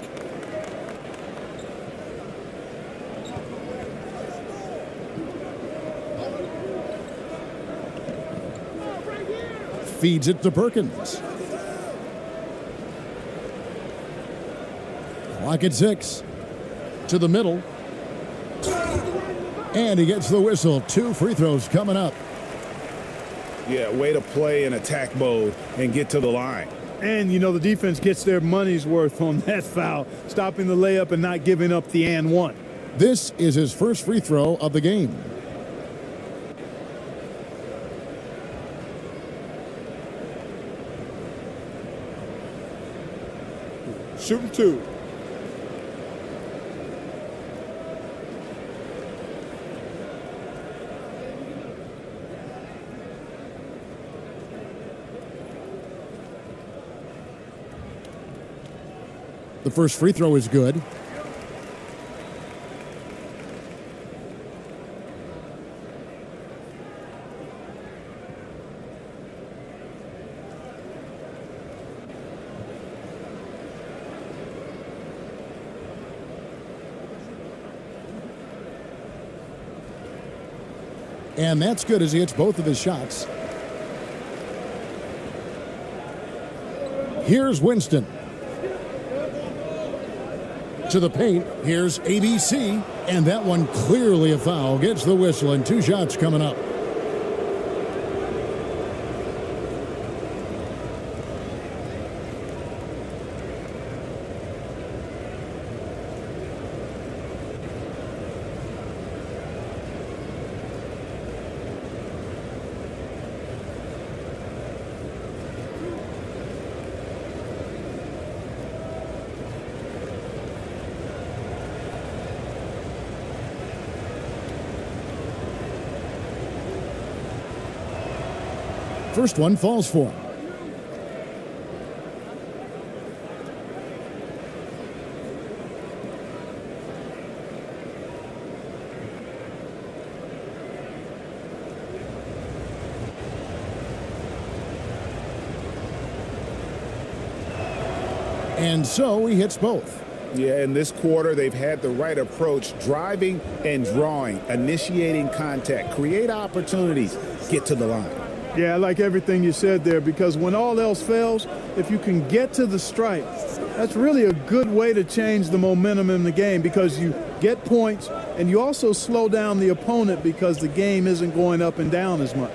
Feeds it to Perkins. Clock at 6. To the middle. And he gets the whistle. 2 free throws coming up. Yeah, way to play in attack mode and get to the line. And, you know, the defense gets their money's worth on that foul, stopping the layup and not giving up the and one. This is his first free throw of the game. Shooting 2. The first free throw is good. And that's good as he hits both of his shots. Here's Winston. To the paint. Here's ABC. And that one clearly a foul. Gets the whistle and 2 shots coming up. First one falls for him. And so he hits both. Yeah, in this quarter, they've had the right approach, driving and drawing, initiating contact, create opportunities, get to the line. Yeah, I like everything you said there, because when all else fails, if you can get to the stripe, that's really a good way to change the momentum in the game, because you get points and you also slow down the opponent because the game isn't going up and down as much.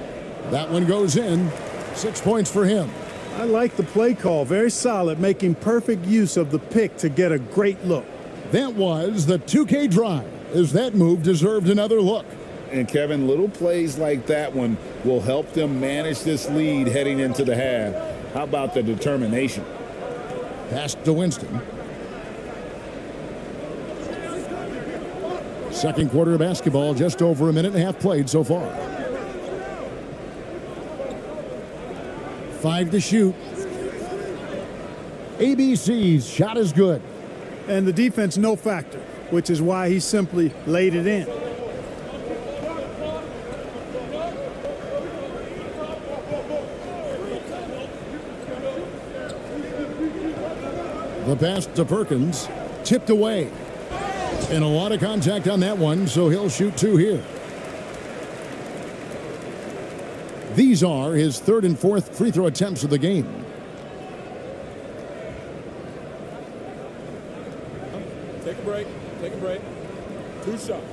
That one goes in. 6 points for him. I like the play call. Very solid, making perfect use of the pick to get a great look. That was the 2K drive, as that move deserved another look. And Kevin, little plays like that one will help them manage this lead heading into the half. How about the determination? Pass to Winston. Second quarter of basketball, just over a minute and a half played so far. 5 to shoot. ABC's shot is good. And the defense no factor, which is why he simply laid it in. The pass to Perkins, tipped away. And a lot of contact on that one, so he'll shoot 2 here. These are his third and fourth free throw attempts of the game. Take a break. Take a break. 2 shots.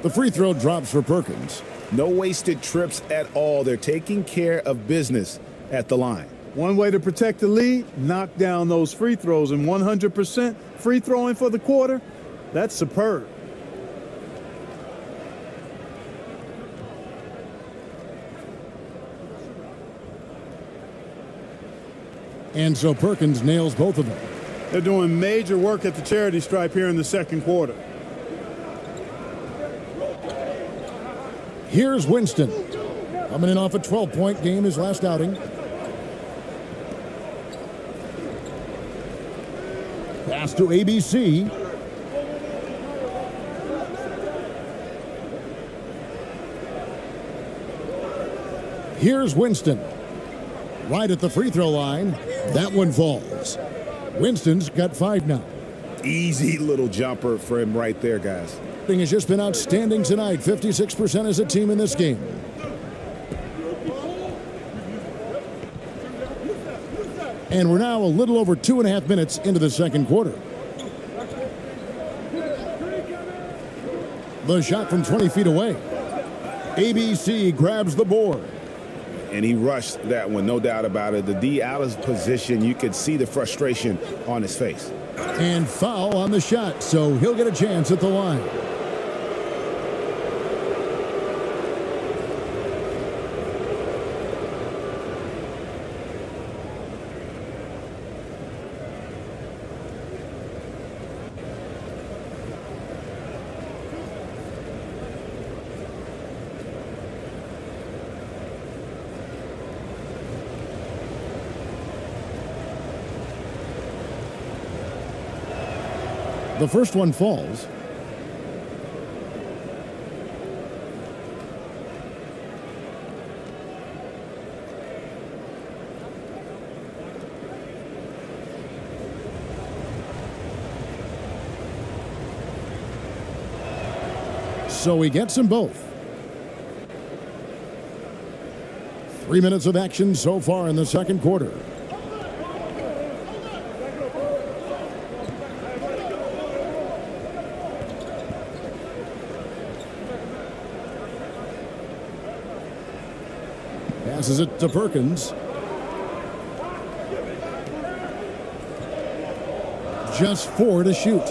The free throw drops for Perkins. No wasted trips at all. They're taking care of business at the line. One way to protect the lead, knock down those free throws, and 100% free throwing for the quarter, that's superb. And so Perkins nails both of them. They're doing major work at the charity stripe here in the second quarter. Here's Winston. Coming in off a 12-point game his last outing. Pass to ABC. Here's Winston. Right at the free throw line. That one falls. Winston's got 5 now. Easy little jumper for him right there, guys. Has just been outstanding tonight. 56% as a team in this game. And we're now a little over 2.5 minutes into the second quarter. The shot from 20 feet away. ABC grabs the board. And he rushed that one, no doubt about it. The D out of position, you could see the frustration on his face. And foul on the shot, so he'll get a chance at the line. The first one falls. So he gets them both. 3 minutes of action so far in the second quarter. Passes it to Perkins. Just 4 to shoot.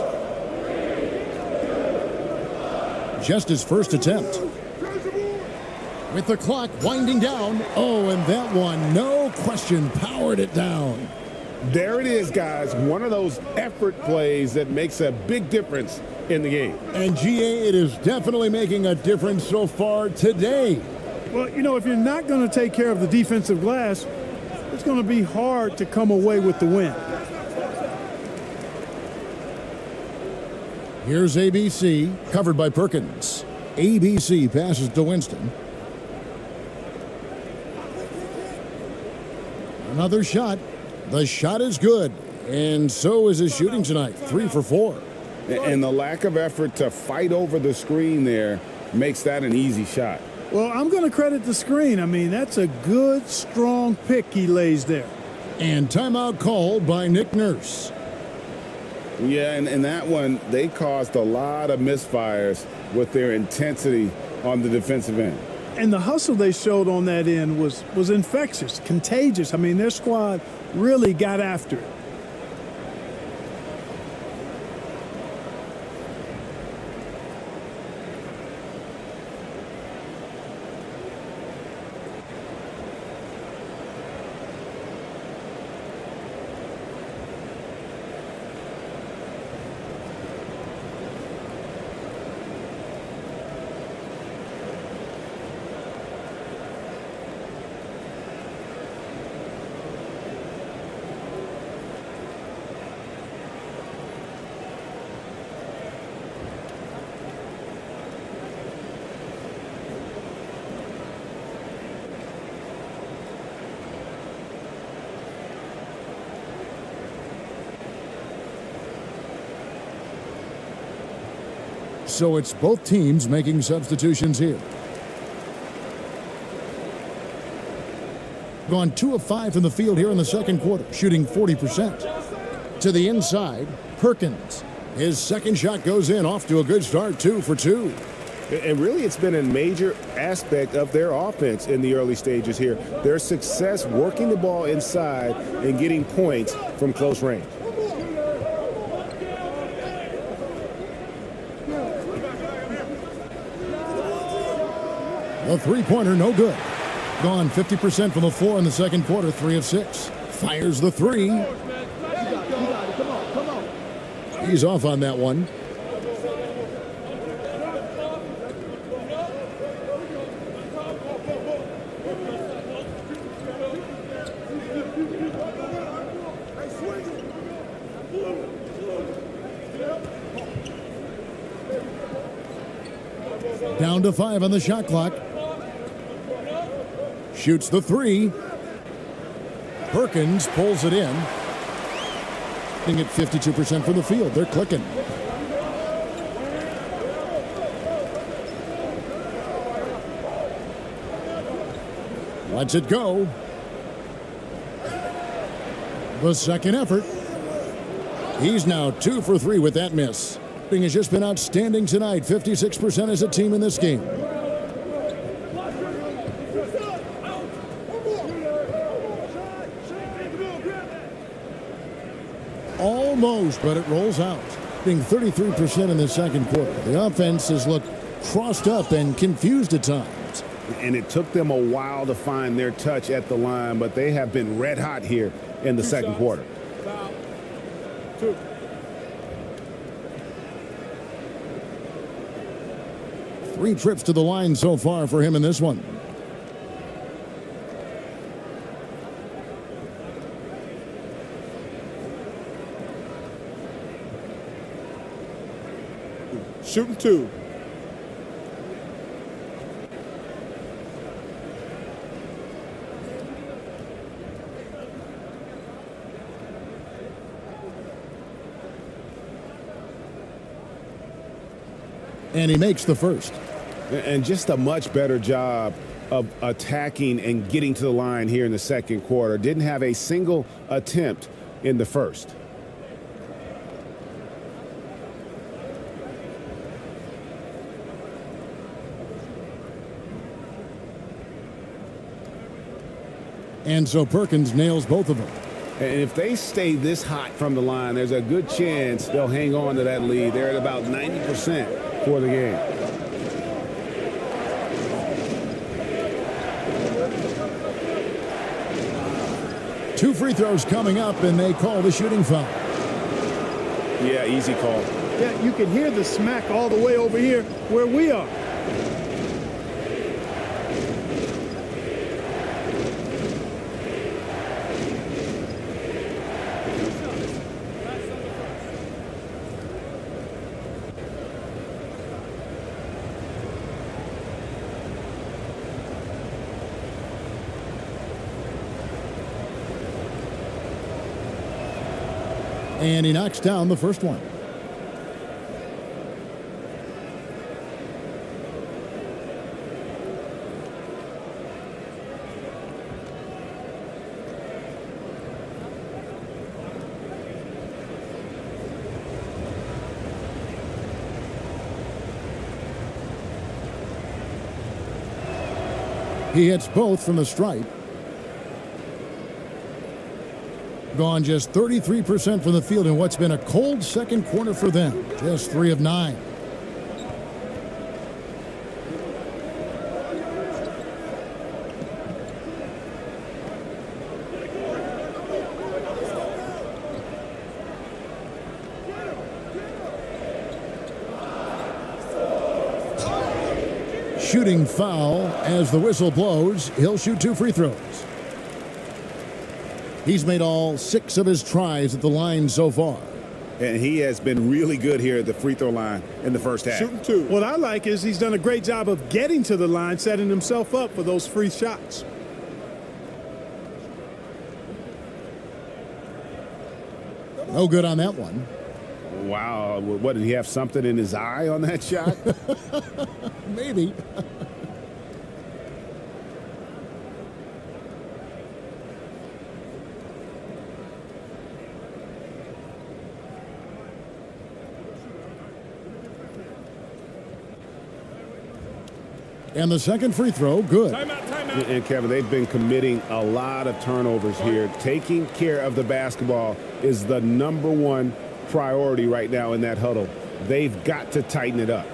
Just his first attempt. With the clock winding down. Oh, and that one, no question, powered it down. There it is, guys. One of those effort plays that makes a big difference in the game. And GA, it is definitely making a difference so far today. Well, you know, if you're not going to take care of the defensive glass, it's going to be hard to come away with the win. Here's ABC, covered by Perkins. ABC passes to Winston. Another shot. The shot is good, and so is his shooting tonight, 3 for 4. And the lack of effort to fight over the screen there makes that an easy shot. Well, I'm going to credit the screen. I mean, that's a good, strong pick he lays there. And timeout called by Nick Nurse. Yeah, and in that one, they caused a lot of misfires with their intensity on the defensive end. And the hustle they showed on that end was infectious, contagious. I mean, their squad really got after it. So it's both teams making substitutions here. Gone 2 of 5 from the field here in the second quarter, shooting 40%. To the inside, Perkins. His second shot goes in, off to a good start, 2 for 2. And really, it's been a major aspect of their offense in the early stages here. Their success working the ball inside and getting points from close range. The three-pointer, no good. Gone 50% from the floor in the second quarter, 3 of 6. Fires the 3. He's off on that one. Down to 5 on the shot clock. Shoots the 3. Perkins pulls it in. At 52% from the field. They're clicking. Lets it go. The second effort. He's now 2 for 3 with that miss. Has just been outstanding tonight. 56% as a team in this game. Almost, but it rolls out. Being 33% in the second quarter. The offense has looked crossed up and confused at times. And it took them a while to find their touch at the line, but they have been red hot here in the second quarter. 2. Three trips to the line so far for him in this one. Shooting 2. And he makes the first. And just a much better job of attacking and getting to the line here in the second quarter. Didn't have a single attempt in the first. And so Perkins nails both of them. And if they stay this hot from the line, there's a good chance they'll hang on to that lead. They're at about 90% for the game. 2 free throws coming up, and they call the shooting foul. Yeah, easy call. Yeah, you can hear the smack all the way over here where we are. And he knocks down the first one. He hits both from the stripe. Gone just 33% from the field in what's been a cold second quarter for them. Just 3 of 9. Shooting foul as the whistle blows. He'll shoot 2 free throws. He's made all 6 of his tries at the line so far. And he has been really good here at the free throw line in the first half. Shooting 2. What I like is he's done a great job of getting to the line, setting himself up for those free shots. No good on that one. Wow. What, did he have something in his eye on that shot? Maybe. And the second free throw, good. And Kevin, they've been committing a lot of turnovers here. Taking care of the basketball is the #1 priority right now in that huddle. They've got to tighten it up.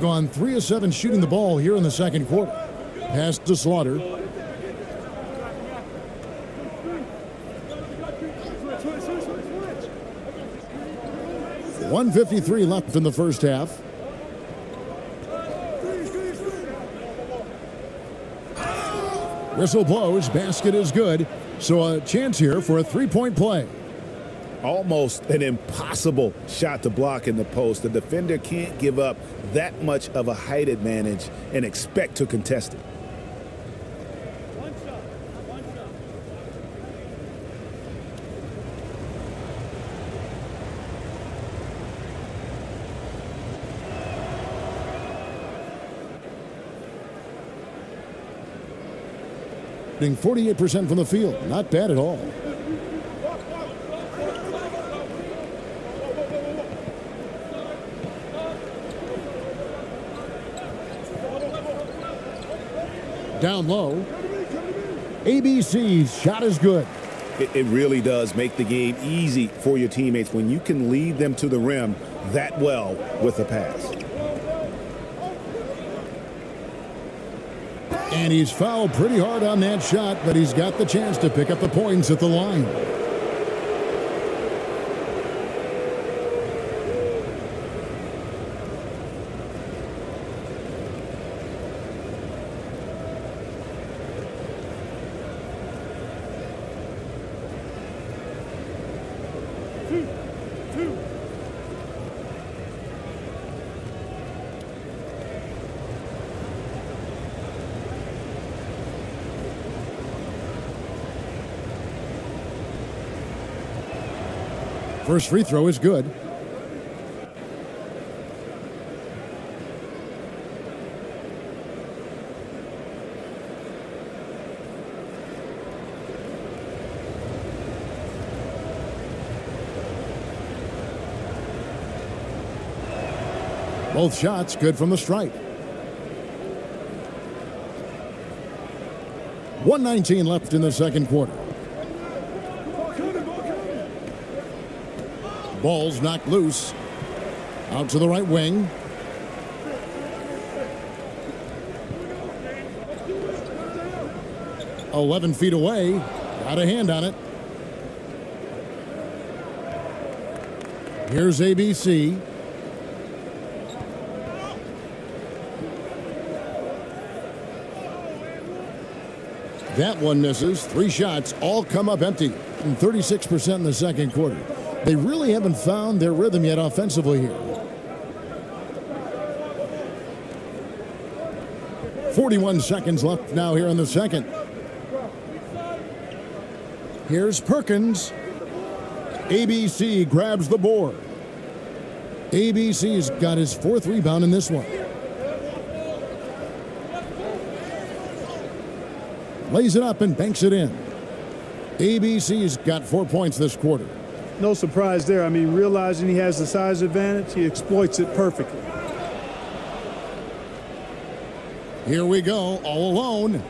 Gone 3 of 7 shooting the ball here in the second quarter. Pass to Slaughter. .153 left in the first half. Whistle blows. Basket is good. So a chance here for a 3-point play. Almost an impossible shot to block in the post. The defender can't give up that much of a height advantage and expect to contest it. Shooting 48% from the field. Not bad at all. Down low. ABC's shot is good. It really does make the game easy for your teammates when you can lead them to the rim that well with a pass. And he's fouled pretty hard on that shot, but he's got the chance to pick up the points at the line. First free throw is good. Both shots good from the stripe. 1:19 left in the second quarter. Ball's knocked loose. Out to the right wing. "11 feet away. Got a hand on it. Here's ABC. That one misses. 3 shots all come up empty. And 36% in the second quarter. They really haven't found their rhythm yet offensively here. 41 seconds left now here in the second. Here's Perkins. ABC grabs the board. ABC's got his 4th rebound in this one. Lays it up and banks it in. ABC's got 4 points this quarter. No surprise there. I mean, realizing he has the size advantage, he exploits it perfectly. Here we go, all alone.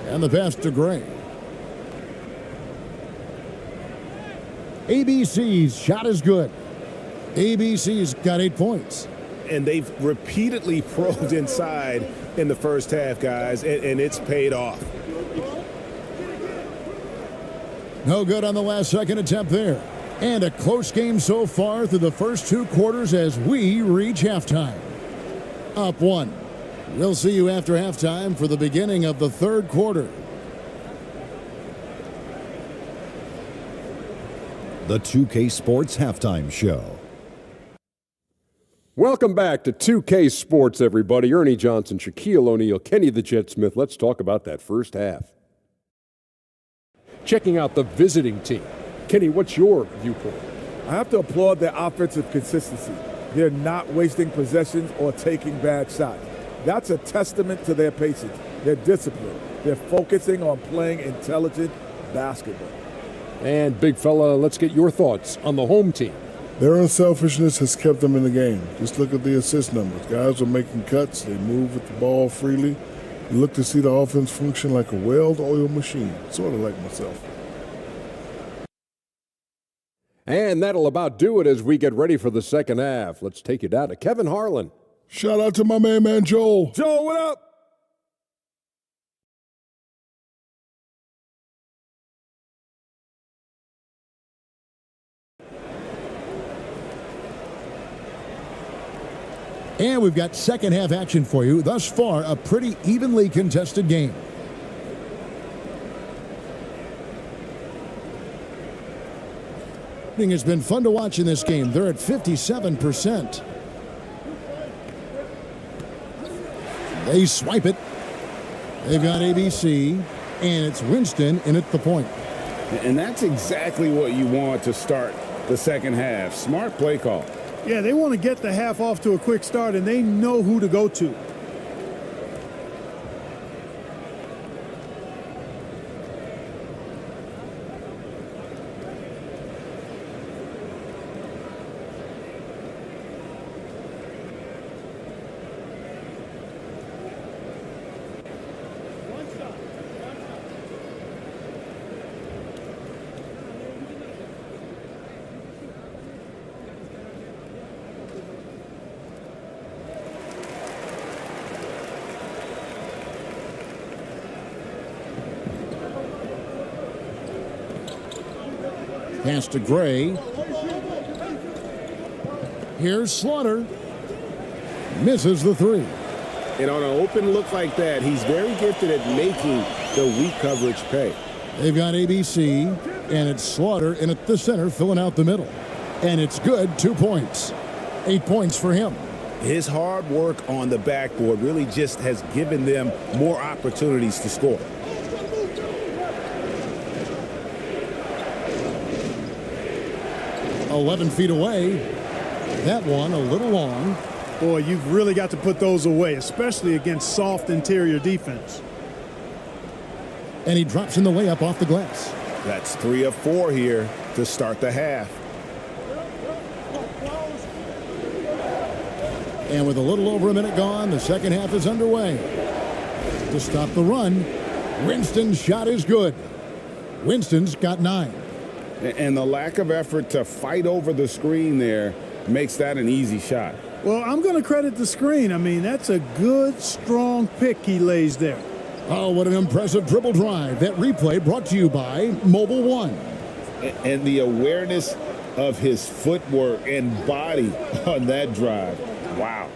And the pass to Gray. ABC's shot is good. ABC's got 8 points. And they've repeatedly probed inside in the first half, guys, and it's paid off. No good on the last second attempt there. And a close game so far through the first 2 quarters as we reach halftime. Up 1. We'll see you after halftime for the beginning of the third quarter. The 2K Sports Halftime Show. Welcome back to 2K Sports, everybody. Ernie Johnson, Shaquille O'Neal, Kenny the Jet Smith. Let's talk about that first half. Checking out the visiting team. Kenny, what's your viewpoint? I have to applaud their offensive consistency. They're not wasting possessions or taking bad shots. That's a testament to their patience, their discipline. They're focusing on playing intelligent basketball. And big fella, let's get your thoughts on the home team. Their unselfishness has kept them in the game. Just look at the assist numbers. Guys are making cuts. They move with the ball freely. You look to see the offense function like a well-oiled machine, sort of like myself. And that'll about do it as we get ready for the second half. Let's take you down to Kevin Harlan. Shout out to my man Joel. Joel, what up? And we've got second half action for you. Thus far, a pretty evenly contested game. It's been fun to watch in this game. They're at 57%. They swipe it. They've got ABC, and it's Winston in at the point. And that's exactly what you want to start the second half. Smart play call. Yeah, they want to get the half off to a quick start, and they know who to go to. Pass to Gray. Here's Slaughter. Misses the three. And on an open look like that, he's very gifted at making the weak coverage pay. They've got ABC, and it's Slaughter in at the center, filling out the middle. And it's good, 2 points. 8 points for him. His hard work on the backboard really just has given them more opportunities to score. "11 feet away." That one a little long. Boy, you've really got to put those away, especially against soft interior defense. And he drops in the layup off the glass. That's 3 of 4 here to start the half. And with a little over a minute gone, the second half is underway. To stop the run, Winston's shot is good. Winston's got 9. And the lack of effort to fight over the screen there makes that an easy shot. Well, I'm going to credit the screen. I mean, that's a good, strong pick he lays there. Oh, what an impressive dribble drive. That replay brought to you by Mobile One. And the awareness of his footwork and body on that drive. Wow.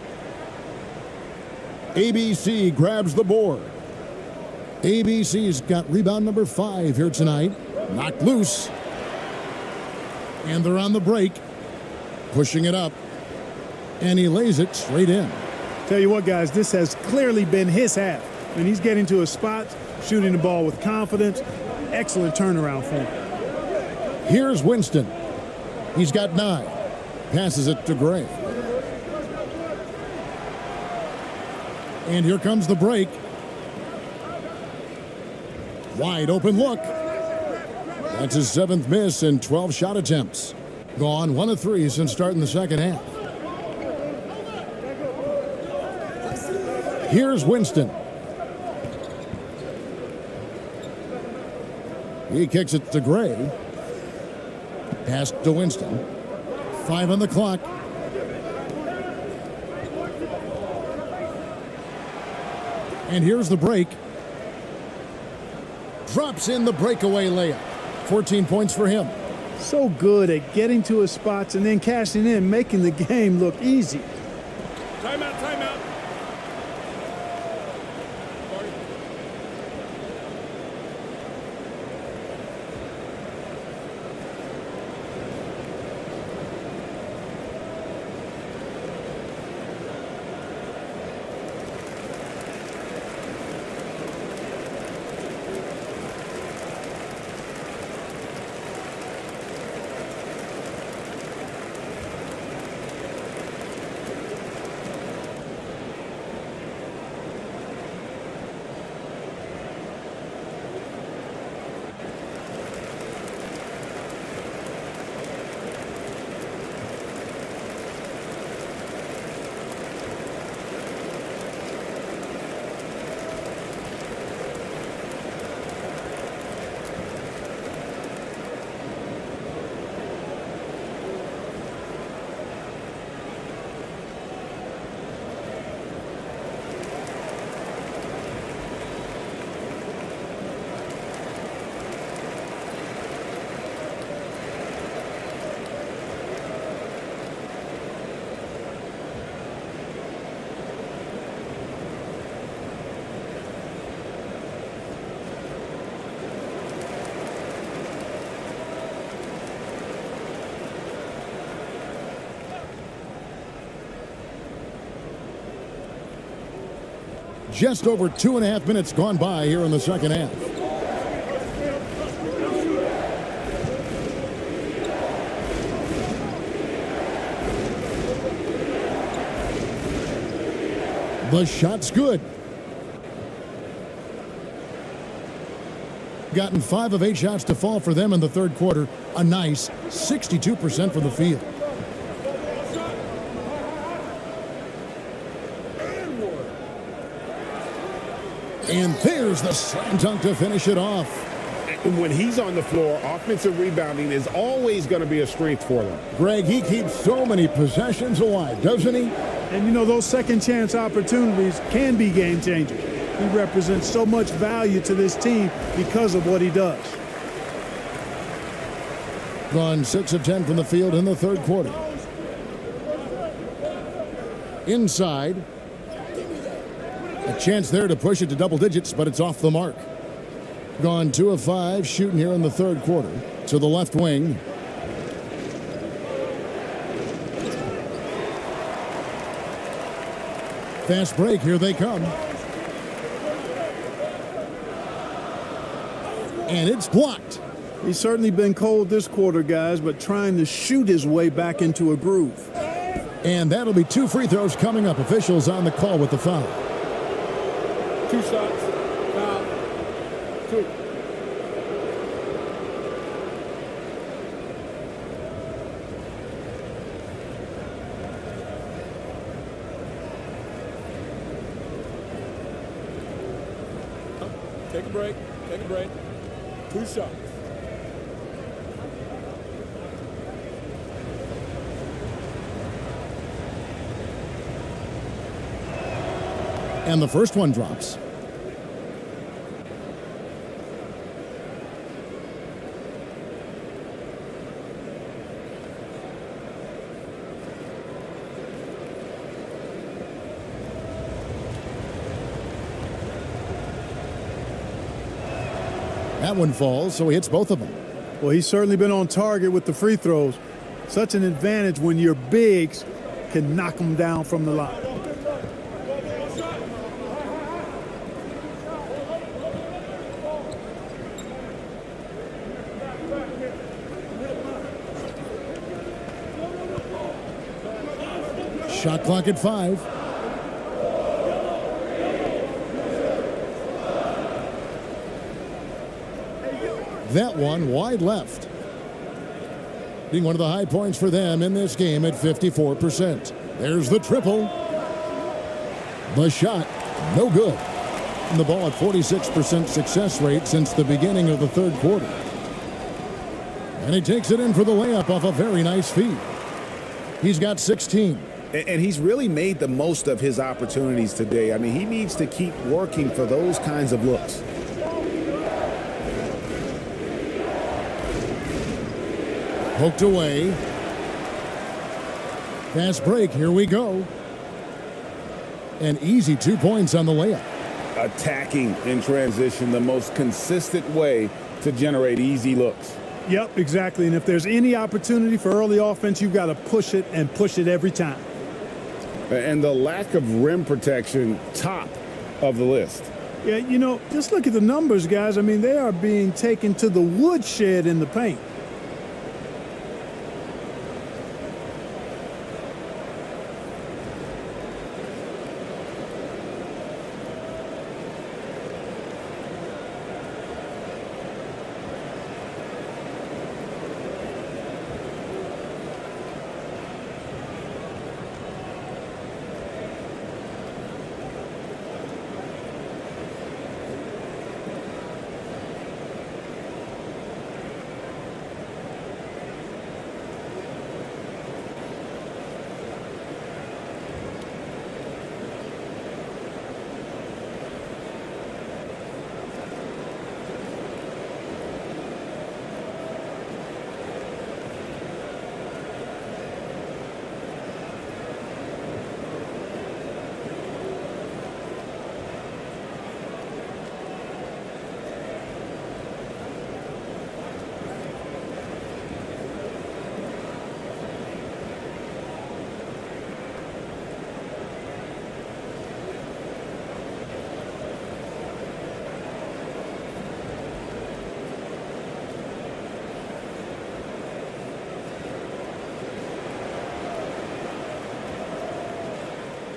ABC grabs the board. ABC's got rebound number 5 here tonight. Knocked loose. And they're on the break. Pushing it up. And he lays it straight in. Tell you what, guys, this has clearly been his half. And he's getting to a spot, shooting the ball with confidence. Excellent turnaround for him. Here's Winston. He's got 9. Passes it to Gray. And here comes the break. Wide open look. That's his 7th miss in 12 shot attempts. Gone 1 of 3 since starting the second half. Here's Winston. He kicks it to Gray. Pass to Winston. 5 on the clock. And here's the break. Drops in the breakaway layup. 14 points for him. So good at getting to his spots and then cashing in, making the game look easy. Timeout, timeout. Just over 2.5 minutes gone by here in the second half. The shot's good. Gotten 5 of 8 shots to fall for them in the third quarter. A nice 62% from the field. And there's the slam dunk to finish it off. When he's on the floor, offensive rebounding is always going to be a strength for them. Greg, he keeps so many possessions alive, doesn't he? And, you know, those second chance opportunities can be game changers. He represents so much value to this team because of what he does. Gone 6 of 10 from the field in the third quarter. Inside. A chance there to push it to double digits, but it's off the mark. Gone 2 of 5 shooting here in the third quarter. To the left wing. Fast break, here they come. And it's blocked. He's certainly been cold this quarter, guys, but trying to shoot his way back into a groove. And that'll be 2 free throws coming up. Officials on the call with the foul. 2 shots. Foul. 2. Take a break. Take a break. 2 shots. And the first one drops. That one falls, so he hits both of them. Well, he's certainly been on target with the free throws. Such an advantage when your bigs can knock them down from the line. Shot clock at 5. That one wide left. Being one of the high points for them in this game at 54%. There's the triple. The shot, no good. And the ball at 46% success rate since the beginning of the third quarter. And he takes it in for the layup off a very nice feed. He's got 16. And he's really made the most of his opportunities today. I mean, he needs to keep working for those kinds of looks. Poked away. Fast break, here we go. An easy 2 points on the layup. Attacking in transition, the most consistent way to generate easy looks. Yep, exactly. And if there's any opportunity for early offense, you've got to push it and push it every time. And the lack of rim protection, top of the list. Yeah, you know, just look at the numbers, guys. I mean, they are being taken to the woodshed in the paint.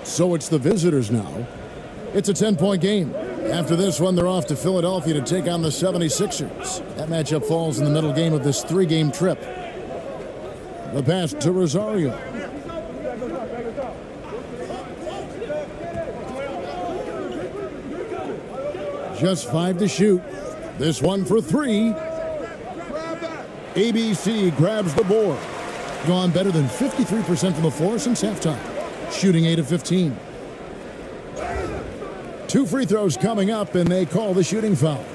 So it's the visitors now. It's a 10-point game. After this one, they're off to Philadelphia to take on the 76ers. That matchup falls in the middle game of this 3-game trip. The pass to Rosario. Just 5 to shoot. This one for 3. ABC grabs the board. Gone better than 53% from the floor since halftime. Shooting 8 of 15. 2 free throws coming up, and they call the shooting foul.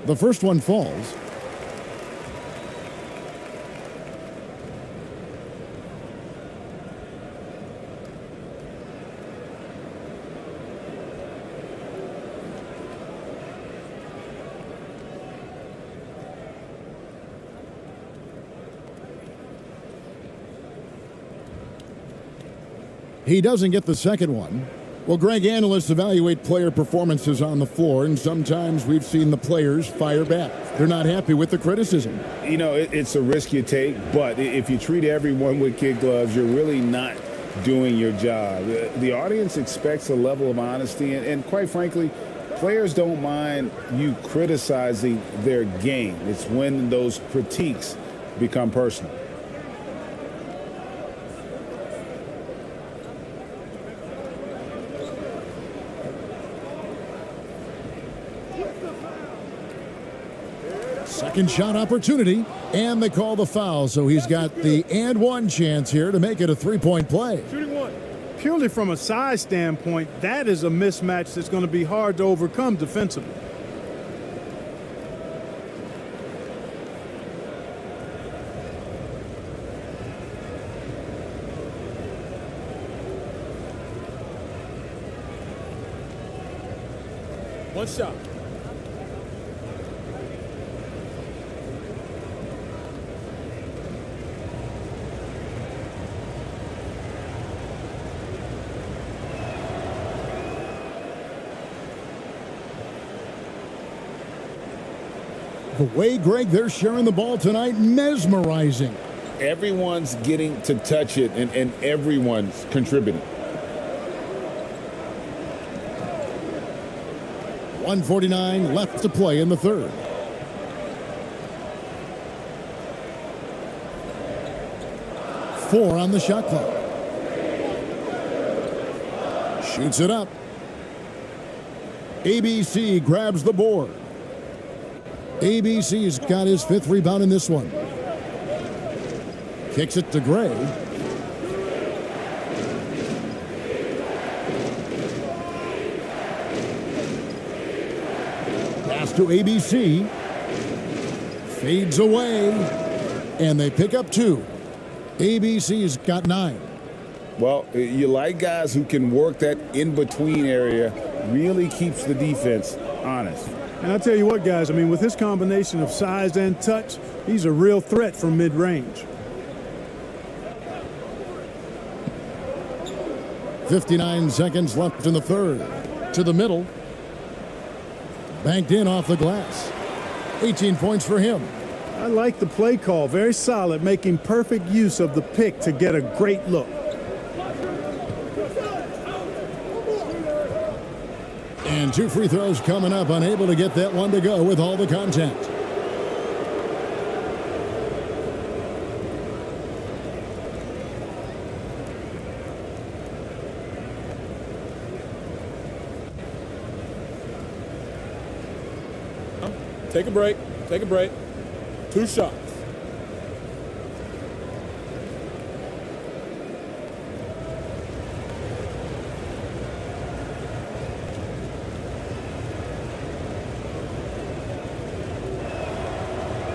The first one falls. He doesn't get the second one. Well, Greg, analysts evaluate player performances on the floor, and sometimes we've seen the players fire back. They're not happy with the criticism. You know, it's a risk you take, but if you treat everyone with kid gloves, you're really not doing your job. The audience expects a level of honesty, and quite frankly, players don't mind you criticizing their game. It's when those critiques become personal. Second shot opportunity, and they call the foul, so he's got the and one chance here to make it a three-point play. Shooting one. Purely from a size standpoint, that is a mismatch that's going to be hard to overcome defensively. One shot. The way, Greg, they're sharing the ball tonight, mesmerizing. Everyone's getting to touch it, and everyone's contributing. 1:49 left to play in the third. Four on the shot clock. Shoots it up. ABC grabs the board. ABC's got his fifth rebound in this one. Kicks it to Gray. Pass to ABC. Fades away. And they pick up two. ABC's got 9. Well, you like guys who can work that in-between area, really keeps the defense honest. And I tell you what, guys, I mean, with his combination of size and touch, he's a real threat from mid-range. 59 seconds left in the third. To the middle. Banked in off the glass. 18 points for him. I like the play call. Very solid, making perfect use of the pick to get a great look. And 2 free throws coming up, unable to get that one to go with all the contact. Take a break. Take a break. 2 shots.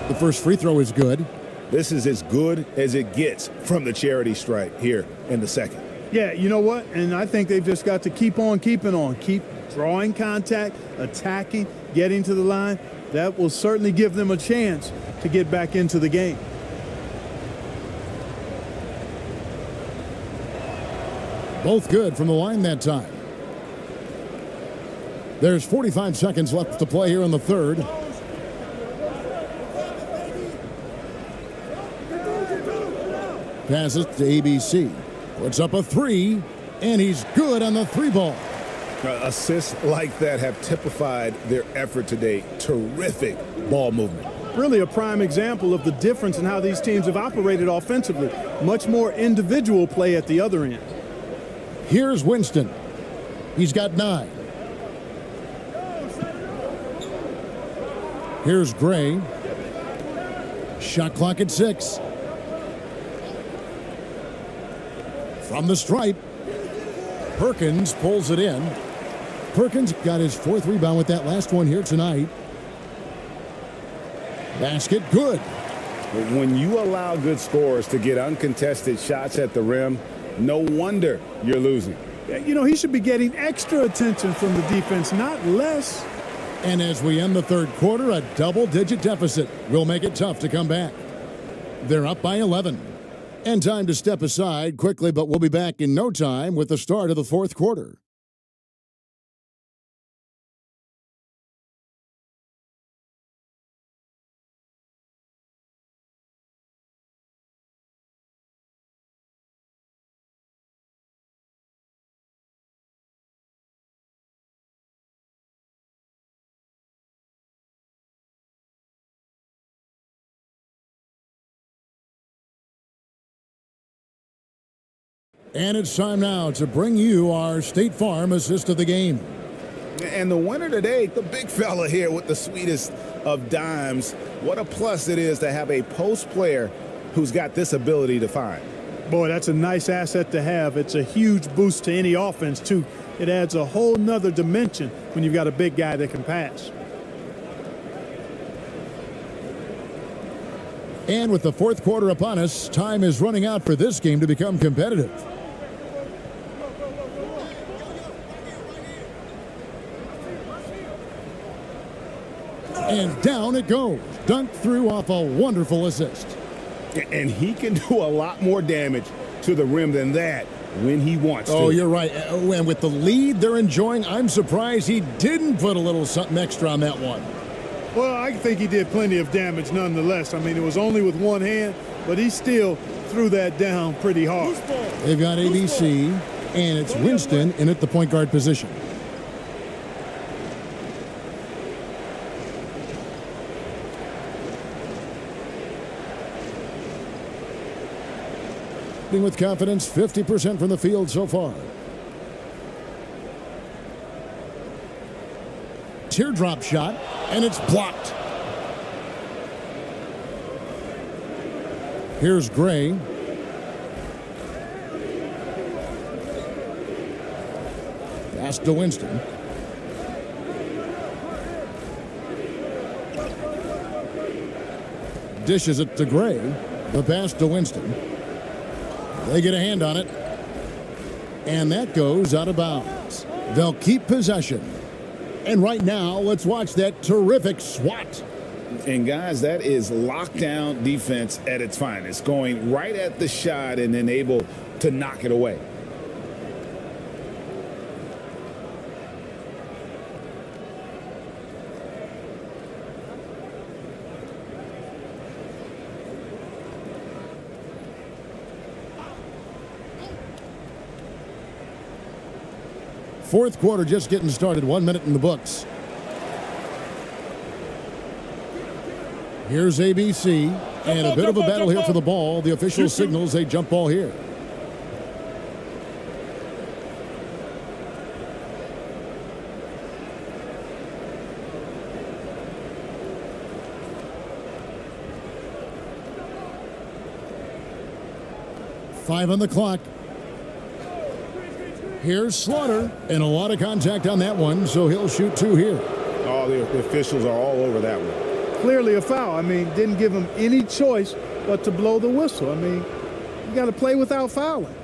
The first free throw is good. This is as good as it gets from the charity stripe here in the second. Yeah, you know what? And I think they've just got to keep on keeping on. Keep drawing contact, attacking, getting to the line. That will certainly give them a chance to get back into the game. Both good from the line that time. There's 45 seconds left to play here in the third. Passes to ABC. Puts up a 3, and he's good on the 3 ball. Assists like that have typified their effort today. Terrific ball movement. Really a prime example of the difference in how these teams have operated offensively. Much more individual play at the other end. Here's Winston. He's got 9. Here's Gray. Shot clock at 6. From the stripe, Perkins pulls it in. Perkins got his 4th rebound with that last one here tonight. Basket good. When you allow good scorers to get uncontested shots at the rim, no wonder you're losing. You know, he should be getting extra attention from the defense, not less. And as we end the third quarter, a double-digit deficit will make it tough to come back. They're up by 11. And time to step aside quickly, but we'll be back in no time with the start of the fourth quarter. And it's time now to bring you our State Farm assist of the game. And the winner today, the big fella here with the sweetest of dimes. What a plus it is to have a post player who's got this ability to find. Boy, that's a nice asset to have. It's a huge boost to any offense, too. It adds a whole nother dimension when you've got a big guy that can pass. And with the fourth quarter upon us, time is running out for this game to become competitive. And down it goes. Dunked through off a wonderful assist. And he can do a lot more damage to the rim than that when he wants to. Oh, you're right. And with the lead they're enjoying, I'm surprised he didn't put a little something extra on that one. Well, I think he did plenty of damage nonetheless. I mean, it was only with one hand, but he still threw that down pretty hard. They've got ABC, and it's Winston in at the point guard position. With confidence, 50% from the field so far. Teardrop shot, and it's blocked. Here's Gray. Pass to Winston. Dishes it to Gray. The pass to Winston. They get a hand on it. And that goes out of bounds. They'll keep possession. And right now, let's watch that terrific swat. And guys, that is lockdown defense at its finest. Going right at the shot and then able to knock it away. Fourth quarter just getting started. 1 minute in the books. Here's ABC. And a bit of a battle here for the ball. The official signals a jump ball here. Five on the clock. Here's Slaughter, and a lot of contact on that one, so he'll shoot two here. Oh, the officials are all over that one. Clearly a foul. I mean, didn't give him any choice but to blow the whistle. I mean, you got to play without fouling.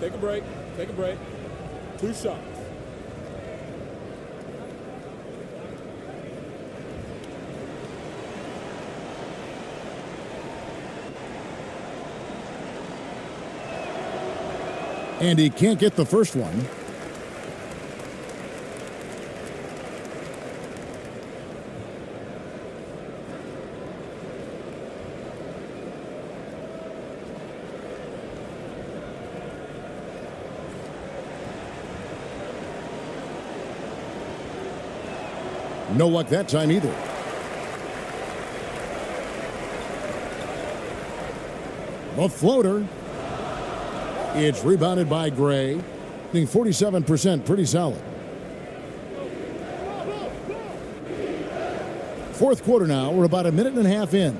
Take a break. Take a break. 2 shots. And he can't get the first one. No luck that time either. The floater. It's rebounded by Gray. I think 47%, pretty solid. Fourth quarter now. We're about a minute and a half in.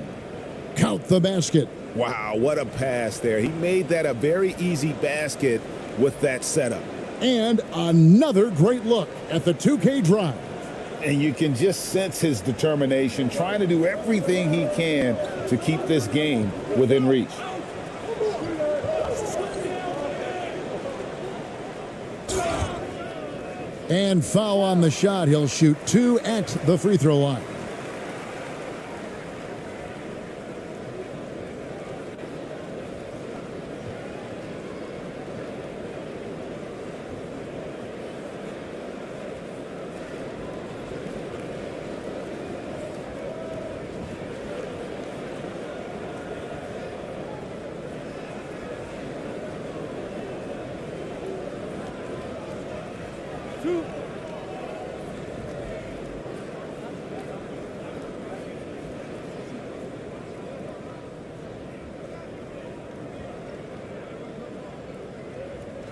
count the basket. Wow, what a pass there. He made that a very easy basket with that setup. And another great look at the 2K drive. And you can just sense his determination, trying to do everything he can to keep this game within reach. And foul on the shot. He'll shoot 2 at the free throw line.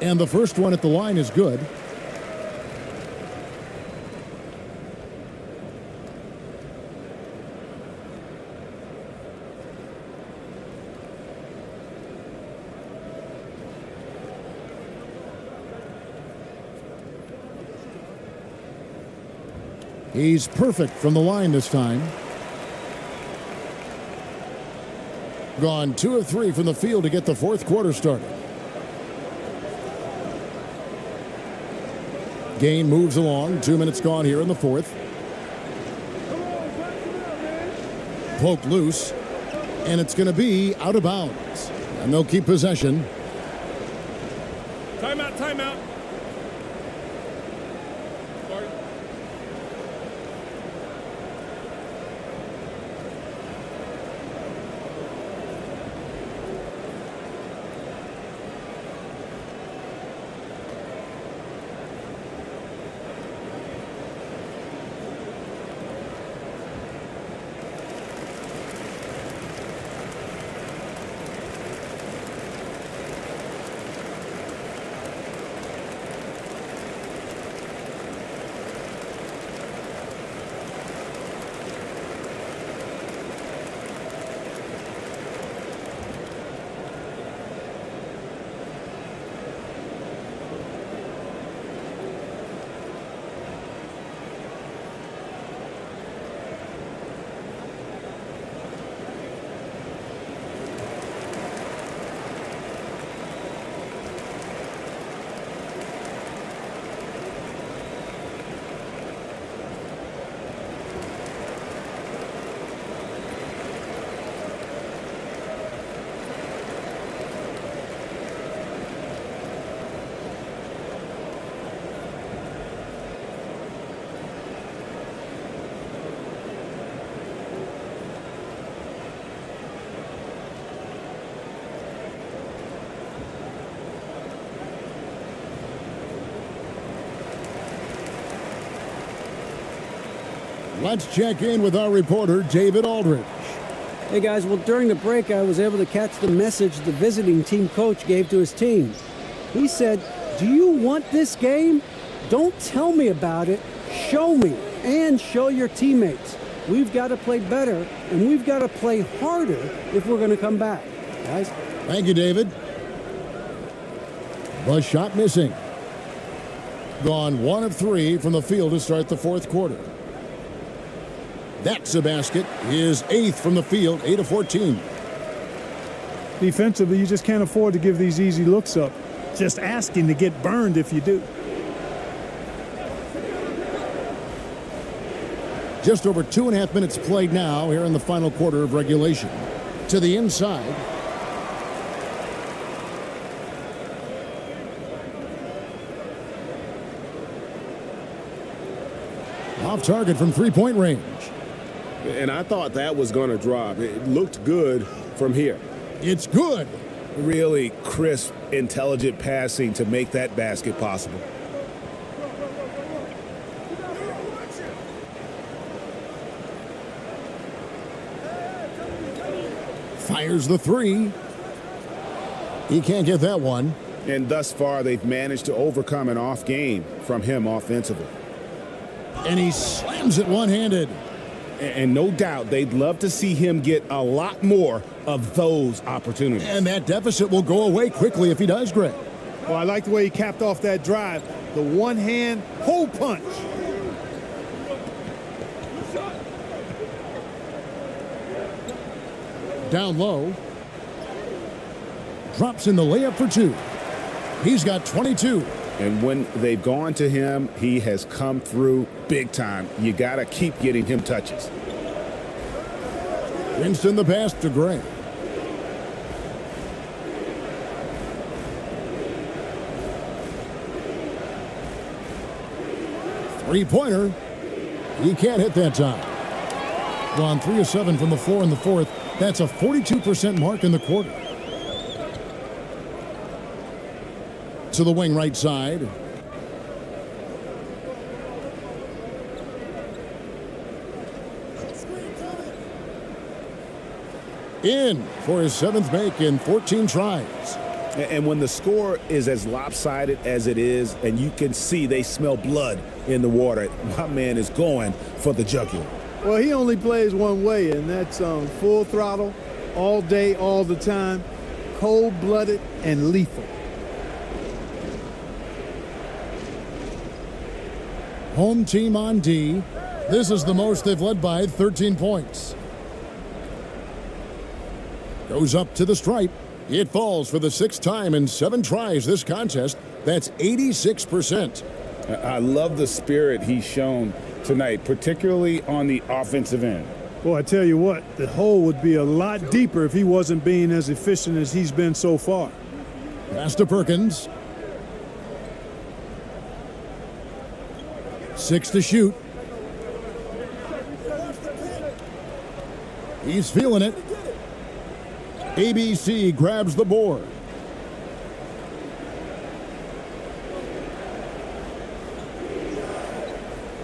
And the first one at the line is good. He's perfect from the line this time. Gone 2 of 3 from the field to get the fourth quarter started. Game moves along. 2 minutes gone here in the fourth. Poked loose. And it's going to be out of bounds. And they'll keep possession. Timeout, timeout. Let's check in with our reporter, David Aldridge. Hey guys, well during the break I was able to catch the message the visiting team coach gave to his team. He said, "Do you want this game? Don't tell me about it. Show me and show your teammates. We've got to play better and we've got to play harder if we're going to come back." Guys. Thank you, David. The shot missing. Gone 1 of 3 from the field to start the fourth quarter. That's a basket. His 8th from the field, 8 of 14. Defensively, you just can't afford to give these easy looks up. Just asking to get burned if you do. Just over 2.5 minutes played now here in the final quarter of regulation. To the inside. Off target from three-point range. And I thought that was going to drop. It looked good from here. It's good. Really crisp, intelligent passing to make that basket possible. Fires the 3. He can't get that one. And thus far, they've managed to overcome an off game from him offensively. And he slams it one-handed. And no doubt they'd love to see him get a lot more of those opportunities. And that deficit will go away quickly if he does, Greg. Well, I like the way he capped off that drive. The one-hand hole punch. Down low. Drops in the layup for 2. He's got 22. And when they've gone to him, he has come through big time. You got to keep getting him touches. Winston the pass to Gray. Three-pointer. He can't hit that time. Gone 3 of 7 from the floor in the fourth. That's a 42% mark in the quarter. To the wing right side. In for his 7th make in 14 tries. And when the score is as lopsided as it is, and you can see they smell blood in the water, my man is going for the jugular. Well, he only plays one way, and that's full throttle, all day, all the time, cold-blooded and lethal. Home team on D. This is the most they've led by, 13 points. Goes up to the stripe. It falls for the 6th time in 7 tries this contest. That's 86%. I love the spirit he's shown tonight, particularly on the offensive end. Well, I tell you what, the hole would be a lot deeper if he wasn't being as efficient as he's been so far. Pass to Perkins. 6 to shoot. He's feeling it. ABC grabs the board.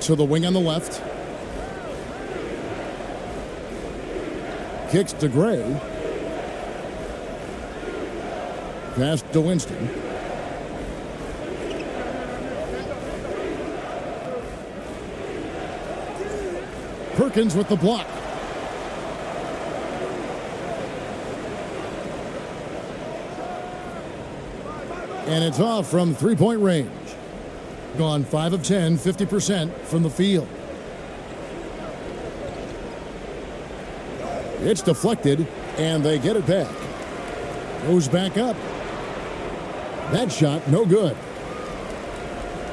To the wing on the left. Kicks to Gray. Pass to Winston. Perkins with the block. And it's off from 3-point range. Gone 5 of 10, 50% from the field. It's deflected, and they get it back. Goes back up. That shot, no good.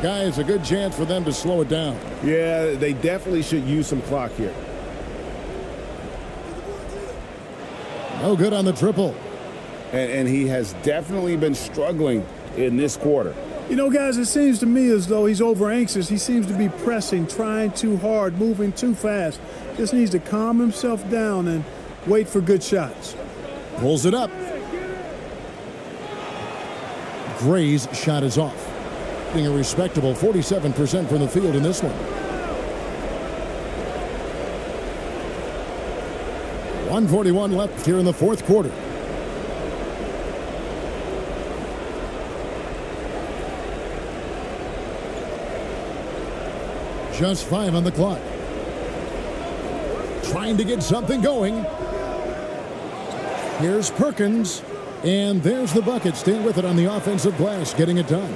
Guys, a good chance for them to slow it down. Yeah, they definitely should use some clock here. No good on the triple. And he has definitely been struggling in this quarter. You know, guys, it seems to me as though he's over anxious. He seems to be pressing, trying too hard, moving too fast. Just needs to calm himself down and wait for good shots. Pulls it up. Gray's shot is off. Being a respectable 47% from the field in this one. 1:41 left here in the fourth quarter. Just 5 on the clock. Trying to get something going. Here's Perkins. And there's the bucket. Staying with it on the offensive glass, getting it done.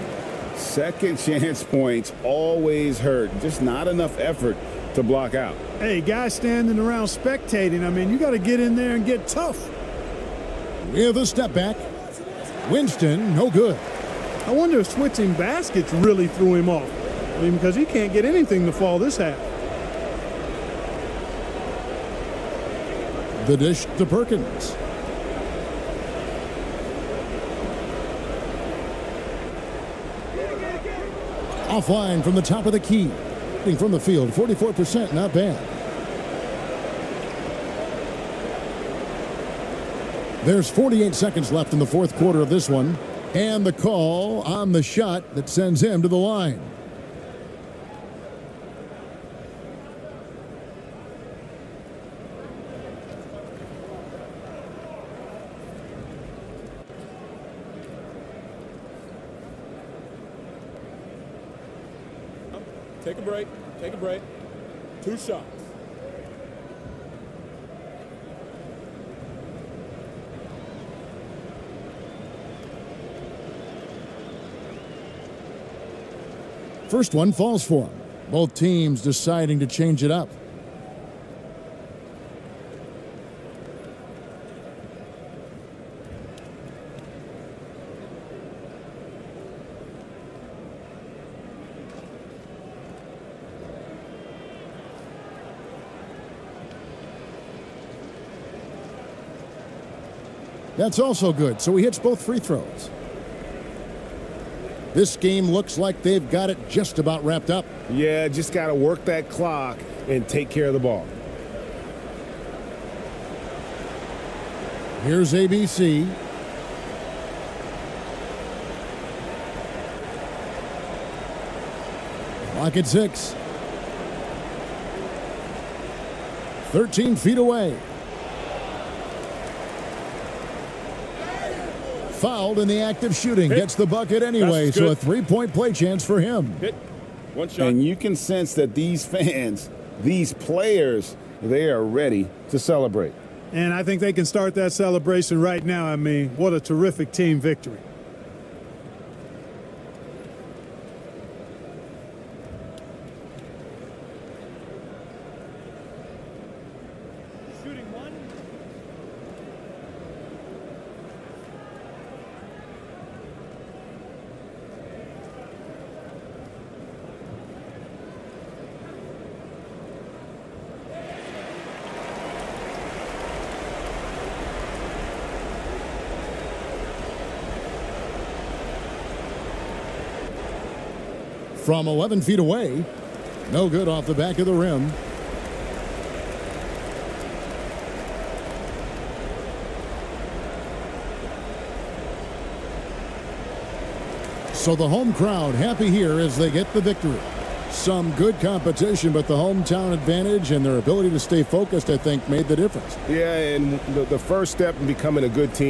Second chance points always hurt. Just not enough effort to block out. Hey, guys standing around spectating, I mean, you got to get in there and get tough. With a step back. Winston, no good. I wonder if switching baskets really threw him off. I mean, because he can't get anything to fall this half. The dish to Perkins. Offline from the top of the key. From the field, 44%, not bad. There's 48 seconds left in the fourth quarter of this one. And the call on the shot that sends him to the line. Take a break. Take a break. 2 shots. First one falls for him. Both teams deciding to change it up. That's also good, so he hits both free throws. This game looks like they've got it just about wrapped up. Yeah, just got to work that clock and take care of the ball. Here's ABC. Clock at 6. 13 feet away. Fouled in the act of shooting. Gets the bucket anyway, so a three-point play chance for him. One shot. And you can sense that these fans, these players, they are ready to celebrate. And I think they can start that celebration right now. I mean, what a terrific team victory. From 11 feet away. No good off the back of the rim. So the home crowd happy here as they get the victory. Some good competition, but the hometown advantage and their ability to stay focused, I think, made the difference. Yeah, and the first step in becoming a good team